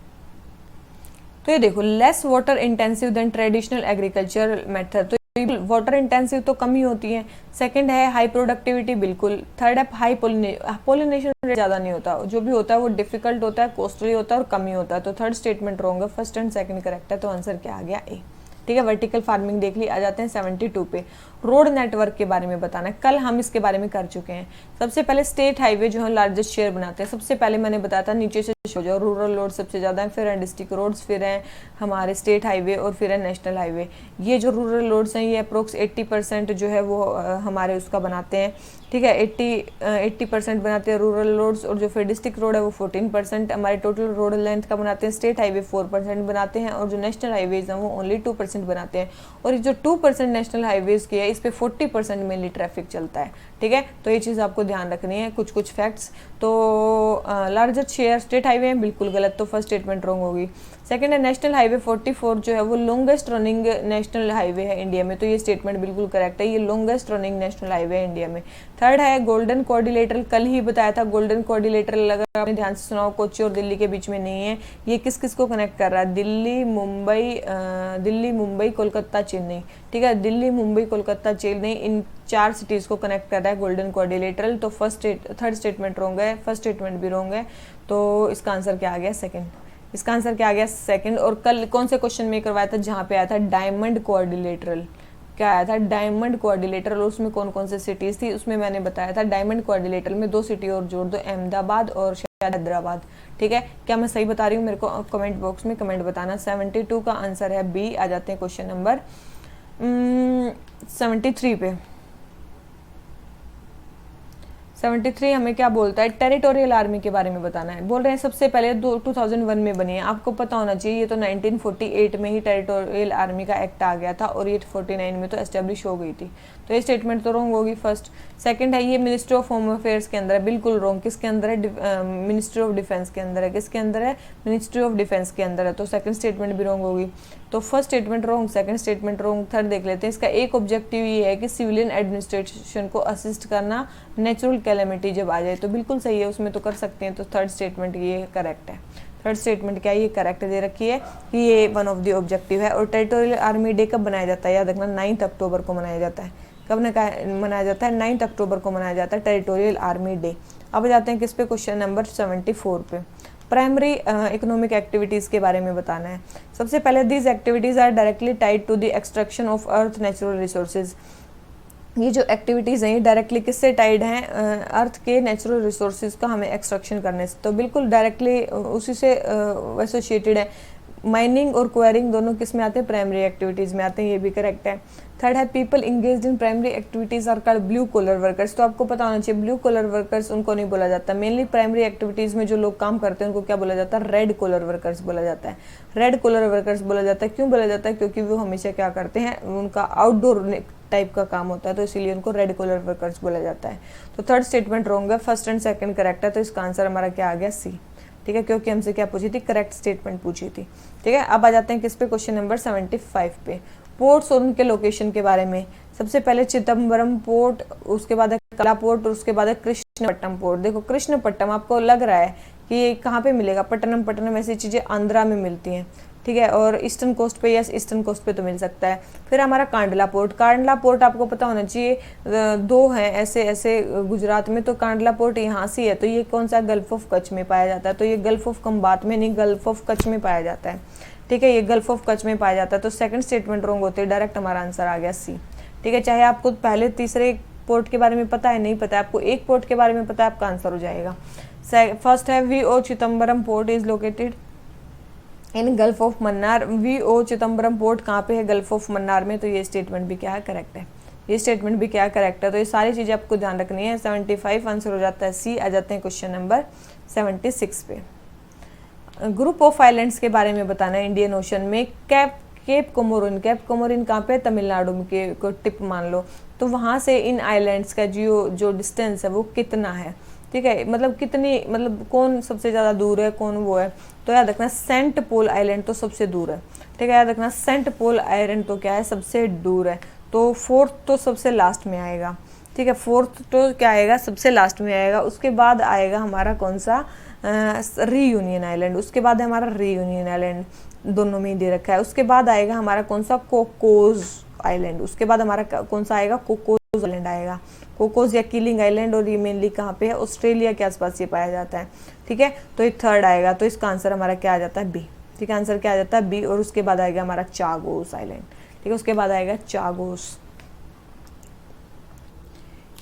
तो ये देखो, less water intensive than traditional agriculture method, तो वाटर इंटेंसिव तो कम ही होती है। सेकंड है हाई प्रोडक्टिविटी, बिल्कुल। थर्ड है हाई पोलिनेशन रेट ज़्यादा नहीं होता, जो भी होता है वो डिफिकल्ट होता है, कॉस्टली होता है और कम ही होता है। तो थर्ड स्टेटमेंट रॉन्ग है, फर्स्ट एंड सेकंड करेक्ट है। तो आंसर क्या आ गया, ए, ठीक है। वर्टिकल फार्मिंग देख ली। आ जाते हैं 72 पे। रोड नेटवर्क के बारे में बताना है, कल हम इसके बारे में कर चुके हैं। सबसे पहले स्टेट हाईवे जो है लार्जेस्ट शेयर बनाते हैं। सबसे पहले मैंने बताया था नीचे से हो जाओ, रूरल रोड सबसे ज़्यादा है, फिर है डिस्ट्रिक्ट रोड्स, फिर है हमारे स्टेट हाईवे और फिर है नेशनल हाईवे। ये जो रूरल रोड्स हैं ये अप्रोक्स 80% जो है वो हमारे उसका बनाते हैं, ठीक है। 80% बनाते हैं रूरल रोड्स, और जो फिर डिस्ट्रिक्ट रोड है वो 14% हमारे टोटल रोड लेंथ का बनाते हैं। स्टेट हाईवे 4% बनाते हैं, और जो नेशनल हाईवेज हैं वो ओनली 2% बनाते हैं। और ये जो 2% नेशनल हाईवेज की है इस पे 40% मेनली ट्रैफिक चलता है, ठीक है। तो ये चीज़ आपको ध्यान रखनी है, कुछ फैक्ट्स। तो लार्जेस्ट शेयर स्टेट हाईवे है, बिल्कुल गलत, तो फर्स्ट स्टेटमेंट रॉन्ग होगी। सेकंड है नेशनल हाईवे 44 जो है वो लॉन्गेस्ट रनिंग नेशनल हाईवे है इंडिया में, तो ये स्टेटमेंट बिल्कुल करेक्ट है, ये लॉन्गेस्ट रनिंग नेशनल हाईवे है इंडिया में। थर्ड है गोल्डन क्वाड्रिलेटरल, कल ही बताया था गोल्डन क्वाड्रिलेटरल, अगर आपने ध्यान से सुनाओ, कोच्चि और दिल्ली के बीच में नहीं है। ये किस किस को कनेक्ट कर रहा है, दिल्ली मुंबई कोलकाता चेन्नई, ठीक है, दिल्ली मुंबई कोलकाता चेन्नई, इन 4 सिटीज़ को कनेक्ट कर रहा है गोल्डन क्वाड्रिलेटरल। तो थर्ड स्टेटमेंट रॉन्ग है, फर्स्ट स्टेटमेंट भी रॉन्ग है। तो इसका आंसर क्या आ गया, सेकंड। इसका आंसर क्या आ गया, सेकंड। और कल कौन से क्वेश्चन में करवाया था, जहाँ पे आया था डायमंड क्वाड्रिलेटरल, क्या आया था, डायमंड क्वाड्रिलेटरल, और उसमें कौन कौन से सिटीज़ थी, उसमें मैंने बताया था डायमंड क्वाड्रिलेटरल में 2 सिटी और जोड़ दो, अहमदाबाद और शायद हैदराबाद, ठीक है। क्या मैं सही बता रही हूँ, मेरे को कमेंट बॉक्स में कमेंट बताना। 72 का आंसर है बी। आ जाते हैं क्वेश्चन नंबर 73 पे। 73 हमें क्या बोलता है, टेरिटोरियल आर्मी के बारे में बताना है। बोल रहे हैं सबसे पहले 2001 में बनी है। आपको पता होना चाहिए ये तो 1948 में ही टेरिटोरियल आर्मी का एक्ट आ गया था और ये 49 में तो एस्टेब्लिश हो गई थी। तो ये स्टेटमेंट तो रॉन्ग होगी फर्स्ट। सेकंड है ये मिनिस्ट्री ऑफ होम अफेयर्स के अंदर है, बिल्कुल रॉन्ग। किसके अंदर है, मिनिस्ट्री ऑफ डिफेंस के अंदर है। किसके अंदर है, मिनिस्ट्री ऑफ डिफेंस के अंदर है, तो सेकंड स्टेटमेंट भी रॉन्ग होगी। तो first statement wrong, second statement wrong, third देख लेते हैं। इसका एक ऑब्जेक्टिव ये है कि सिविलियन एडमिनिस्ट्रेशन को असिस्ट करना नेचुरल कैलेमिटी जब आ जाए, तो बिल्कुल सही है, उसमें तो कर सकते हैं। तो थर्ड स्टेटमेंट ये करेक्ट है। थर्ड स्टेटमेंट क्या है, ये करेक्ट दे रखी है कि ये वन ऑफ द ऑब्जेक्टिव है। और टेरिटोरियल आर्मी डे कब मनाया जाता है, याद रखना 9 अक्टूबर को मनाया जाता है। कब मनाया जाता है, 9 अक्टूबर को मनाया जाता है टेरिटोरियल आर्मी डे। अब जाते हैं किस पे, क्वेश्चन नंबर 74 पे। प्राइमरी इकोनॉमिक एक्टिविटीज़ के बारे में बताना है। सबसे पहले these activities are directly tied to the extraction of earth natural resources. ये जो एक्टिविटीज़ हैं ये डायरेक्टली किससे टाइड हैं, अर्थ के नेचुरल रिसोर्सेज का हमें एक्सट्रैक्शन करने से, तो बिल्कुल डायरेक्टली उसी से एसोसिएटेड है। माइनिंग और क्वायरिंग दोनों किस में आते हैं, प्राइमरी एक्टिविटीज़ में आते हैं, ये भी करेक्ट है। थर्ड है people engage in primary activities are called blue collar workers. तो आपको पता होना चाहिए ब्लू कॉलर वर्कर्स उनको नहीं बोला जाता। मेनली प्राइमरी एक्टिविटीज़ में जो लोग काम करते हैं उनको क्या बोला जाता है, रेड कॉलर वर्कर्स बोला जाता है। रेड कॉलर वर्कर्स बोला जाता है, क्यों बोला जाता है, क्योंकि वो हमेशा क्या करते हैं, उनका आउटडोर टाइप का काम होता है, तो इसीलिए उनको रेड कॉलर वर्कर्स बोला जाता है। तो थर्ड स्टेटमेंट रॉन्ग है, फर्स्ट एंड सेकंड करेक्ट है, तो इसका आंसर हमारा क्या आ गया, सी। ठीक है, क्योंकि हमसे क्या पूछी थी, करेक्ट स्टेटमेंट पूछी थी। ठीक है, अब आ जाते हैं किस पे, क्वेश्चन नंबर 75 पे। पोर्ट्स और उनके लोकेशन के बारे में। सबसे पहले चिदम्बरम पोर्ट, उसके बाद है कला पोर्ट और उसके बाद है कृष्णपट्टनम पोर्ट। देखो कृष्णपट्टनम आपको लग रहा है कि ये कहाँ पे मिलेगा, पट्टनम ऐसी चीज़ें आंध्रा में मिलती हैं। ठीक है, और ईस्टर्न कोस्ट पे, यस ईस्टर्न कोस्ट पे तो मिल सकता है। फिर हमारा कांडला पोर्ट। कांडला पोर्ट आपको पता होना चाहिए, दो हैं ऐसे ऐसे गुजरात में, तो कांडला पोर्ट यहाँ से है, तो ये कौन सा, गल्फ ऑफ कच्छ में पाया जाता है। तो ये गल्फ ऑफ खंबात में नहीं, गल्फ ऑफ कच्छ में पाया जाता है। ठीक है, ये गल्फ ऑफ कच्छ में पाया जाता है, तो सेकंड स्टेटमेंट रॉन्ग होते हैं, डायरेक्ट हमारा आंसर आ गया सी। ठीक है, चाहे आपको पहले तीसरे पोर्ट के बारे में पता है, नहीं पता है, आपको एक पोर्ट के बारे में पता है, आपका आंसर हो जाएगा। फर्स्ट है V O. Chidambaram port is located in Gulf of Mannar. V O. Chidambaram port कहाँ पे है, गल्फ ऑफ मन्नार में, तो ये स्टेटमेंट भी क्या है, करेक्ट है। ये स्टेटमेंट भी क्या है, करेक्ट है। तो ये सारी चीज़ें आपको ध्यान रखनी है। 75 आंसर हो जाता है सी। आ जाते हैं क्वेश्चन नंबर 76 पे। ग्रुप ऑफ आइलैंड्स के बारे में बताना है इंडियन ओशन में। केप कोमोरिन, केप कोमोरिन कहाँ पे, तमिलनाडु में के को टिप मान लो, तो वहाँ से इन आइलैंड्स का जो डिस्टेंस है वो कितना है। ठीक है, मतलब कितनी, मतलब कौन सबसे ज़्यादा दूर है, कौन वो है, तो याद रखना सेंट पोल आइलैंड तो सबसे दूर है। ठीक है, याद रखना सेंट पोल आइलैंड तो क्या है, सबसे दूर है। तो फोर्थ तो सबसे लास्ट में आएगा। ठीक है, फोर्थ तो क्या आएगा, सबसे लास्ट में आएगा। उसके बाद आएगा हमारा कौन सा, रीयूनियन आइलैंड। उसके बाद है हमारा रीयूनियन आइलैंड, दोनों में ही दे रखा है। उसके बाद आएगा हमारा कौन सा, कोकोज आइलैंड। उसके बाद हमारा कौन सा आएगा, कोकोज आइलैंड आएगा। कोकोज या कीलिंग आइलैंड, और ये मेनली कहाँ पे है, ऑस्ट्रेलिया के आसपास ये पाया जाता है। ठीक है, तो ये थर्ड आएगा, तो इसका आंसर हमारा क्या आ जाता है, बी। ठीक है, आंसर क्या आ जाता है, बी। और उसके बाद आएगा हमारा चागोस आइलैंड। ठीक है, उसके बाद आएगा चागोस।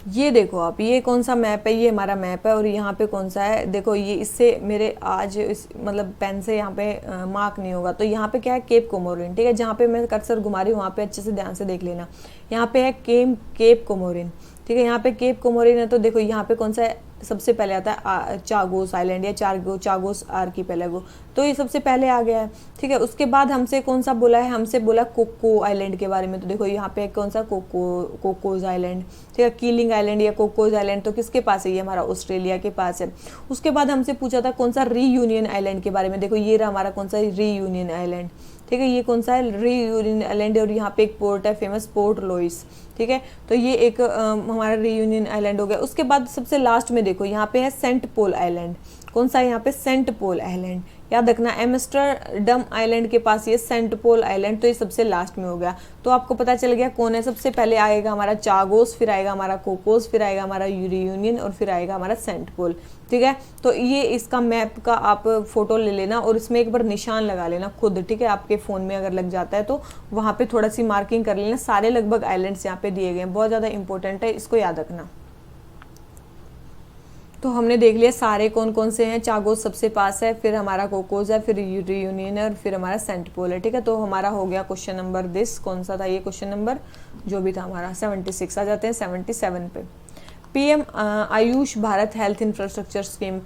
ये देखो आप, ये कौन सा मैप है, ये हमारा मैप है, और यहाँ पे कौन सा है, देखो ये इससे मेरे आज इस मतलब पेन से यहाँ पे मार्क नहीं होगा। तो यहाँ पे क्या है, केप कोमोरिन। ठीक है, जहाँ पे मैं कर्सर घुमा रही हूँ वहाँ पे अच्छे से ध्यान से देख लेना। यहाँ पे है केप कोमोरिन। ठीक है, यहाँ पे केप कोमोरिन है, तो देखो यहाँ पे कौन सा है, सबसे पहले आता है चागोस आइलैंड या चागोस आर्कीपेलागो, तो ये सबसे पहले आ गया है। ठीक है, उसके बाद हमसे कौन सा बोला है, हमसे बोला कोको आइलैंड के बारे में। तो देखो यहाँ पे कौन सा, कोकोज आइलैंड। ठीक है, कीलिंग आइलैंड या कोकोज आइलैंड तो किसके पास है, ये हमारा ऑस्ट्रेलिया के पास है। उसके बाद हमसे पूछा था कौन सा, रीयूनियन आइलैंड के बारे में। देखो ये रहा हमारा कौन सा, रीयूनियन आइलैंड। ठीक है, ये कौन सा है, रीयूनियन आइलैंड, और यहाँ पे एक पोर्ट है फेमस, पोर्ट लुइस। ठीक है, तो ये एक हमारा रीयूनियन आइलैंड हो गया। उसके बाद सबसे लास्ट में देखो यहाँ पे है सेंट पोल आइलैंड। कौन सा है यहाँ पे, सेंट पोल आइलैंड। याद रखना एम्स्टरडम आइलैंड के पास ये सेंट पोल आइलैंड, तो ये सबसे लास्ट में हो गया। तो आपको पता चल गया कौन है, सबसे पहले आएगा हमारा चागोस, फिर आएगा हमारा कोकोस, फिर आएगा हमारा रीयूनियन, और फिर आएगा हमारा सेंट पोल। ठीक है, तो ये इसका मैप का आप फोटो ले लेना और इसमें एक बार निशान लगा लेना खुद। ठीक है, आपके फ़ोन में अगर लग जाता है तो वहाँ पे थोड़ा सी मार्किंग कर लेना। सारे लगभग आइलैंड्स यहाँ पे दिए गए हैं, बहुत ज़्यादा इंपॉर्टेंट है, इसको याद रखना। तो हमने देख लिया सारे कौन कौन से हैं। चागोस सबसे पास है, फिर हमारा कोकोज है, फिर रीयूनियन है, और फिर हमारा सेंट पोल है। ठीक है, तो हमारा हो गया क्वेश्चन नंबर दिस, कौन सा था ये क्वेश्चन नंबर, जो भी था हमारा 76। आ जाते हैं 77 पे। PM Ayush Bharat health infrastructure scheme,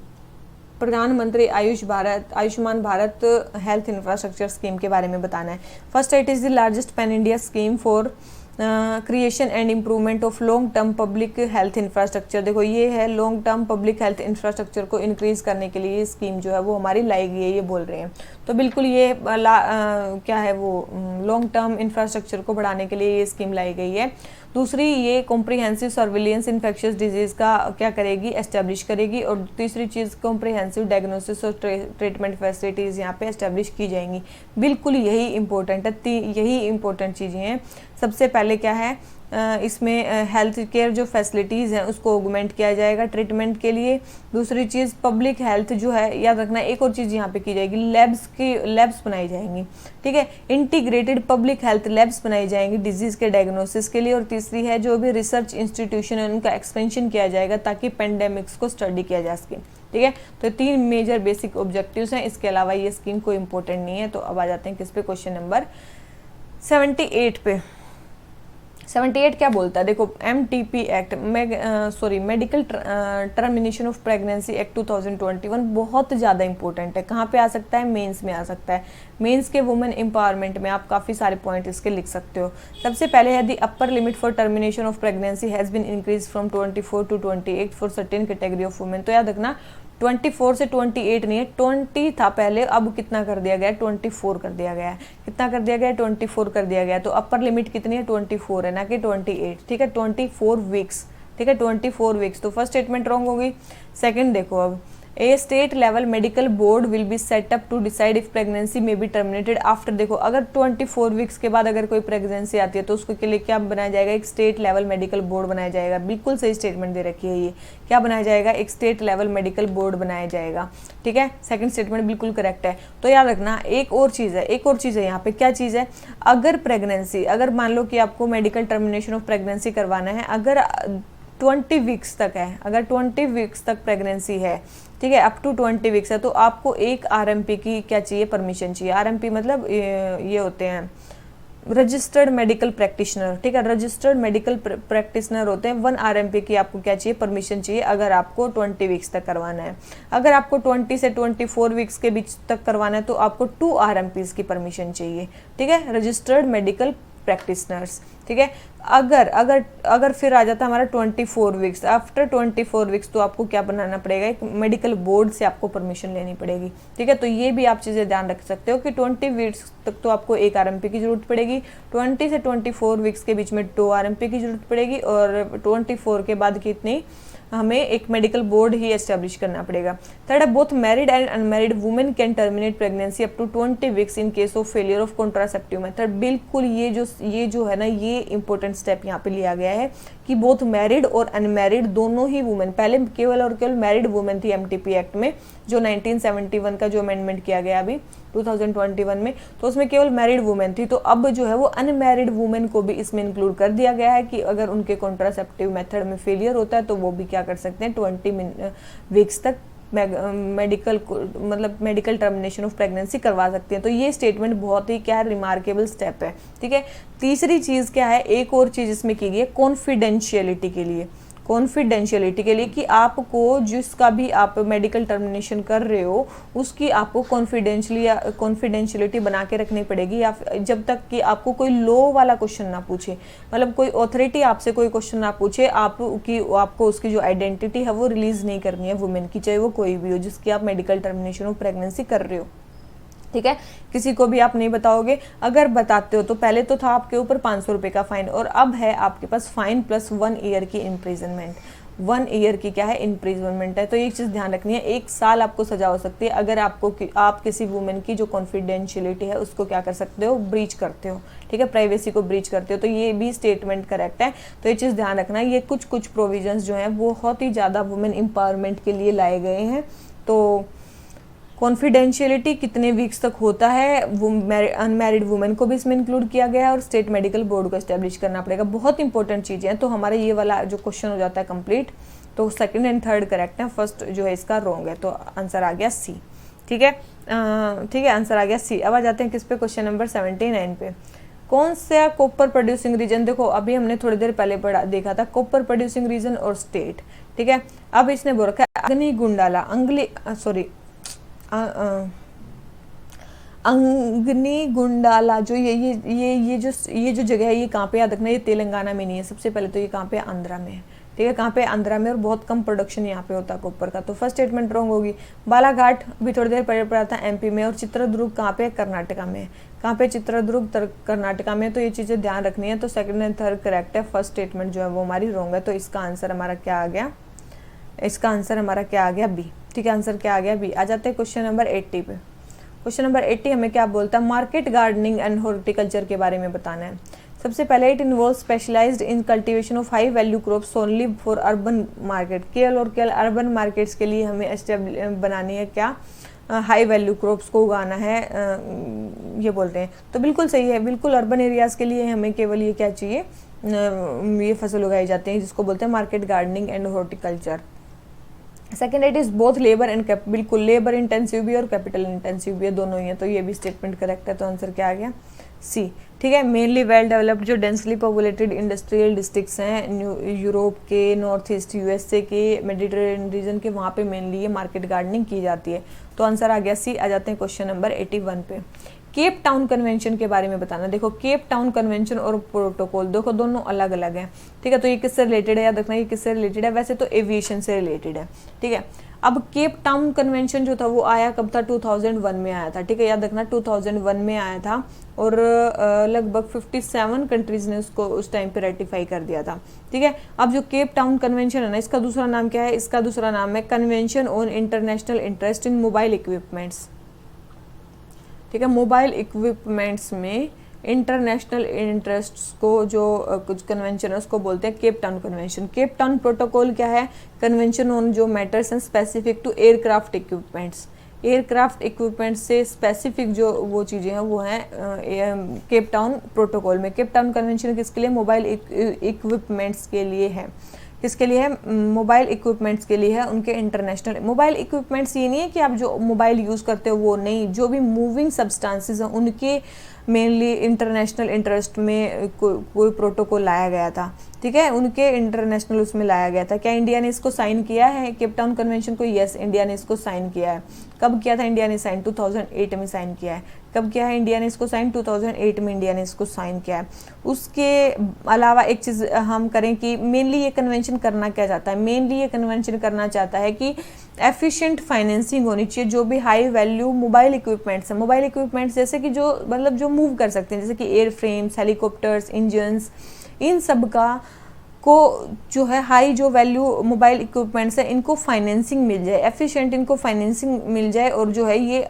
प्रधानमंत्री Ayushman Bharat health infrastructure scheme के बारे में बताना है। First, it is the largest pan India scheme for creation and improvement of long term public health infrastructure. देखो ये है long term public health infrastructure को इंक्रीज करने के लिए ये स्कीम जो है वो हमारी लाई गई है, ये बोल रहे हैं। तो बिल्कुल ये क्या है वो लॉन्ग टर्म इंफ्रास्ट्रक्चर को बढ़ाने के लिए ये स्कीम लाई गई है। दूसरी, ये कॉम्प्रिहेंसिव सर्विलियंस इन्फेक्शियस डिजीज़ का क्या करेगी, एस्टेब्लिश करेगी। और तीसरी चीज़, कॉम्प्रिहेंसिव डायग्नोसिस और ट्रीटमेंट फैसिलिटीज़ यहाँ पे एस्टेब्लिश की जाएंगी। बिल्कुल यही इंपॉर्टेंट है, यही इंपॉर्टेंट चीज़ें हैं। सबसे पहले क्या है, इसमें हेल्थ केयर जो फैसिलिटीज़ हैं उसको ऑगमेंट किया जाएगा ट्रीटमेंट के लिए। दूसरी चीज़, पब्लिक हेल्थ जो है, याद रखना एक और चीज़ यहाँ पे की जाएगी, लैब्स बनाई जाएंगी, ठीक है, इंटीग्रेटेड पब्लिक हेल्थ लैब्स बनाई जाएंगी डिजीज़ के डायग्नोसिस के लिए। और तीसरी है, जो भी रिसर्च इंस्टीट्यूशन है उनका एक्सपेंशन किया जाएगा ताकि पेंडेमिक्स को स्टडी किया जा सके, ठीक है। तो 3 मेजर बेसिक ऑब्जेक्टिव्स हैं, इसके अलावा ये स्कीम कोई इंपॉर्टेंट नहीं है। तो अब आ जाते हैं किस पे, क्वेश्चन नंबर 78 पे। 78 क्या बोलता है, देखो MTP act medical termination of pregnancy act 2021 बहुत ज़्यादा इंपॉर्टेंट है। कहाँ पे आ सकता है, मेंस में आ सकता है। मेंस के वुमेन एम्पावरमेंट में आप काफ़ी सारे पॉइंट इसके लिख सकते हो। सबसे पहले है, the upper limit for termination of pregnancy has been increase from 24 to 28 for certain category of women. तो याद रखना 24 से 28 नहीं है, 20 था पहले, अब कितना कर दिया गया है, 24 कर दिया गया है। कितना कर दिया गया है, 24 कर दिया गया है। तो अपर लिमिट कितनी है, 24 है, ना कि 28, ठीक है, 24 वीक्स, ठीक है, 24 वीक्स। तो फर्स्ट स्टेटमेंट रॉन्ग होगी। सेकंड देखो, अब a state level medical board will be set up to decide if pregnancy may be terminated after. देखो अगर 24 वीक्स के बाद अगर कोई प्रेगनेंसी आती है तो उसको के लिए क्या बनाया जाएगा, एक स्टेट लेवल मेडिकल बोर्ड बनाया जाएगा। बिल्कुल सही स्टेटमेंट दे रखी है, ये क्या बनाया जाएगा, एक स्टेट लेवल मेडिकल बोर्ड बनाया जाएगा, ठीक है। सेकंड स्टेटमेंट बिल्कुल करेक्ट है। तो याद रखना एक और चीज़ है यहाँ पे, क्या चीज़ है, अगर मान लो कि आपको मेडिकल टर्मिनेशन ऑफ प्रेगनेंसी करवाना है, अगर 20 वीक्स तक है, अगर 20 वीक्स तक प्रेगनेंसी है, ठीक है, अप टू 20 वीक्स है, तो आपको एक RMP की क्या चाहिए, परमिशन चाहिए। RMP मतलब ये होते हैं रजिस्टर्ड मेडिकल प्रैक्टिशनर, ठीक है, रजिस्टर्ड मेडिकल प्रैक्टिशनर होते हैं। 1 RMP की आपको क्या चाहिए, परमिशन चाहिए, अगर आपको 20 वीक्स तक करवाना है। अगर आपको 20 से 24 वीक्स के बीच तक करवाना है तो आपको 2 RMPs की परमिशन चाहिए, ठीक है, रजिस्टर्ड मेडिकल प्रैक्टिशनर्स, ठीक है। अगर फिर आ जाता है हमारा 24 वीक्स, आफ्टर 24 वीक्स तो आपको क्या बनाना पड़ेगा, एक मेडिकल बोर्ड से आपको परमिशन लेनी पड़ेगी, ठीक है। तो ये भी आप चीज़ें ध्यान रख सकते हो कि 20 वीक्स तक तो आपको एक RMP की जरूरत पड़ेगी, 20 से 24 वीक्स के बीच में 2 RMP की जरूरत पड़ेगी, और 24 के बाद कितनी, हमें एक मेडिकल बोर्ड ही एस्टेब्लिश करना पड़ेगा। थर्ड है, both married and unmarried women can terminate pregnancy up to 20 weeks in case of failure of contraceptive method. बिल्कुल ये जो है ना, ये इंपॉर्टेंट स्टेप यहाँ पे लिया गया है कि बोथ मैरिड और अनमैरिड दोनों ही वुमेन, पहले केवल और केवल मैरिड वुमेन थी MTP एक्ट में, जो 1971 का जो अमेंडमेंट किया गया अभी 2021 में, तो उसमें केवल मैरिड वुमेन थी। तो अब जो है वो अनमैरिड वुमेन को भी इसमें इंक्लूड कर दिया गया है कि अगर उनके कॉन्ट्रासेप्टिव मेथड में फेलियर होता है तो वो भी क्या कर सकते हैं, 20 वीक्स तक मेडिकल टर्मिनेशन ऑफ प्रेगनेंसी करवा सकते हैं। तो ये स्टेटमेंट बहुत ही क्या है, रिमार्केबल स्टेप है, ठीक है। तीसरी चीज़ क्या है, एक और चीज़ इसमें की गई है कॉन्फिडेंशियलिटी के लिए कि आपको जिसका भी आप मेडिकल टर्मिनेशन कर रहे हो उसकी आपको कॉन्फिडेंशियलिटी बना के रखनी पड़ेगी, या जब तक कि आपको कोई लॉ वाला क्वेश्चन ना पूछे, मतलब कोई अथॉरिटी आपसे कोई क्वेश्चन ना पूछे, आपको उसकी जो आइडेंटिटी है वो रिलीज नहीं करनी है वुमेन की, चाहे वो कोई भी हो जिसकी आप मेडिकल टर्मिनेशन ऑफ प्रेगनेंसी कर रहे हो, ठीक है। किसी को भी आप नहीं बताओगे, अगर बताते हो तो पहले तो था आपके ऊपर 500 रुपये का फाइन, और अब है आपके पास फाइन प्लस 1 ईयर की इम्प्रिजनमेंट। 1 ईयर की क्या है, इम्प्रिजनमेंट है। तो ये चीज़ ध्यान रखनी है, 1 साल आपको सजा हो सकती है अगर आप किसी वुमेन की जो कॉन्फिडेंशियलिटी है उसको क्या कर सकते हो, ब्रीच करते हो, ठीक है, प्राइवेसी को ब्रीच करते हो। तो ये भी स्टेटमेंट करेक्ट है। तो ये चीज़ ध्यान रखना, ये कुछ प्रोविजंस जो हैं वो बहुत ही ज़्यादा वुमेन एम्पावरमेंट के लिए लाए गए हैं। तो कॉन्फिडेंशियलिटी कितने वीक्स तक होता है, वो अनमैरिड वुमेन को भी इसमें इंक्लूड किया गया है, और स्टेट मेडिकल बोर्ड को एस्टेब्लिश करना पड़ेगा। बहुत इंपॉर्टेंट चीज़ें हैं। तो हमारा ये वाला जो क्वेश्चन हो जाता है कंप्लीट। तो सेकंड एंड थर्ड करेक्ट है, फर्स्ट जो है इसका रॉन्ग है, तो आंसर आ गया सी, ठीक है। आंसर आ गया सी। अब आ जाते हैं किस पे, क्वेश्चन नंबर 79 पे। कौन सा कॉपर प्रोड्यूसिंग रीजन, देखो अभी हमने थोड़ी देर पहले पढ़ा देखा था कॉपर प्रोड्यूसिंग रीजन और स्टेट, ठीक है। अब इसने बोल रखा है अग्निगुंडाला, अग्निगुंडाला जो ये जो जगह है ये कहाँ पे, याद रखना ये तेलंगाना में नहीं है, सबसे पहले तो ये कहाँ पे, आंध्रा में है, ठीक है। कहाँ पे, आंध्रा में, और बहुत कम प्रोडक्शन यहाँ पे होता है कॉपर का, तो फर्स्ट स्टेटमेंट रॉन्ग होगी। बालाघाट भी थोड़ी देर पहले पढ़ा था एमपी में, और चित्रदुर्ग कहाँ पे, कर्नाटका में। कहाँ पे, चित्रदुर्ग कर्नाटका में, तो ये चीजें ध्यान रखनी है। तो सेकंड एंड थर्ड करेक्ट है, फर्स्ट स्टेटमेंट जो है वो हमारी रॉन्ग है। तो इसका आंसर हमारा क्या आ गया, इसका आंसर हमारा क्या आ गया, बी, ठीक है। आंसर क्या आ गया, बी। आ जाते हैं क्वेश्चन नंबर 80 पे। क्वेश्चन नंबर 80 हमें क्या बोलता है, मार्केट गार्डनिंग एंड हॉर्टिकल्चर के बारे में बताना है। सबसे पहले it involve specialised in cultivation of high value crops only for urban market, केवल और केवल अर्बन मार्केट्स के लिए हमें बनानी है क्या, हाई वैल्यू क्रॉप्स को उगाना है, ये बोलते हैं। तो बिल्कुल सही है, बिल्कुल अर्बन एरियाज के लिए हमें केवल ये क्या चाहिए, ये फसल उगाई जाती है जिसको बोलते हैं market gardening and horticulture. Second it is both labour and बिल्कुल लेबर इंटेंसिव भी और कैपिटल इंटेंसिव भी है, दोनों ही है। तो ये भी स्टेटमेंट करेक्ट है, तो आंसर क्या आ गया, सी, ठीक है। मेनली वेल डेवलप्ड जो डेंसली पॉपुलेटेड इंडस्ट्रियल डिस्ट्रिक्ट्स हैं यूरोप के, नॉर्थ ईस्ट यूएसए के, मेडिटेरेनियन रीजन के, वहाँ पे मेनली ये मार्केट गार्डनिंग की जाती है। तो आंसर आ गया सी। आ जाते हैं क्वेश्चन नंबर 81 पे। केप टाउन कन्वेंशन के बारे में बताना। देखो केप टाउन कन्वेंशन और प्रोटोकॉल देखो दोनों अलग अलग हैं, ठीक है। तो ये किससे रिलेटेड है, याद रखना ये किससे रिलेटेड है, वैसे तो एविएशन से रिलेटेड है, ठीक है। अब केप टाउन कन्वेंशन जो था वो आया कब था, 2001 में आया था, ठीक है। याद रखना 2001 में आया था, और लगभग 57 कंट्रीज ने उसको उस टाइम पे रेटिफाई कर दिया था, ठीक है। अब जो केप टाउन कन्वेंशन है ना, इसका दूसरा नाम क्या है, इसका दूसरा नाम है convention on international interest in mobile equipments, ठीक है। मोबाइल इक्विपमेंट्स में इंटरनेशनल इंटरेस्ट को जो कुछ कन्वेंशन है उसको बोलते हैं Cape Town convention. Cape Town protocol क्या है, कन्वेंशन ऑन जो matters and specific to aircraft equipments, aircraft equipments से स्पेसिफिक जो वो चीज़ें हैं वो हैं केप टाउन प्रोटोकॉल में। केप टाउन कन्वेंशन किसके लिए, मोबाइल इक्विपमेंट्स के लिए है, किसके लिए है, मोबाइल इक्विपमेंट्स के लिए है, उनके इंटरनेशनल मोबाइल इक्विपमेंट्स। ये नहीं है कि आप जो मोबाइल यूज़ करते हो वो नहीं, जो भी मूविंग सब्सटेंसेस हैं उनके मेनली इंटरनेशनल इंटरेस्ट में कोई प्रोटोकॉल लाया गया था, ठीक है, उनके इंटरनेशनल उसमें लाया गया था। क्या इंडिया ने इसको साइन किया है केप टाउन कन्वेंशन को, यस इंडिया ने इसको साइन किया है। कब किया था इंडिया ने साइन, 2008 में साइन किया है। कब किया है इंडिया ने इसको साइन, 2008 में इंडिया ने इसको साइन किया है। उसके अलावा एक चीज़ हम करें कि मेनली ये कन्वेंशन करना क्या चाहता है, मेनली ये कन्वेंशन करना चाहता है कि एफिशिएंट फाइनेंसिंग होनी चाहिए जो भी हाई वैल्यू मोबाइल इक्विपमेंट्स हैं, मोबाइल इक्विपमेंट्स जैसे कि जो मतलब जो मूव कर सकते हैं, जैसे कि एयर फ्रेम्स, हेलीकॉप्टर्स, इंजन्स, इन सब का को जो है हाई जो वैल्यू मोबाइल इक्विपमेंट्स है इनको फाइनेंसिंग मिल जाए, एफिशिएंट इनको फाइनेंसिंग मिल जाए, और जो है ये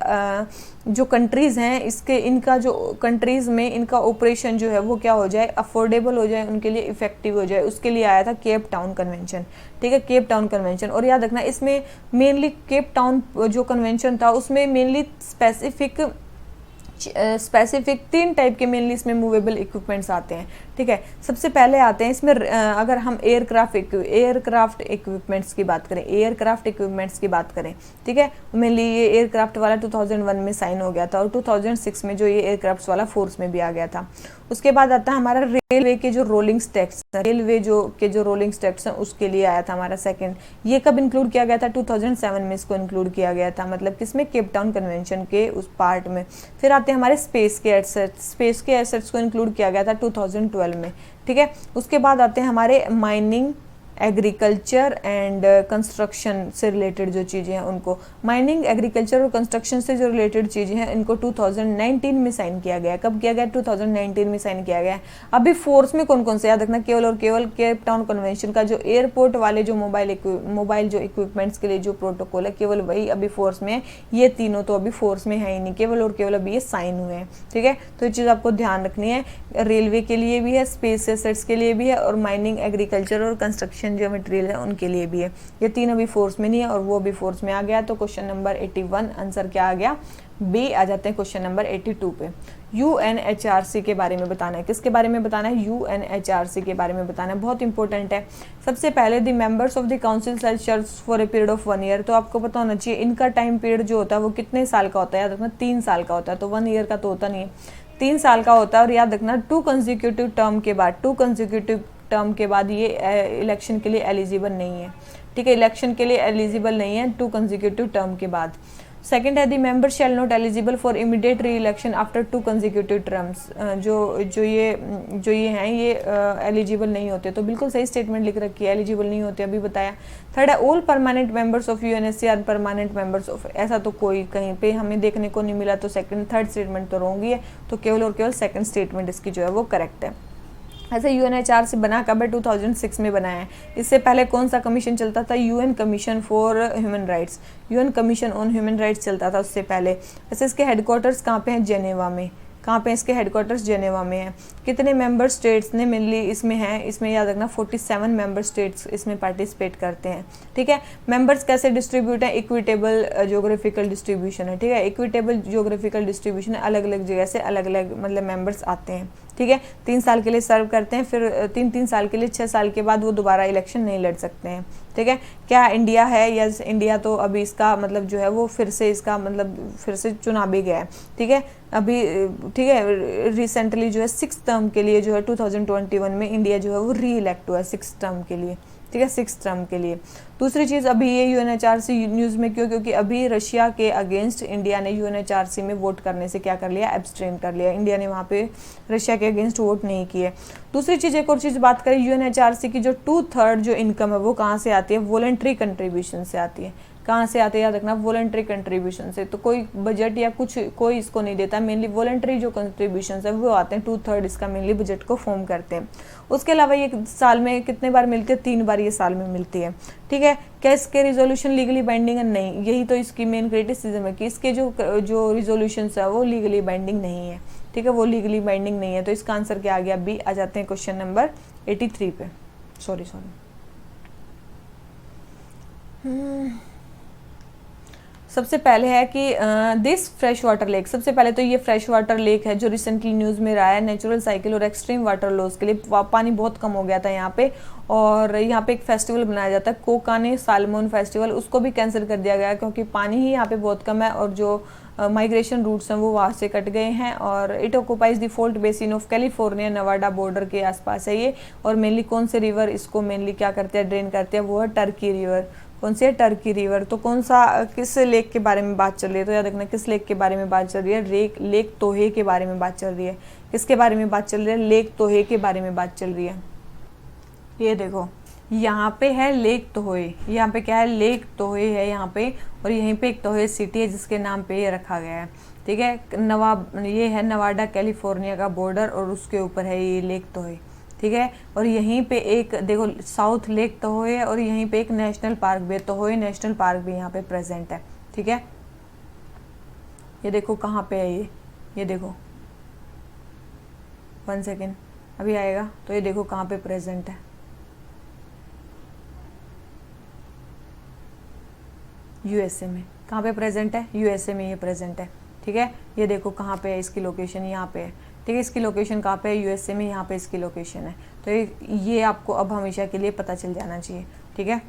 जो कंट्रीज़ हैं इसके इनका जो कंट्रीज़ में इनका ऑपरेशन जो है वो क्या हो जाए, अफोर्डेबल हो जाए, उनके लिए इफेक्टिव हो जाए, उसके लिए आया था केप टाउन कन्वेंशन, ठीक है, केप टाउन कन्वेंशन। और याद रखना इसमें मेनली केप टाउन जो कन्वेंशन था उसमें मेनली स्पेसिफिक 3 टाइप के मेनली इसमें मूवेबल इक्विपमेंट्स आते हैं, ठीक है। सबसे पहले आते हैं इसमें अगर हम एयरक्राफ्ट इक्विपमेंट्स की बात करें, एयरक्राफ्ट इक्विपमेंट्स की बात करें, ठीक है, मेनली ये एयरक्राफ्ट वाला 2001 में साइन हो गया था, और 2006 में जो ये एयरक्राफ्ट वाला फोर्स में भी आ गया था। उसके बाद आता है हमारा रेलवे के जो रोलिंग स्टैक्स, रेलवे जो रोलिंग स्टैक्स हैं उसके लिए आया था हमारा सेकंड। ये कब इंक्लूड किया गया था, 2007 में इसको इंक्लूड किया गया था, मतलब किसमें, केप टाउन कन्वेंशन के उस पार्ट में। फिर आते हैं हमारे स्पेस के एसेट्स को इंक्लूड किया गया था 2012 में, ठीक है। उसके बाद आते हैं हमारे माइनिंग, एग्रीकल्चर एंड कंस्ट्रक्शन से रिलेटेड जो चीज़ें हैं उनको, माइनिंग, एग्रीकल्चर और कंस्ट्रक्शन से जो रिलेटेड चीज़ें हैं इनको 2019 में साइन किया गया। कब किया गया, 2019 में साइन किया गया। अभी फोर्स में कौन कौन से, याद रखना केवल और केवल केप टाउन कन्वेंशन का जो एयरपोर्ट वाले जो मोबाइल जो इक्विपमेंट्स के लिए जो प्रोटोकॉल है केवल वही अभी फोर्स में है, ये तीनों तो अभी फोर्स में है ही नहीं, केवल और केवल अभी ये साइन हुए हैं, ठीक है। तो ये चीज़ आपको ध्यान रखनी है, रेलवे के लिए भी है, स्पेस एसेट्स के लिए भी है, और माइनिंग, एग्रीकल्चर और कंस्ट्रक्शन जो मटेरियल है उनके लिए भी है। ये तीन अभी फोर्स में नहीं है और वो अभी फोर्स में आ गया। तो क्वेश्चन नंबर 81 आंसर क्या आ गया, बी। आ जाते हैं क्वेश्चन नंबर 82 पे। यूएनएचआरसी के बारे में बताना है, किसके बारे में बताना है, यूएनएचआरसी के बारे में बताना है, बहुत इंपॉर्टेंट है। सबसे पहले the members of the council shall serve for a period of 1 year. तो आपको पता होना चाहिए इनका टाइम पीरियड जो होता है वो कितने साल का होता है, याद रखना 3 साल का होता है, तो 1 ईयर का तो होता नहीं है, 3 साल का होता है। और याद रखना 2 कंसेक्यूटिव टर्म के बाद, 2 कंसेक्यूटिव टर्म के बाद ये इलेक्शन के लिए एलिजिबल नहीं है, ठीक है, इलेक्शन के लिए एलिजिबल नहीं है 2 कंसेक्यूटिव टर्म के बाद। सेकंड है दी member shall not eligible for immediate री इलेक्शन आफ्टर 2 कंसेक्यूटिव टर्म्स। जो ये हैं ये एलिजिबल नहीं होते, तो बिल्कुल सही स्टेटमेंट लिख रखी है, एलिजिबल नहीं होते, अभी बताया। थर्ड है all permanent members of UNSC are permanent members of, ऐसा तो कोई कहीं पे हमें देखने को नहीं मिला, तो थर्ड स्टेटमेंट तो रॉन्ग ही है, तो केवल और केवल सेकंड स्टेटमेंट इसकी जो है वो करेक्ट है। ऐसे यूएनएचआरसी बना कब है? 2006 में बनाया है। इससे पहले कौन सा कमीशन चलता था? UN commission for human rights, UN commission on human rights चलता था उससे पहले। वैसे इसके हेडक्वार्टर्स कहाँ पे हैं? जेनेवा में। कहाँ पे इसके हेडक्वार्टर्स? जेनेवा में है। कितने मेंबर स्टेट्स ने मेनली इसमें हैं? इसमें याद रखना 47 मेंबर स्टेट्स इसमें पार्टिसिपेट करते हैं, ठीक है। मेंबर्स कैसे डिस्ट्रीब्यूट है? इक्विटेबल ज्योग्राफिकल डिस्ट्रीब्यूशन है, ठीक है, इक्विटेबल ज्योग्राफिकल डिस्ट्रीब्यूशन है, अलग अलग जगह से अलग अलग मतलब मेंबर्स आते हैं, ठीक है। 3 साल के लिए सर्व करते हैं, फिर 3 साल के लिए, 6 साल के बाद वो दोबारा इलेक्शन नहीं लड़ सकते हैं, ठीक है। क्या इंडिया है? यस, इंडिया तो अभी इसका मतलब जो है वो फिर से इसका मतलब फिर से चुना भी गया है, ठीक है, अभी, ठीक है। रिसेंटली जो है 6 टर्म के लिए जो है 2021 में इंडिया जो है वो री इलेक्ट हुआ है 6 टर्म के लिए, ठीक है, 6 टर्म के लिए। दूसरी चीज़, अभी ये यूएनएचआरसी न्यूज़ में क्यों? क्योंकि अभी रशिया के अगेंस्ट इंडिया ने यूएनएचआरसी में वोट करने से क्या कर लिया? एब्सटेन कर लिया। इंडिया ने वहाँ पे रशिया के अगेंस्ट वोट नहीं किए। दूसरी चीज़, एक और चीज़ बात करें, यूएनएचआरसी की जो 2/3 जो इनकम है वो कहाँ से आती है? वॉलंटरी कंट्रीब्यूशन से आती है। कहाँ से आते हैं? याद रखना वॉलंटरी कंट्रीब्यूशन से। तो कोई बजट या कुछ कोई इसको नहीं देता, मेनली वॉलंटरी जो कंट्रीब्यूशन है वो आते हैं, 2/3 इसका मेनली बजट को फॉर्म करते हैं। उसके अलावा ये साल में कितने बार मिलती है? 3 बार ये साल में मिलती है, ठीक है। क्या इसके रिजोल्यूशन लीगली बाइंडिंग है? नहीं, यही तो इसकी मेन क्रिटिसिज्म है कि इसके जो रिजोल्यूशन है वो लीगली बाइंडिंग नहीं है, ठीक है, वो लीगली बाइंडिंग नहीं है। तो इसका आंसर क्या आ गया? बी। आ जाते हैं क्वेश्चन नंबर 83 पे। सॉरी सबसे पहले है कि दिस फ्रेश वाटर लेक, सबसे पहले तो ये फ्रेश वाटर लेक है जो रिसेंटली न्यूज़ में रहा है, नेचुरल साइकिल और एक्सट्रीम वाटर लॉस के लिए पानी बहुत कम हो गया था यहाँ पे, और यहाँ पे एक फेस्टिवल बनाया जाता है कोकाने सालमोन फेस्टिवल, उसको भी कैंसिल कर दिया गया क्योंकि पानी ही यहाँ पे बहुत कम है और जो माइग्रेशन रूट्स हैं वो वहाँ से कट गए हैं। और it occupies the fault basin of California Nevada border के आसपास है ये। और मेनली कौन से रिवर इसको मेनली क्या करते हैं? ड्रेन करते हैं, वो है टर्की रिवर। कौन सी है? Turkey river. तो कौन सा किस लेक के बारे में बात चल रही है? तो याद रखना किस लेक के बारे में बात चल रही है? लेक तोहे के बारे में बात चल रही है। किसके बारे में बात चल रही है? लेक तोहे के बारे में बात चल रही है। ये देखो यहाँ पे है लेक तोहे, यहाँ पे क्या है? लेक तोहे है यहाँ पे, और यहीं पे एक तोहे सिटी है जिसके नाम पे ये रखा गया है, ठीक है। ये है नवाडा कैलिफोर्निया का बॉर्डर और उसके ऊपर है ये लेक तोहे, ठीक है। और यहीं पे एक देखो साउथ लेक तोहे है और यहीं पे एक नेशनल पार्क भी है, तोहे नेशनल पार्क भी यहाँ पे प्रेजेंट है, ठीक है। ये देखो कहाँ पे है ये देखो 1 सेकेंड अभी आएगा। तो ये देखो कहाँ पे प्रेजेंट है, यूएसए में। कहाँ पे प्रेजेंट है? यूएसए में ये प्रेजेंट है, ठीक है। ये देखो कहाँ पे है इसकी लोकेशन, यहाँ पे है, ठीक है। इसकी लोकेशन कहाँ पे है? यूएसए में, यहाँ पे इसकी लोकेशन है। तो ये आपको अब हमेशा के लिए पता चल जाना चाहिए, ठीक है।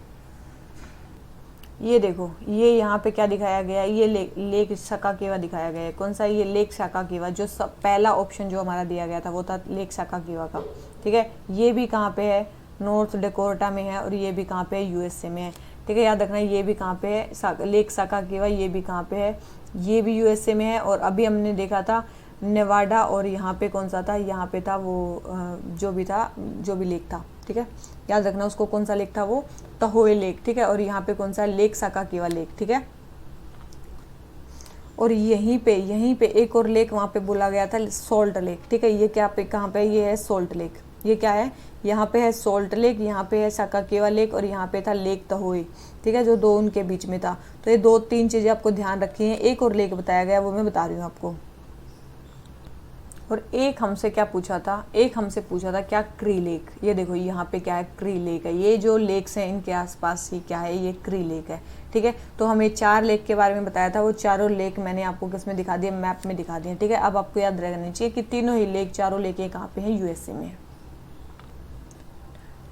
ये देखो ये यहाँ पे क्या दिखाया गया है? ये लेक साकाकीवा दिखाया गया है। कौन सा? ये लेक साकाकीवा, जो पहला ऑप्शन जो हमारा दिया गया था वो था लेक साकाकीवा का, ठीक है। ये भी कहाँ पे है? नॉर्थ डकोटा में है, और ये भी कहाँ पे है? यूएसए में है, ठीक है। याद रखना ये भी कहाँ पे है? लेक साकाकीवा, ये भी कहाँ पे है? ये भी यूएसए में है। और अभी हमने देखा था नेवाडा, और यहाँ पे कौन सा था? यहाँ पे था वो जो भी लेक था, ठीक है। याद रखना उसको कौन सा लेक था? वो तहोए लेक, ठीक है। और यहाँ पे कौन सा? लेक साकाकीवा लेक, ठीक है। और यहीं पे एक और लेक वहाँ पे बोला गया था सॉल्ट लेक, ठीक है। ये क्या पे कहाँ पे? ये है सॉल्ट लेक। ये क्या है? यहाँ पे है सॉल्ट लेक, यहाँ पे है साकाकीवा लेक, और यहाँ पे था लेक तहोए, ठीक है, जो दो उनके बीच में था। तो ये 2-3 चीज़ें आपको ध्यान रखी हैं। एक और लेक बताया गया, वो मैं बता रही हूँ आपको। और एक हमसे क्या पूछा था? एक हमसे पूछा था क्या? क्री लेक। ये देखो यहाँ पे क्या है? क्री लेक है। ये जो लेक्स हैं इनके आसपास ही क्या है? ये क्री लेक है, ठीक है। तो हमें 4 लेक के बारे में बताया था, वो चारों लेक मैंने आपको किसमें दिखा दिया? मैप में दिखा दिए, ठीक है। अब आपको याद रखना चाहिए कि तीनों ही लेक, चारों लेक कहाँ पे हैं? यूएसए में,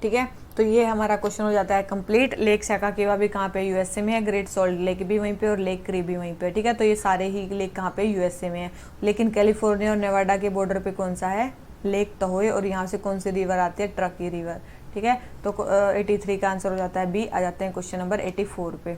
ठीक है। तो ये हमारा क्वेश्चन हो जाता है कंप्लीट। लेक शाकाकिवा भी कहाँ पे, यूएसए में है। ग्रेट सॉल्ट लेक भी वहीं पे और लेक क्री भी वहीं पे, ठीक है। तो ये सारे ही लेक कहाँ पे, यूएसए में है। लेकिन कैलिफोर्निया और नेवाडा के बॉर्डर पे कौन सा है, लेक तहोय। और यहाँ से कौन सी रिवर आती है, ट्रकी रिवर, ठीक है। तो 83 का आंसर हो जाता है बी। आ जाते हैं क्वेश्चन नंबर 84 पे।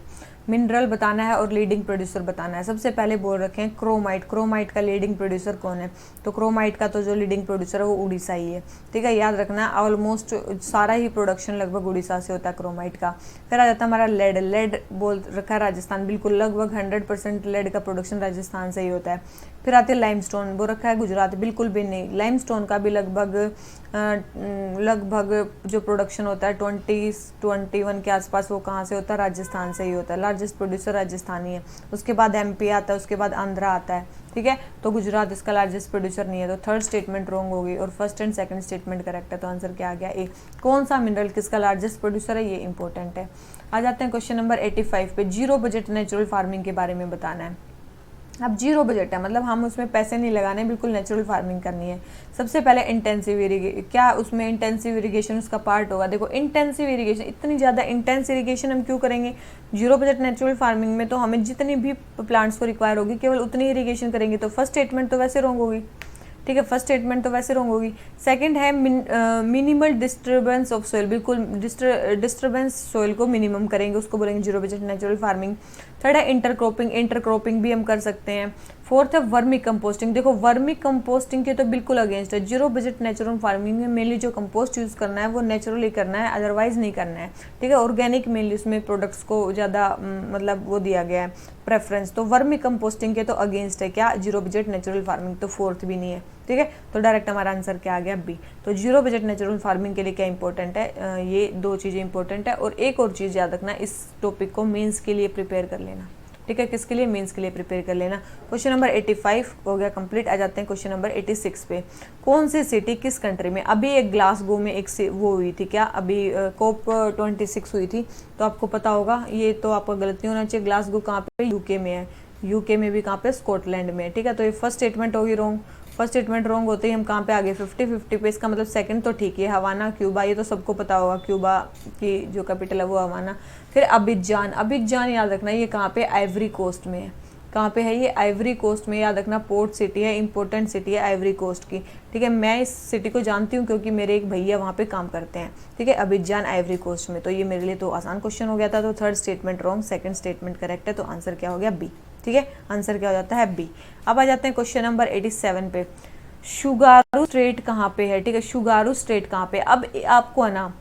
मिनरल बताना है और लीडिंग प्रोड्यूसर बताना है। सबसे पहले बोल रखे हैं क्रोमाइट। क्रोमाइट का लीडिंग प्रोड्यूसर कौन है, तो क्रोमाइट का तो जो लीडिंग प्रोड्यूसर है वो उड़ीसा ही है, ठीक है। याद रखना ऑलमोस्ट सारा ही प्रोडक्शन लगभग उड़ीसा से होता है क्रोमाइट का। फिर आ जाता है हमारा लेड। लेड बोल रखा है राजस्थान, बिल्कुल लगभग 100% लेड का प्रोडक्शन राजस्थान से ही होता है। फिर आते हैं लाइमस्टोन, वो रखा है गुजरात, बिल्कुल भी नहीं। लाइमस्टोन का भी लगभग जो प्रोडक्शन होता है 2021 के आसपास, वो कहाँ से होता है, राजस्थान से ही होता है। लार्जेस्ट प्रोड्यूसर राजस्थानी है। उसके बाद एमपी आता है, उसके बाद आंध्रा आता है, ठीक है। तो गुजरात इसका लार्जेस्ट प्रोड्यूसर नहीं है। तो थर्ड स्टेटमेंट रॉन्ग होगी और first and second statement correct है। तो आंसर क्या आ गया, ए। कौन सा मिनरल किसका लार्जेस्ट प्रोड्यूसर है, ये इंपॉर्टेंट है। आ जाते हैं क्वेश्चन नंबर 85 पे। जीरो बजट नेचुरल फार्मिंग के बारे में बताना है। अब जीरो बजट है मतलब हम उसमें पैसे नहीं लगाने, बिल्कुल नेचुरल फार्मिंग करनी है। सबसे पहले इंटेंसिव इरिगेशन, क्या उसमें इंटेंसिव इरिगेशन उसका पार्ट होगा। देखो इंटेंसिव इरिगेशन, इतनी ज़्यादा इंटेंस इरिगेशन हम क्यों करेंगे, जीरो बजट नेचुरल फार्मिंग में तो हमें जितनी भी प्लांट्स को रिक्वायर होगी केवल उतनी इरिगेशन करेंगे। तो फर्स्ट स्टेटमेंट तो वैसे रॉन्ग होगी, ठीक है। फर्स्ट स्टेटमेंट तो वैसे रॉन्ग होगी। सेकंड है मिनिमल डिस्टर्बेंस ऑफ सोइल, बिल्कुल डिस्टर्बेंस सोइल को मिनिमम करेंगे, उसको बोलेंगे zero budget natural farming. Third है इंटरक्रॉपिंग, इंटरक्रॉपिंग भी हम कर सकते हैं। फोर्थ है वर्मी कंपोस्टिंग। देखो वर्मी कंपोस्टिंग के तो बिल्कुल अगेंस्ट है। जीरो बजट नेचुरल फार्मिंग में मेनली जो कंपोस्ट यूज़ करना है वो नेचुरली करना है, अदरवाइज नहीं करना है, ठीक है। ऑर्गेनिक मेनली उसमें प्रोडक्ट्स को ज़्यादा मतलब वो दिया गया है प्रेफरेंस। तो वर्मी कंपोस्टिंग के तो अगेंस्ट है क्या, जीरो बजट नेचुरल फार्मिंग। तो फोर्थ भी नहीं है, ठीक है। तो डायरेक्ट हमारा आंसर क्या आ गया, बी। तो जीरो बजट नेचुरल फार्मिंग के लिए क्या इंपॉर्टेंट है, ये दो चीज़ें इंपॉर्टेंट है। और एक और चीज़ याद रखना, इस टॉपिक को मेंस के लिए प्रिपेयर कर लेना, ठीक है। किसके लिए, मेंस के लिए प्रिपेयर कर लेना। क्वेश्चन नंबर 85 हो गया कंप्लीट। आ जाते हैं क्वेश्चन नंबर 86 पे। कौन सी सिटी किस कंट्री में, अभी एक ग्लासगो में एक वो हुई थी क्या, अभी COP 26 हुई थी, तो आपको पता होगा। ये तो आपका गलत नहीं होना चाहिए। ग्लासगो कहाँ पे, यूके में है। यूके में भी कहाँ पे, स्कॉटलैंड में, ठीक है। तो ये फर्स्ट स्टेटमेंट होगी रॉन्ग। फर्स्ट स्टेटमेंट रॉन्ग होते ही हम कहाँ पे आगे 50-50 पे। इसका मतलब सेकंड तो ठीक है, हवाना क्यूबा, ये तो सबको पता होगा, क्यूबा की जो कैपिटल है वो हवाना। फिर अबिजान, अबिजान याद रखना ये कहाँ पे, आइवरी कोस्ट में है। कहाँ पे है ये, आइवरी कोस्ट में। याद रखना पोर्ट सिटी है, इंपॉर्टेंट सिटी है आइवरी कोस्ट की, ठीक है। मैं इस सिटी को जानती हूँ क्योंकि मेरे एक भैया वहाँ पे काम करते हैं, ठीक है। अबिजान आइवरी कोस्ट में। तो ये मेरे लिए तो आसान क्वेश्चन हो गया था। तो third statement wrong, second statement correct है। तो आंसर क्या हो गया, बी, ठीक है। आंसर क्या हो जाता है, बी। अब आ जाते हैं क्वेश्चन नंबर 87 पे। शुगारू स्टेट कहाँ पे है, ठीक है। शुगारू स्टेट कहाँ पे, अब आपको है ना,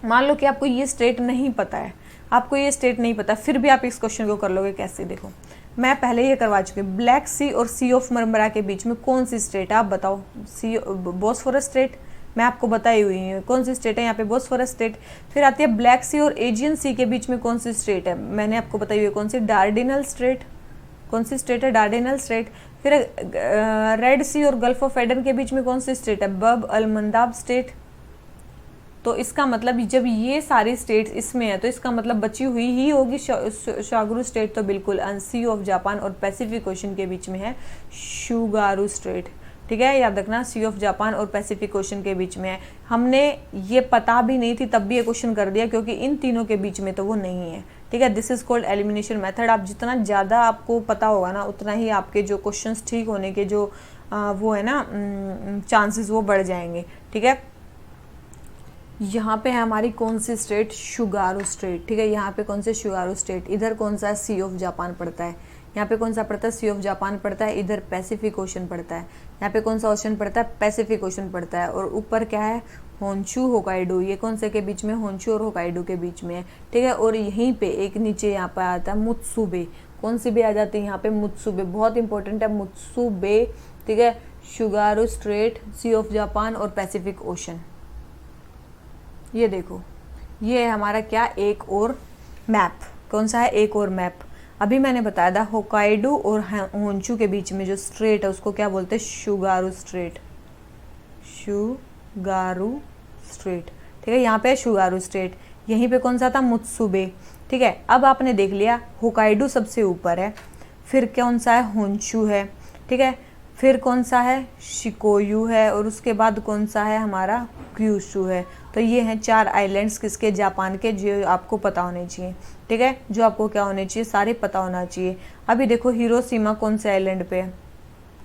मान लो कि आपको ये स्टेट नहीं पता है, आपको ये स्टेट नहीं पता, फिर भी आप इस क्वेश्चन को कर लोगे कैसे। देखो मैं पहले ये करवा चुकी हूँ। ब्लैक सी और सी ऑफ मरमरा के बीच में कौन सी स्टेट है, आप बताओ। सी बॉस्फोरस स्टेट, मैं आपको बताई हुई है कौन सी स्टेट है यहाँ पे, बॉस्फोरस स्टेट। फिर आती है ब्लैक सी और एजियन सी के बीच में कौन सी स्टेट है, मैंने आपको बताई हुई है कौन सी, डार्डिनल स्टेट। कौन सी स्टेट है, डार्डिनल स्टेट। फिर रेड सी और गल्फ ऑफ एडन के बीच में कौन सी स्टेट है, बब अल मंदाब स्टेट। तो इसका मतलब जब ये सारी स्टेट्स इसमें है तो इसका मतलब बची हुई ही होगी शुगारू स्टेट। तो बिल्कुल सी ऑफ जापान और पैसिफिक ओशन के बीच में है शुगारू स्टेट, ठीक है। याद रखना सी ऑफ जापान और पैसिफिक ओशन के बीच में है। हमने ये पता भी नहीं थी तब भी ये क्वेश्चन कर दिया क्योंकि इन तीनों के बीच में तो वो नहीं है, ठीक है। This is called elimination method. आप जितना ज़्यादा आपको पता होगा ना उतना ही आपके जो क्वेश्चंस ठीक होने के जो वो है ना चांसेस वो बढ़ जाएंगे, ठीक है। यहाँ पे है हमारी कौन सी स्टेट, शुगारू स्टेट, ठीक है। यहाँ पे कौन से शुगारू स्टेट, इधर कौन सा सी ऑफ जापान पड़ता है, यहाँ पे कौन सा पड़ता है, सी ऑफ जापान पड़ता है, इधर पैसिफिक ओशन पड़ता है। यहाँ पे कौन सा ओशन पड़ता है, पैसिफिक ओशन पड़ता है। और ऊपर क्या है, होन्शु होकाइडो, ये कौन से के बीच में, होन्शु और होकाइडो के बीच में है, ठीक है। और यहीं पे एक नीचे यहाँ पे आता है मुत्सुबे, कौन सी बे आ जाती है यहाँ पे, मुत्सुबे, बहुत इंपॉर्टेंट है मुत्सुबे, ठीक है। शुगारू स्ट्रेट, सी ऑफ जापान और पैसिफिक ओशन। ये देखो ये है हमारा क्या, एक और मैप। कौन सा है, एक और मैप। अभी मैंने बताया था होकाइडो और होन्शु के बीच में जो स्ट्रेट है उसको क्या बोलते हैं, शुगारू स्ट्रेट, शुगारू स्ट्रेट, ठीक है। यहाँ पे शुगारू स्ट्रेट, यहीं पे कौन सा था, मुत्सुबे, ठीक है। अब आपने देख लिया होकाइडो सबसे ऊपर है, फिर कौन सा है, होन्शु है, ठीक है। फिर कौन सा है, शिकोयू है, और उसके बाद कौन सा है हमारा, क्यूशु है। तो ये हैं 4 आइलैंड्स किसके, जापान के, जो आपको पता होने चाहिए। ठीक है, जो आपको क्या होने चाहिए, सारे पता होना चाहिए। अभी देखो हिरोशिमा कौन से आइलैंड पे है,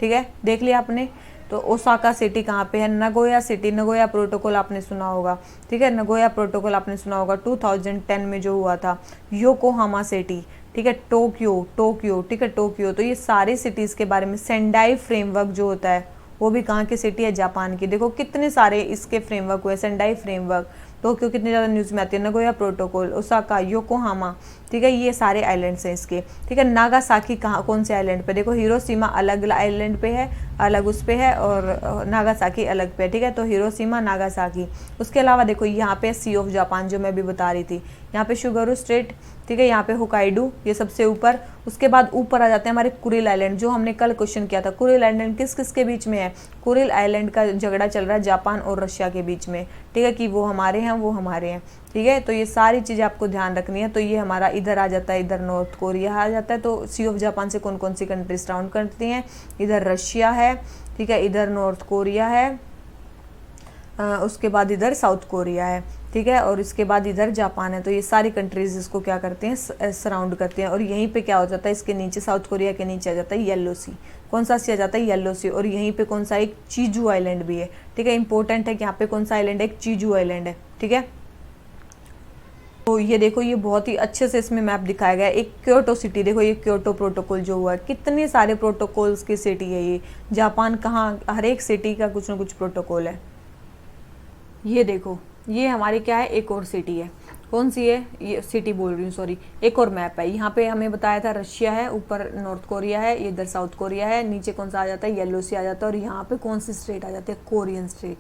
ठीक है, देख लिया आपने। तो ओसाका सिटी कहाँ पे है, नगोया सिटी, नगोया प्रोटोकॉल आपने सुना होगा। ठीक है, नगोया प्रोटोकॉल आपने सुना होगा 2010 में जो हुआ था। योकोहामा सिटी, ठीक है, टोक्यो, ठीक है, टोक्यो। तो ये सारी सिटीज के बारे में, सेंडाई फ्रेमवर्क जो होता है वो भी कहाँ की सिटी है, जापान की। देखो कितने सारे इसके फ्रेमवर्क हुए, सेंडाई फ्रेमवर्क, टोक्यो कितने ज़्यादा न्यूज़ में आती है, नगोया प्रोटोकॉल, ओसाका, योकोहामा, ठीक है, ये सारे आइलैंड्स हैं इसके। ठीक है, नागासाकी कहाँ, कौन से आइलैंड पे, देखो हिरोशिमा अलग आइलैंड पे है, अलग उस पे है, और नागासाकी अलग पे है। ठीक है, तो हिरोशिमा, नागासाकी। उसके अलावा देखो यहाँ पे सी ऑफ जापान जो मैं भी बता रही थी, यहाँ पे शुगरू स्ट्रेट, ठीक है, यहाँ पे होकाइडो, ये सबसे ऊपर। उसके बाद ऊपर आ जाते हैं हमारे कुरिल आइलैंड, जो हमने कल क्वेश्चन किया था। कुरिल आइलैंड किस किस के बीच में है, कुरिल आइलैंड का झगड़ा चल रहा है जापान और रशिया के बीच में। ठीक है, कि वो हमारे हैं, वो हमारे हैं। ठीक है, तो ये सारी चीज़ें आपको ध्यान रखनी है। तो ये हमारा इधर आ जाता है, इधर नॉर्थ कोरिया आ जाता है। तो सी ऑफ जापान से कौन कौन सी कंट्रीज राउंड करती हैं, इधर रशिया है, ठीक है, इधर नॉर्थ कोरिया है, उसके बाद इधर साउथ कोरिया है। ठीक है, और इसके बाद इधर जापान है। तो ये सारी कंट्रीज इसको क्या करते हैं, सराउंड करते हैं। और यहीं पे क्या हो जाता है, इसके नीचे, साउथ कोरिया के नीचे आ जाता है येलो सी। कौन सा सी आ जाता है, येलो सी। और यहीं पे कौन सा, एक चीजू आइलैंड भी है। ठीक है, इंपॉर्टेंट है कि यहाँ पे कौन सा आइलैंड है, एक चीजू आइलैंड है। ठीक है, तो ये देखो, ये बहुत ही अच्छे से इसमें मैप दिखाया गया है। एक क्योटो सिटी, देखो ये क्योटो प्रोटोकॉल जो हुआ है, कितने सारे प्रोटोकॉल्स की सिटी है ये। जापान कहाँ, हर एक सिटी का कुछ ना कुछ प्रोटोकॉल है। ये देखो, ये हमारी क्या है, एक और सिटी है। कौन सी है, ये सिटी बोल रही हूँ, सॉरी, एक और मैप है। यहाँ पे हमें बताया था रशिया है, ऊपर नॉर्थ कोरिया है, ये इधर साउथ कोरिया है, नीचे कौन सा आ जाता है, येलो सी आ जाता है। और यहाँ पे कौन सी स्टेट आ जाती है, कोरियन स्टेट।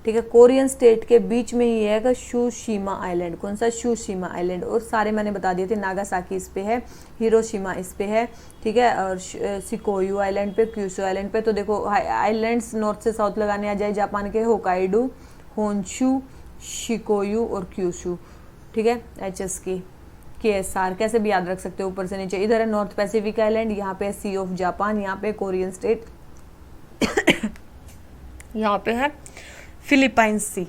ठीक है, कोरियन स्टेट के बीच में ही है शूशिमा आइलैंड। कौन सा, शूशिमा आइलैंड। और सारे मैंने बता दिए थे, नागासाकी इस पे है, हिरोशिमा इस पे है, ठीक है, और सिकोयू आइलैंड पे, क्यूशू आइलैंड पे। तो देखो आइलैंड्स नॉर्थ से साउथ लगाने आ जाए जापान के, होकाइडो, होन्शु, शिकोयू और क्यूशू। ठीक है, एचएस की, KSR कैसे भी याद रख सकते हो, ऊपर से नीचे। इधर है नॉर्थ पैसिफिक आइलैंड, यहाँ पे सी ऑफ जापान, यहाँ पे कोरियन स्टेट, यहाँ पे है फिलीपाइंस सी,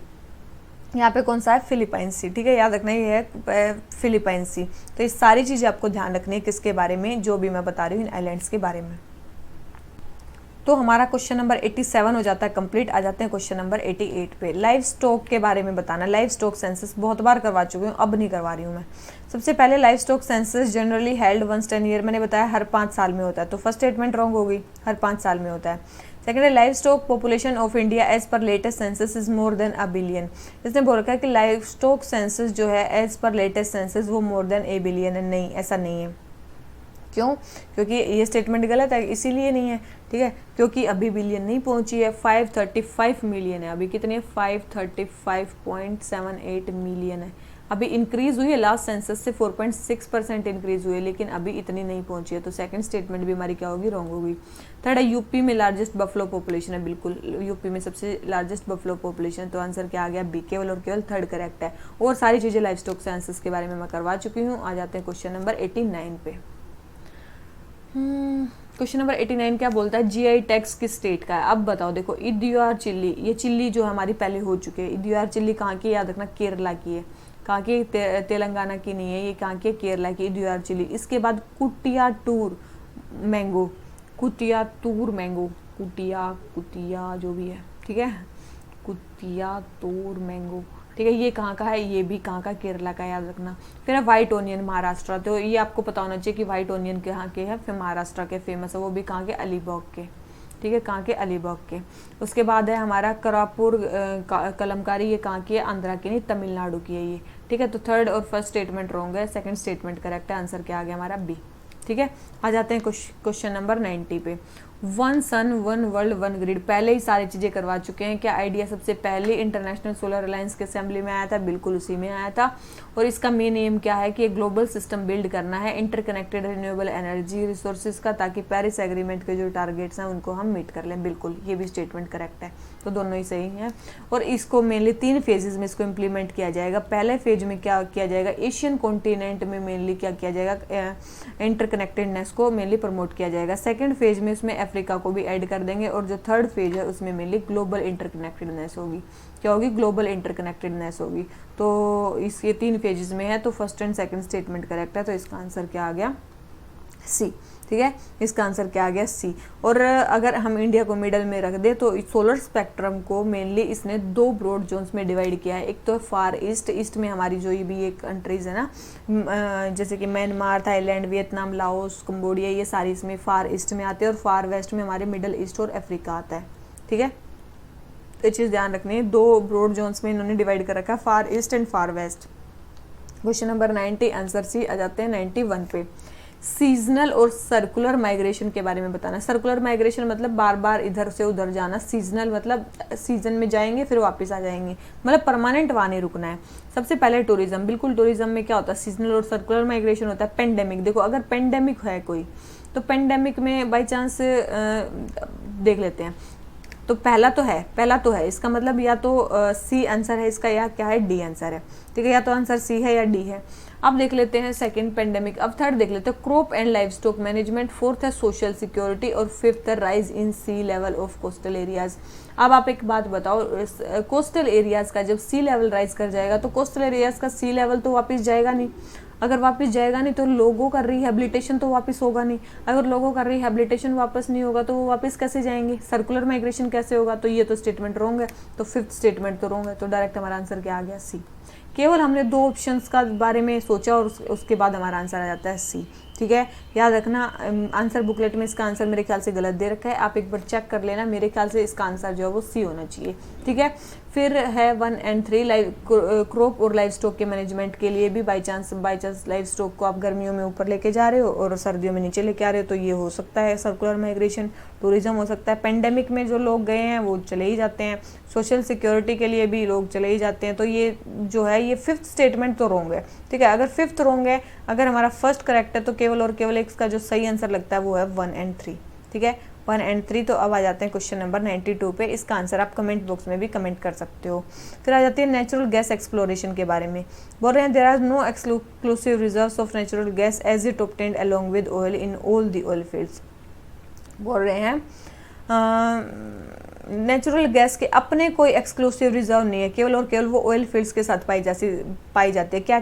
यहाँ पे कौन सा है, फिलीपाइंस सी। ठीक है, याद रखना ये है फिलीपाइंस सी। तो ये सारी चीज़ें आपको ध्यान रखनी है, किसके बारे में, जो भी मैं बता रही हूँ इन आइलैंड्स के बारे में। तो हमारा क्वेश्चन नंबर 87 हो जाता है कंप्लीट। आ जाते हैं क्वेश्चन नंबर 88 पे। लाइव स्टॉक के बारे में बताना। लाइव स्टॉक सेंसस बहुत बार करवा चुकी हूँ, अब नहीं करवा रही हूँ मैं। सबसे पहले livestock census generally held once 10 year, मैंने बताया हर 5 साल में होता है। तो फर्स्ट स्टेटमेंट रॉन्ग होगी, हर 5 साल में होता है। सेकेंड है livestock population of India as per latest census is more than a billion. इसने बोल रखा है कि लाइव स्टॉक सेंसस जो है एज पर लेटेस्ट सेंसस वो मोर देन ए बिलियन है। नहीं, ऐसा नहीं है। क्यों, क्योंकि ये स्टेटमेंट गलत है, इसीलिए नहीं है। ठीक है, क्योंकि अभी बिलियन नहीं पहुंची है, 535 मिलियन है। अभी कितनी है, 535.78 मिलियन है। अभी इंक्रीज हुई है, लास्ट सेंसस से 4.6% इंक्रीज हुई है, लेकिन अभी इतनी नहीं पहुंची है। तो सेकंड स्टेटमेंट भी हमारी क्या होगी, रॉन्ग होगी। थर्ड है यूपी में लार्जेस्ट बफलो पॉपुलेशन है। बिल्कुल, यूपी में सबसे लार्जेस्ट बफलो पॉपुलेशन। तो आंसर क्या आ गया, बी, केवल और केवल थर्ड करेक्ट है। और सारी चीजें लाइव स्टॉक सेंसस के बारे में मैं करवा चुकी हूँ। आ जाते हैं क्वेश्चन नंबर 89 पे। क्वेश्चन नंबर 89 क्या बोलता है, जीआई टैक्स किस स्टेट का है। अब बताओ, देखो इदुआर चिल्ली, ये चिल्ली जो हमारी पहले हो चुके हैं। इदुआर चिल्ली कहाँ की, याद रखना केरला की है, कहाँ की, तेलंगाना की नहीं है, ये कहाँ की, केरला की इदुआर चिल्ली। इसके बाद कुटियाटूर मैंगो, कुटियाटूर मैंगो, कुटिया जो भी है, ठीक है, कुटियाटूर मैंगो, ठीक है, ये कहाँ का है, ये भी कहाँ का, केरला का, याद रखना। फिर है व्हाइट ओनियन, महाराष्ट्र। तो ये आपको पता होना चाहिए कि व्हाइट ओनियन कहाँ के हैं, फिर महाराष्ट्र के फेमस है, वो भी कहाँ के, अलीबाग के। ठीक है, कहाँ के, अलीबाग के। उसके बाद है हमारा करापुर कलमकारी, ये कहाँ की है, आंध्रा की नहीं, तमिलनाडु की है ये। ठीक है, तो थर्ड और फर्स्ट स्टेटमेंट रॉन्ग है, सेकंड स्टेटमेंट करेक्ट है। आंसर क्या आ गया हमारा, बी। ठीक है, आ जाते हैं क्वेश्चन नंबर 90 पे। One sun one world one grid, पहले ही सारी चीजें करवा चुके हैं। क्या आइडिया सबसे पहले इंटरनेशनल सोलर अलायंस के असेंबली में आया था, बिल्कुल उसी में आया था। और इसका मेन एम क्या है कि एक ग्लोबल सिस्टम बिल्ड करना है इंटरकनेक्टेड रिन्यूएबल एनर्जी रिसोर्सेज का, ताकि पेरिस एग्रीमेंट के जो टारगेट्स हैं उनको हम मीट कर लें। बिल्कुल, ये भी स्टेटमेंट करेक्ट है। तो दोनों ही सही हैं। और इसको मेनली 3 फेजेस में इसको इम्प्लीमेंट किया जाएगा। पहले फेज में क्या किया जाएगा, एशियन कॉन्टिनेंट में मेनली क्या किया जाएगा, इंटरकनेक्टेडनेस को मेनली प्रमोट किया जाएगा। सेकेंड फेज में इसमें अफ्रीका को भी ऐड कर देंगे। और जो थर्ड फेज है उसमें मेनली ग्लोबल इंटरकनेक्टेडनेस होगी। क्या होगी? ग्लोबल इंटरकनेक्टेडनेस होगी। तो इस ये 3 फेजेस में है, तो first and second statement correct है, तो इसका आंसर क्या आ गया? सी। ठीक है, इसका आंसर क्या आ गया? सी। और अगर हम इंडिया को मिडल में रख दे तो सोलर स्पेक्ट्रम को मेनली इसने 2 ब्रॉड जोन्स में डिवाइड किया है। एक तो फार ईस्ट, ईस्ट में हमारी जो ये भी एक कंट्रीज है ना, जैसे कि Myanmar, Thailand, Vietnam, Laos, Cambodia, ये सारी इसमें फार ईस्ट में आते हैं। और फार वेस्ट में हमारे मिडल ईस्ट और अफ्रीका आता है। ठीक है, तो ये चीज़ ध्यान रखनी है, 2 ब्रॉड जोन्स में इन्होंने डिवाइड कर रखा है, far east and far west. Question number 90, answer C. आ जाते हैं 91 पे। सीजनल और सर्कुलर माइग्रेशन के बारे में बताना। सर्कुलर माइग्रेशन मतलब बार बार इधर से उधर जाना। सीजनल मतलब सीजन में जाएंगे फिर वापस आ जाएंगे, मतलब परमानेंट वहाँ नहीं रुकना है। सबसे पहले टूरिज्म। बिल्कुल, टूरिज्म में क्या होता है? सीजनल और सर्कुलर माइग्रेशन होता है। पेंडेमिक, देखो अगर पेंडेमिक है कोई, तो पेंडेमिक में बाई चांस देख लेते हैं, तो पहला तो है, इसका मतलब या तो सी आंसर है इसका, या क्या है? डी आंसर है। ठीक है, या तो आंसर सी है या डी है। अब देख लेते हैं सेकंड पेंडेमिक। अब थर्ड देख लेते हैं, crop and livestock management. Fourth है सोशल सिक्योरिटी। और फिफ्थ है rise in sea level of coastal areas. अब आप एक बात बताओ, कोस्टल एरियाज का जब सी लेवल राइज कर जाएगा तो कोस्टल एरियाज का सी लेवल तो वापस जाएगा नहीं। अगर वापस जाएगा नहीं तो लोगों का रिहेबिलिटेशन तो वापस होगा नहीं। अगर लोगों का रिहेबिलिटेशन वापस नहीं होगा तो वो वापस कैसे जाएंगे? सर्कुलर माइग्रेशन कैसे होगा? तो ये तो स्टेटमेंट रॉन्ग है, तो फिफ्थ स्टेटमेंट तो रॉन्ग है। तो डायरेक्ट हमारा आंसर क्या आ गया? सी। केवल हमने 2 ऑप्शंस का बारे में सोचा और उसके बाद हमारा आंसर आ जाता है सी। ठीक है, याद रखना। आंसर बुकलेट में इसका आंसर मेरे ख्याल से गलत दे रखा है, आप एक बार चेक कर लेना। मेरे ख्याल से इसका आंसर जो है वो सी होना चाहिए। ठीक है, फिर है 1 और 3 लाइव क्रॉप और लाइव स्टॉक के मैनेजमेंट के लिए भी बाई चांस लाइव स्टॉक को आप गर्मियों में ऊपर लेके जा रहे हो और सर्दियों में नीचे लेके आ रहे हो, तो ये हो सकता है सर्कुलर माइग्रेशन। टूरिज्म हो सकता है, पेंडेमिक में जो लोग गए हैं वो चले ही जाते हैं, सोशल सिक्योरिटी के लिए भी लोग चले ही जाते हैं। तो ये जो है ये फिफ्थ स्टेटमेंट तो रॉन्ग है। ठीक है, अगर फिफ्थ रॉन्ग है, अगर हमारा फर्स्ट करेक्ट है, तो केवल और केवल इसका जो सही आंसर लगता है वो है 1 और 3। ठीक है, 1 और 3। तो अब आ जाते हैं क्वेश्चन नंबर 92 पे। इसका आंसर आप कमेंट बॉक्स में भी कमेंट कर सकते हो। फिर आ जाती है नेचुरल गैस एक्सप्लोरेशन के बारे में। बोल रहे हैं there are no exclusive reserves of natural gas as it obtained along with oil in all the oil fields. बोल रहे हैं नेचुरल गैस के अपने कोई एक्सक्लूसिव रिजर्व नहीं है, केवल और केवल वो ऑयल फील्ड्स के साथ पाई जाती है।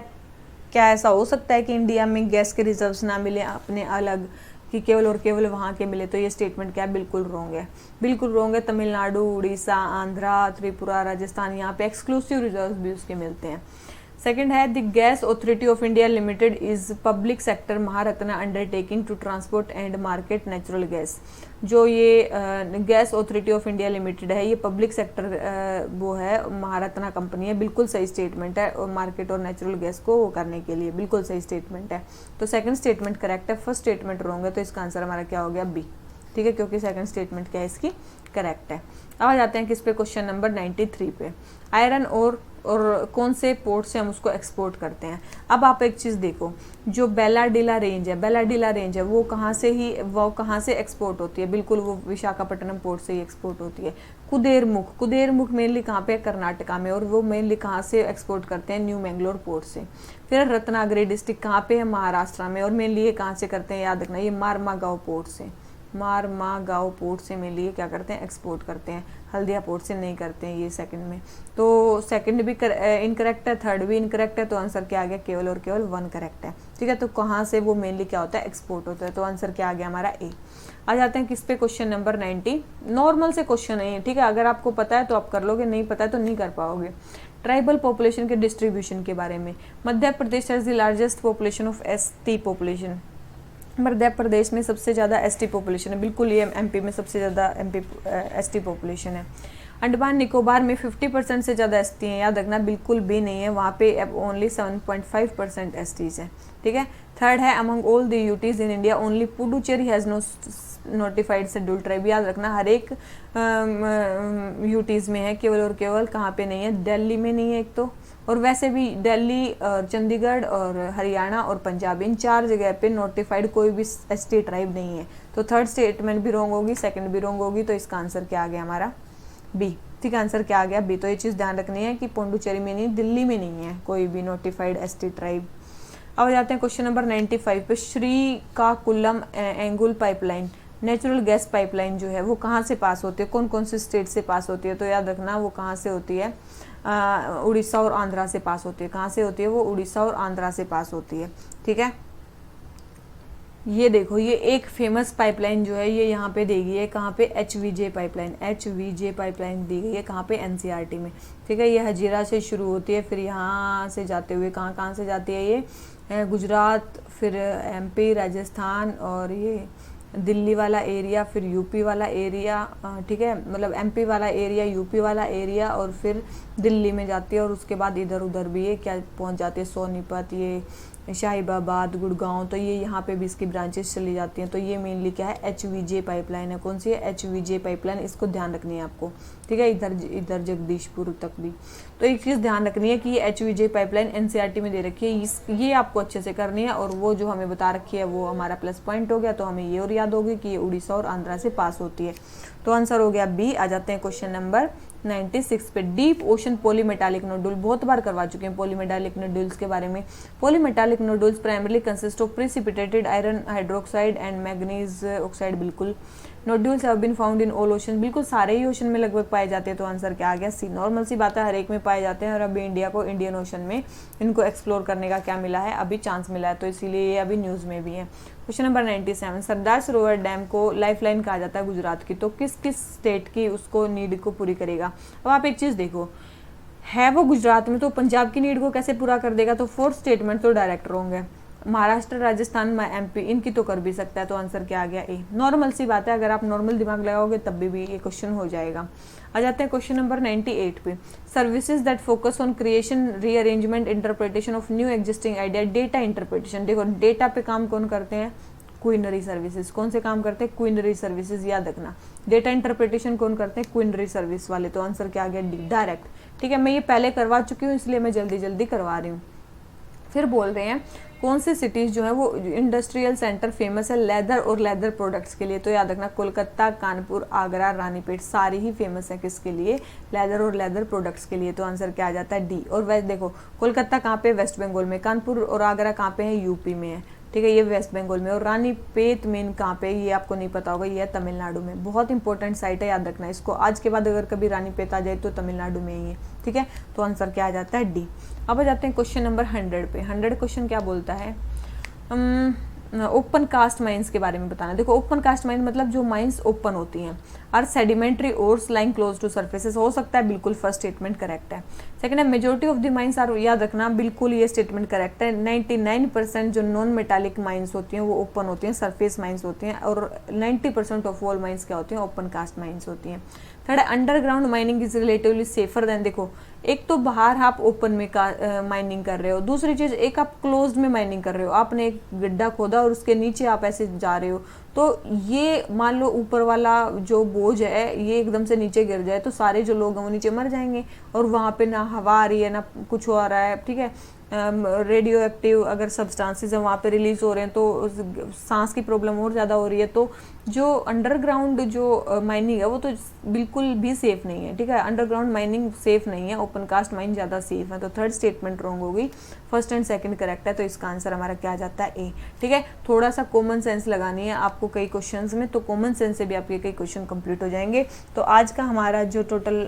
क्या ऐसा हो सकता है कि इंडिया में गैस के रिजर्व्स ना मिले अपने अलग, कि केवल और केवल वहाँ के मिले? तो ये स्टेटमेंट क्या है? बिल्कुल रॉन्ग है, बिल्कुल रॉन्ग है। तमिलनाडु, उड़ीसा, आंध्रा, त्रिपुरा, राजस्थान, यहाँ पे एक्सक्लूसिव रिजर्व्स भी उसके मिलते हैं। सेकंड है the Gas authority of India Limited is public sector Maharatna undertaking to transport and market natural gas. जो ये gas authority of India limited है, ये पब्लिक सेक्टर वो है, महारत्ना कंपनी है। बिल्कुल सही स्टेटमेंट है, और मार्केट और नेचुरल गैस को वो करने के लिए बिल्कुल सही स्टेटमेंट है। तो सेकंड स्टेटमेंट करेक्ट है, फर्स्ट स्टेटमेंट रॉन्ग है। तो इसका आंसर हमारा क्या हो गया? बी। ठीक है, क्योंकि सेकंड स्टेटमेंट क्या है इसकी? करेक्ट है। अब आ जाते हैं किस पे? क्वेश्चन नंबर 93 पे। आयरन और कौन से पोर्ट से हम उसको एक्सपोर्ट करते हैं? अब आप एक चीज़ देखो, जो बेलाडीला रेंज है वो कहाँ से एक्सपोर्ट होती है? बिल्कुल वो विशाखापट्टनम पोर्ट से ही एक्सपोर्ट होती है। कुदेरमुख मेनली कहाँ पे? कर्नाटका में। और वो मेनली कहाँ से एक्सपोर्ट करते हैं? न्यू मैंगलोर पोर्ट से। फिर रत्नागिरी डिस्ट्रिक्ट कहाँ पे है? महाराष्ट्र में। और मेनली ये कहाँ से करते हैं? याद रखना, ये मारमागांव पोर्ट से। मारमागांव पोर्ट से मेनली ये क्या करते हैं? एक्सपोर्ट करते हैं। हल्दिया पोर्ट से नहीं करते हैं ये सेकंड में। तो सेकंड भी इनकरेक्ट है, थर्ड भी इनकरेक्ट है। तो आंसर क्या आ गया? केवल और केवल 1 करेक्ट है। ठीक है, तो कहाँ से वो मेनली क्या होता है? एक्सपोर्ट होता है। तो आंसर क्या आ गया हमारा? ए। आ जाते हैं किस पे? Question number 90। नॉर्मल से क्वेश्चन है, ठीक है, अगर आपको पता है तो आप कर लोगे, नहीं पता है तो नहीं कर पाओगे। ट्राइबल पॉपुलेशन के डिस्ट्रीब्यूशन के बारे में। Madhya Pradesh has the largest population of ST population. Madhya Pradesh में सबसे ज़्यादा एसटी पॉपुलेशन है। बिल्कुल, ये एमपी में सबसे ज़्यादा एसटी पॉपुलेशन है। अंडमान निकोबार में 50% से ज़्यादा एसटी हैं। याद रखना, बिल्कुल भी नहीं है, वहाँ पे अब ओनली 7.5% एसटीज हैं। ठीक है। थर्ड है among all the UTs in India only Puducherry has no notified scheduled tribe. याद रखना, हर एक यूटीज में है, केवल और केवल कहाँ पे नहीं है? दिल्ली में नहीं है एक तो, और वैसे भी दिल्ली और चंडीगढ़ और हरियाणा और पंजाब, इन 4 जगह पे नोटिफाइड कोई भी एसटी ट्राइब नहीं है। तो थर्ड स्टेटमेंट भी रॉन्ग होगी, सेकंड भी रॉन्ग होगी। तो इसका आंसर क्या आ गया हमारा? बी। ठीक है, आंसर क्या आ गया? बी। तो ये चीज़ ध्यान रखनी है कि पुडुचेरी में नहीं, दिल्ली में नहीं है कोई भी नोटिफाइड एसटी ट्राइब। अब जाते हैं क्वेश्चन नंबर 95 पे। Srikakulam Angul pipeline natural gas pipeline जो है वो कहाँ से पास होती है, कौन कौन से स्टेट से पास होती है, तो याद रखना वो कहाँ से होती है, उड़ीसा और आंध्रा से पास होती है। कहाँ से होती है वो, उड़ीसा और आंध्रा से पास होती है। ठीक है, ये देखो ये एक फेमस पाइपलाइन जो है ये यहाँ पे दी गई है, कहाँ पे, HVJ पाइपलाइन, HVJ पाइपलाइन दी गई है कहाँ पे, NCERT में। ठीक है, ये हजीरा से शुरू होती है, फिर यहाँ से जाते हुए कहाँ कहाँ से जाती है ये, गुजरात, फिर MP, राजस्थान, और ये दिल्ली वाला एरिया, फिर यूपी वाला एरिया। ठीक है, मतलब MP वाला एरिया, यूपी वाला एरिया, और फिर दिल्ली में जाती है, और उसके बाद इधर उधर भी ये क्या पहुंच जाती है, सोनीपत, ये शाहिबाबाद, गुड़गांव, तो ये यहाँ पे भी इसकी ब्रांचेस चली जाती हैं। तो ये मेनली क्या है, HVJ पाइपलाइन है। कौन सी है, HVJ पाइपलाइन, इसको ध्यान रखनी है आपको। ठीक है, इधर जगदीशपुर तक भी। तो एक चीज़ ध्यान रखनी है कि ये HVJ पाइपलाइन NCERT में दे रखी है, ये आपको अच्छे से करनी है, और वो जो हमें बता रखी है वो हमारा प्लस पॉइंट हो गया। तो हमें ये और याद होगी कि ये उड़ीसा और आंध्रा से पास होती है। तो आंसर हो गया B। आ जाते हैं क्वेश्चन नंबर 96 पे। डीप ओशन पॉलीमेटालिक नोडुल, बहुत बार करवा चुके हैं पॉलीमेटालिक नोडुल्स के बारे में। Polymetallic nodules primarily consist of precipitated iron hydroxide and manganese oxide. बिल्कुल, nodules have been found in all ocean, बिल्कुल सारे ही ओशन में लगभग पाए जाते हैं। तो आंसर क्या आ गया, C। नॉर्मल सी बात है, हर एक में पाए जाते हैं, और अभी इंडिया को इंडियन ओशन में इनको एक्सप्लोर करने का क्या मिला है, अभी चांस मिला है, तो इसीलिए ये अभी न्यूज़ में भी है। Question number 97, Sardar Sarovar dam को लाइफलाइन कहा जाता है गुजरात की, तो किस किस स्टेट की उसको नीड को पूरी करेगा। अब आप एक चीज़ देखो, है वो गुजरात में, तो पंजाब की नीड को कैसे पूरा कर देगा, तो फोर्थ स्टेटमेंट तो डायरेक्टर होंगे। महाराष्ट्र, राजस्थान, MP, इनकी तो कर भी सकता है। तो आंसर क्या आ गया, A। नॉर्मल सी बात है, अगर आप नॉर्मल दिमाग लगाओगे तब भी ये क्वेश्चन हो जाएगा। आ जाते हैं क्वेश्चन नंबर 98 पे। Services that focus on creation, rearrangement, interpretation of new existing idea, data interpretation. देखो डेटा पे काम कौन करते हैं, क्वीनरी सर्विसेज। कौन से काम करते हैं, क्वीनरी सर्विसेज, याद रखना। डेटा इंटरप्रिटेशन कौन करते हैं, क्वीनरी सर्विस वाले। तो आंसर क्या आ गया, D, डायरेक्ट। ठीक है, मैं ये पहले करवा चुकी हूँ, इसलिए मैं जल्दी जल्दी करवा रही हूँ। फिर बोल रहे हैं कौन से सिटीज़ जो है वो इंडस्ट्रियल सेंटर फेमस है लेदर और लेदर प्रोडक्ट्स के लिए। तो याद रखना, कोलकाता, कानपुर, आगरा, रानीपेट, सारी ही फेमस है किसके लिए, लेदर और लेदर प्रोडक्ट्स के लिए। तो आंसर क्या आ जाता है, D। और वैसे देखो, कोलकाता कहाँ पे, वेस्ट बंगाल में, कानपुर और आगरा कहाँ पे है, यूपी में है। ठीक है, ये वेस्ट बंगाल में, और रानीपेट मेन कहाँ पे, ये आपको नहीं पता होगा, ये है तमिलनाडु में। बहुत इंपॉर्टेंट साइट है, याद रखना इसको। आज के बाद अगर कभी रानीपेट आ जाए तो तमिलनाडु में ही है। ठीक है, तो आंसर क्या आ जाता है, D। अब आ जाते हैं क्वेश्चन नंबर 100 पे। 100 क्वेश्चन क्या बोलता है, ओपन कास्ट माइंस के बारे में बताना। देखो, ओपन कास्ट माइंस मतलब जो माइंस ओपन होती हैं, are sedimentary ores lying close to surfaces. हो सकता है, बिल्कुल फर्स्ट स्टेटमेंट करेक्ट है। सेकंड है, majority of the mines are, याद रखना बिल्कुल ये स्टेटमेंट करेक्ट है। 99% जो नॉन मेटालिक माइंस होती हैं वो ओपन होती हैं, सरफेस माइंस होती हैं, और 90% ऑफ ऑल माइंस क्या होती हैं, ओपन कास्ट माइंस होती हैं। Third, underground mining is relatively safer than. देखो, एक तो बाहर आप ओपन में माइनिंग कर रहे हो, दूसरी चीज एक आप क्लोज्ड में माइनिंग कर रहे हो। आपने एक गड्ढा खोदा और उसके नीचे आप ऐसे जा रहे हो, तो ये मान लो ऊपर वाला जो बोझ है ये एकदम से नीचे गिर जाए तो सारे जो लोग हैं वो नीचे मर जाएंगे, और वहाँ पे ना हवा आ रही है ना कुछ हो रहा है। ठीक है, रेडियो एक्टिव अगर सब्सटेंसेस हैं वहाँ पे रिलीज हो रहे हैं तो सांस की प्रॉब्लम और ज़्यादा हो रही है। तो जो अंडरग्राउंड जो माइनिंग है वो तो बिल्कुल भी सेफ नहीं है। ठीक है, अंडरग्राउंड माइनिंग सेफ नहीं है, ओपन कास्ट माइन ज़्यादा सेफ है। तो थर्ड स्टेटमेंट रॉन्ग होगी, फर्स्ट एंड सेकंड करेक्ट है। तो इसका आंसर हमारा क्या आ जाता है, A। ठीक है, थोड़ा सा कॉमन सेंस लगानी है आपको कई क्वेश्चंस में, तो कॉमन सेंस से भी आपके कई क्वेश्चन कंप्लीट हो जाएंगे। तो आज का हमारा जो टोटल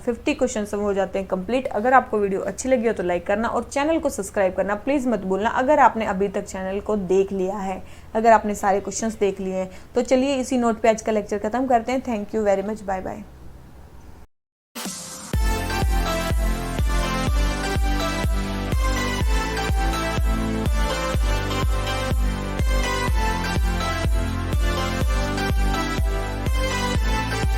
50 क्वेश्चन हो जाते हैं कंप्लीट। अगर आपको वीडियो अच्छी लगी हो तो लाइक करना और चैनल को सब्सक्राइब करना प्लीज़ मत भूलना, अगर आपने अभी तक चैनल को देख लिया है, अगर आपने सारे क्वेश्चंस देख लिए हैं। तो चलिए इसी नोट पे आज का लेक्चर खत्म करते हैं। Thank you very much, bye bye.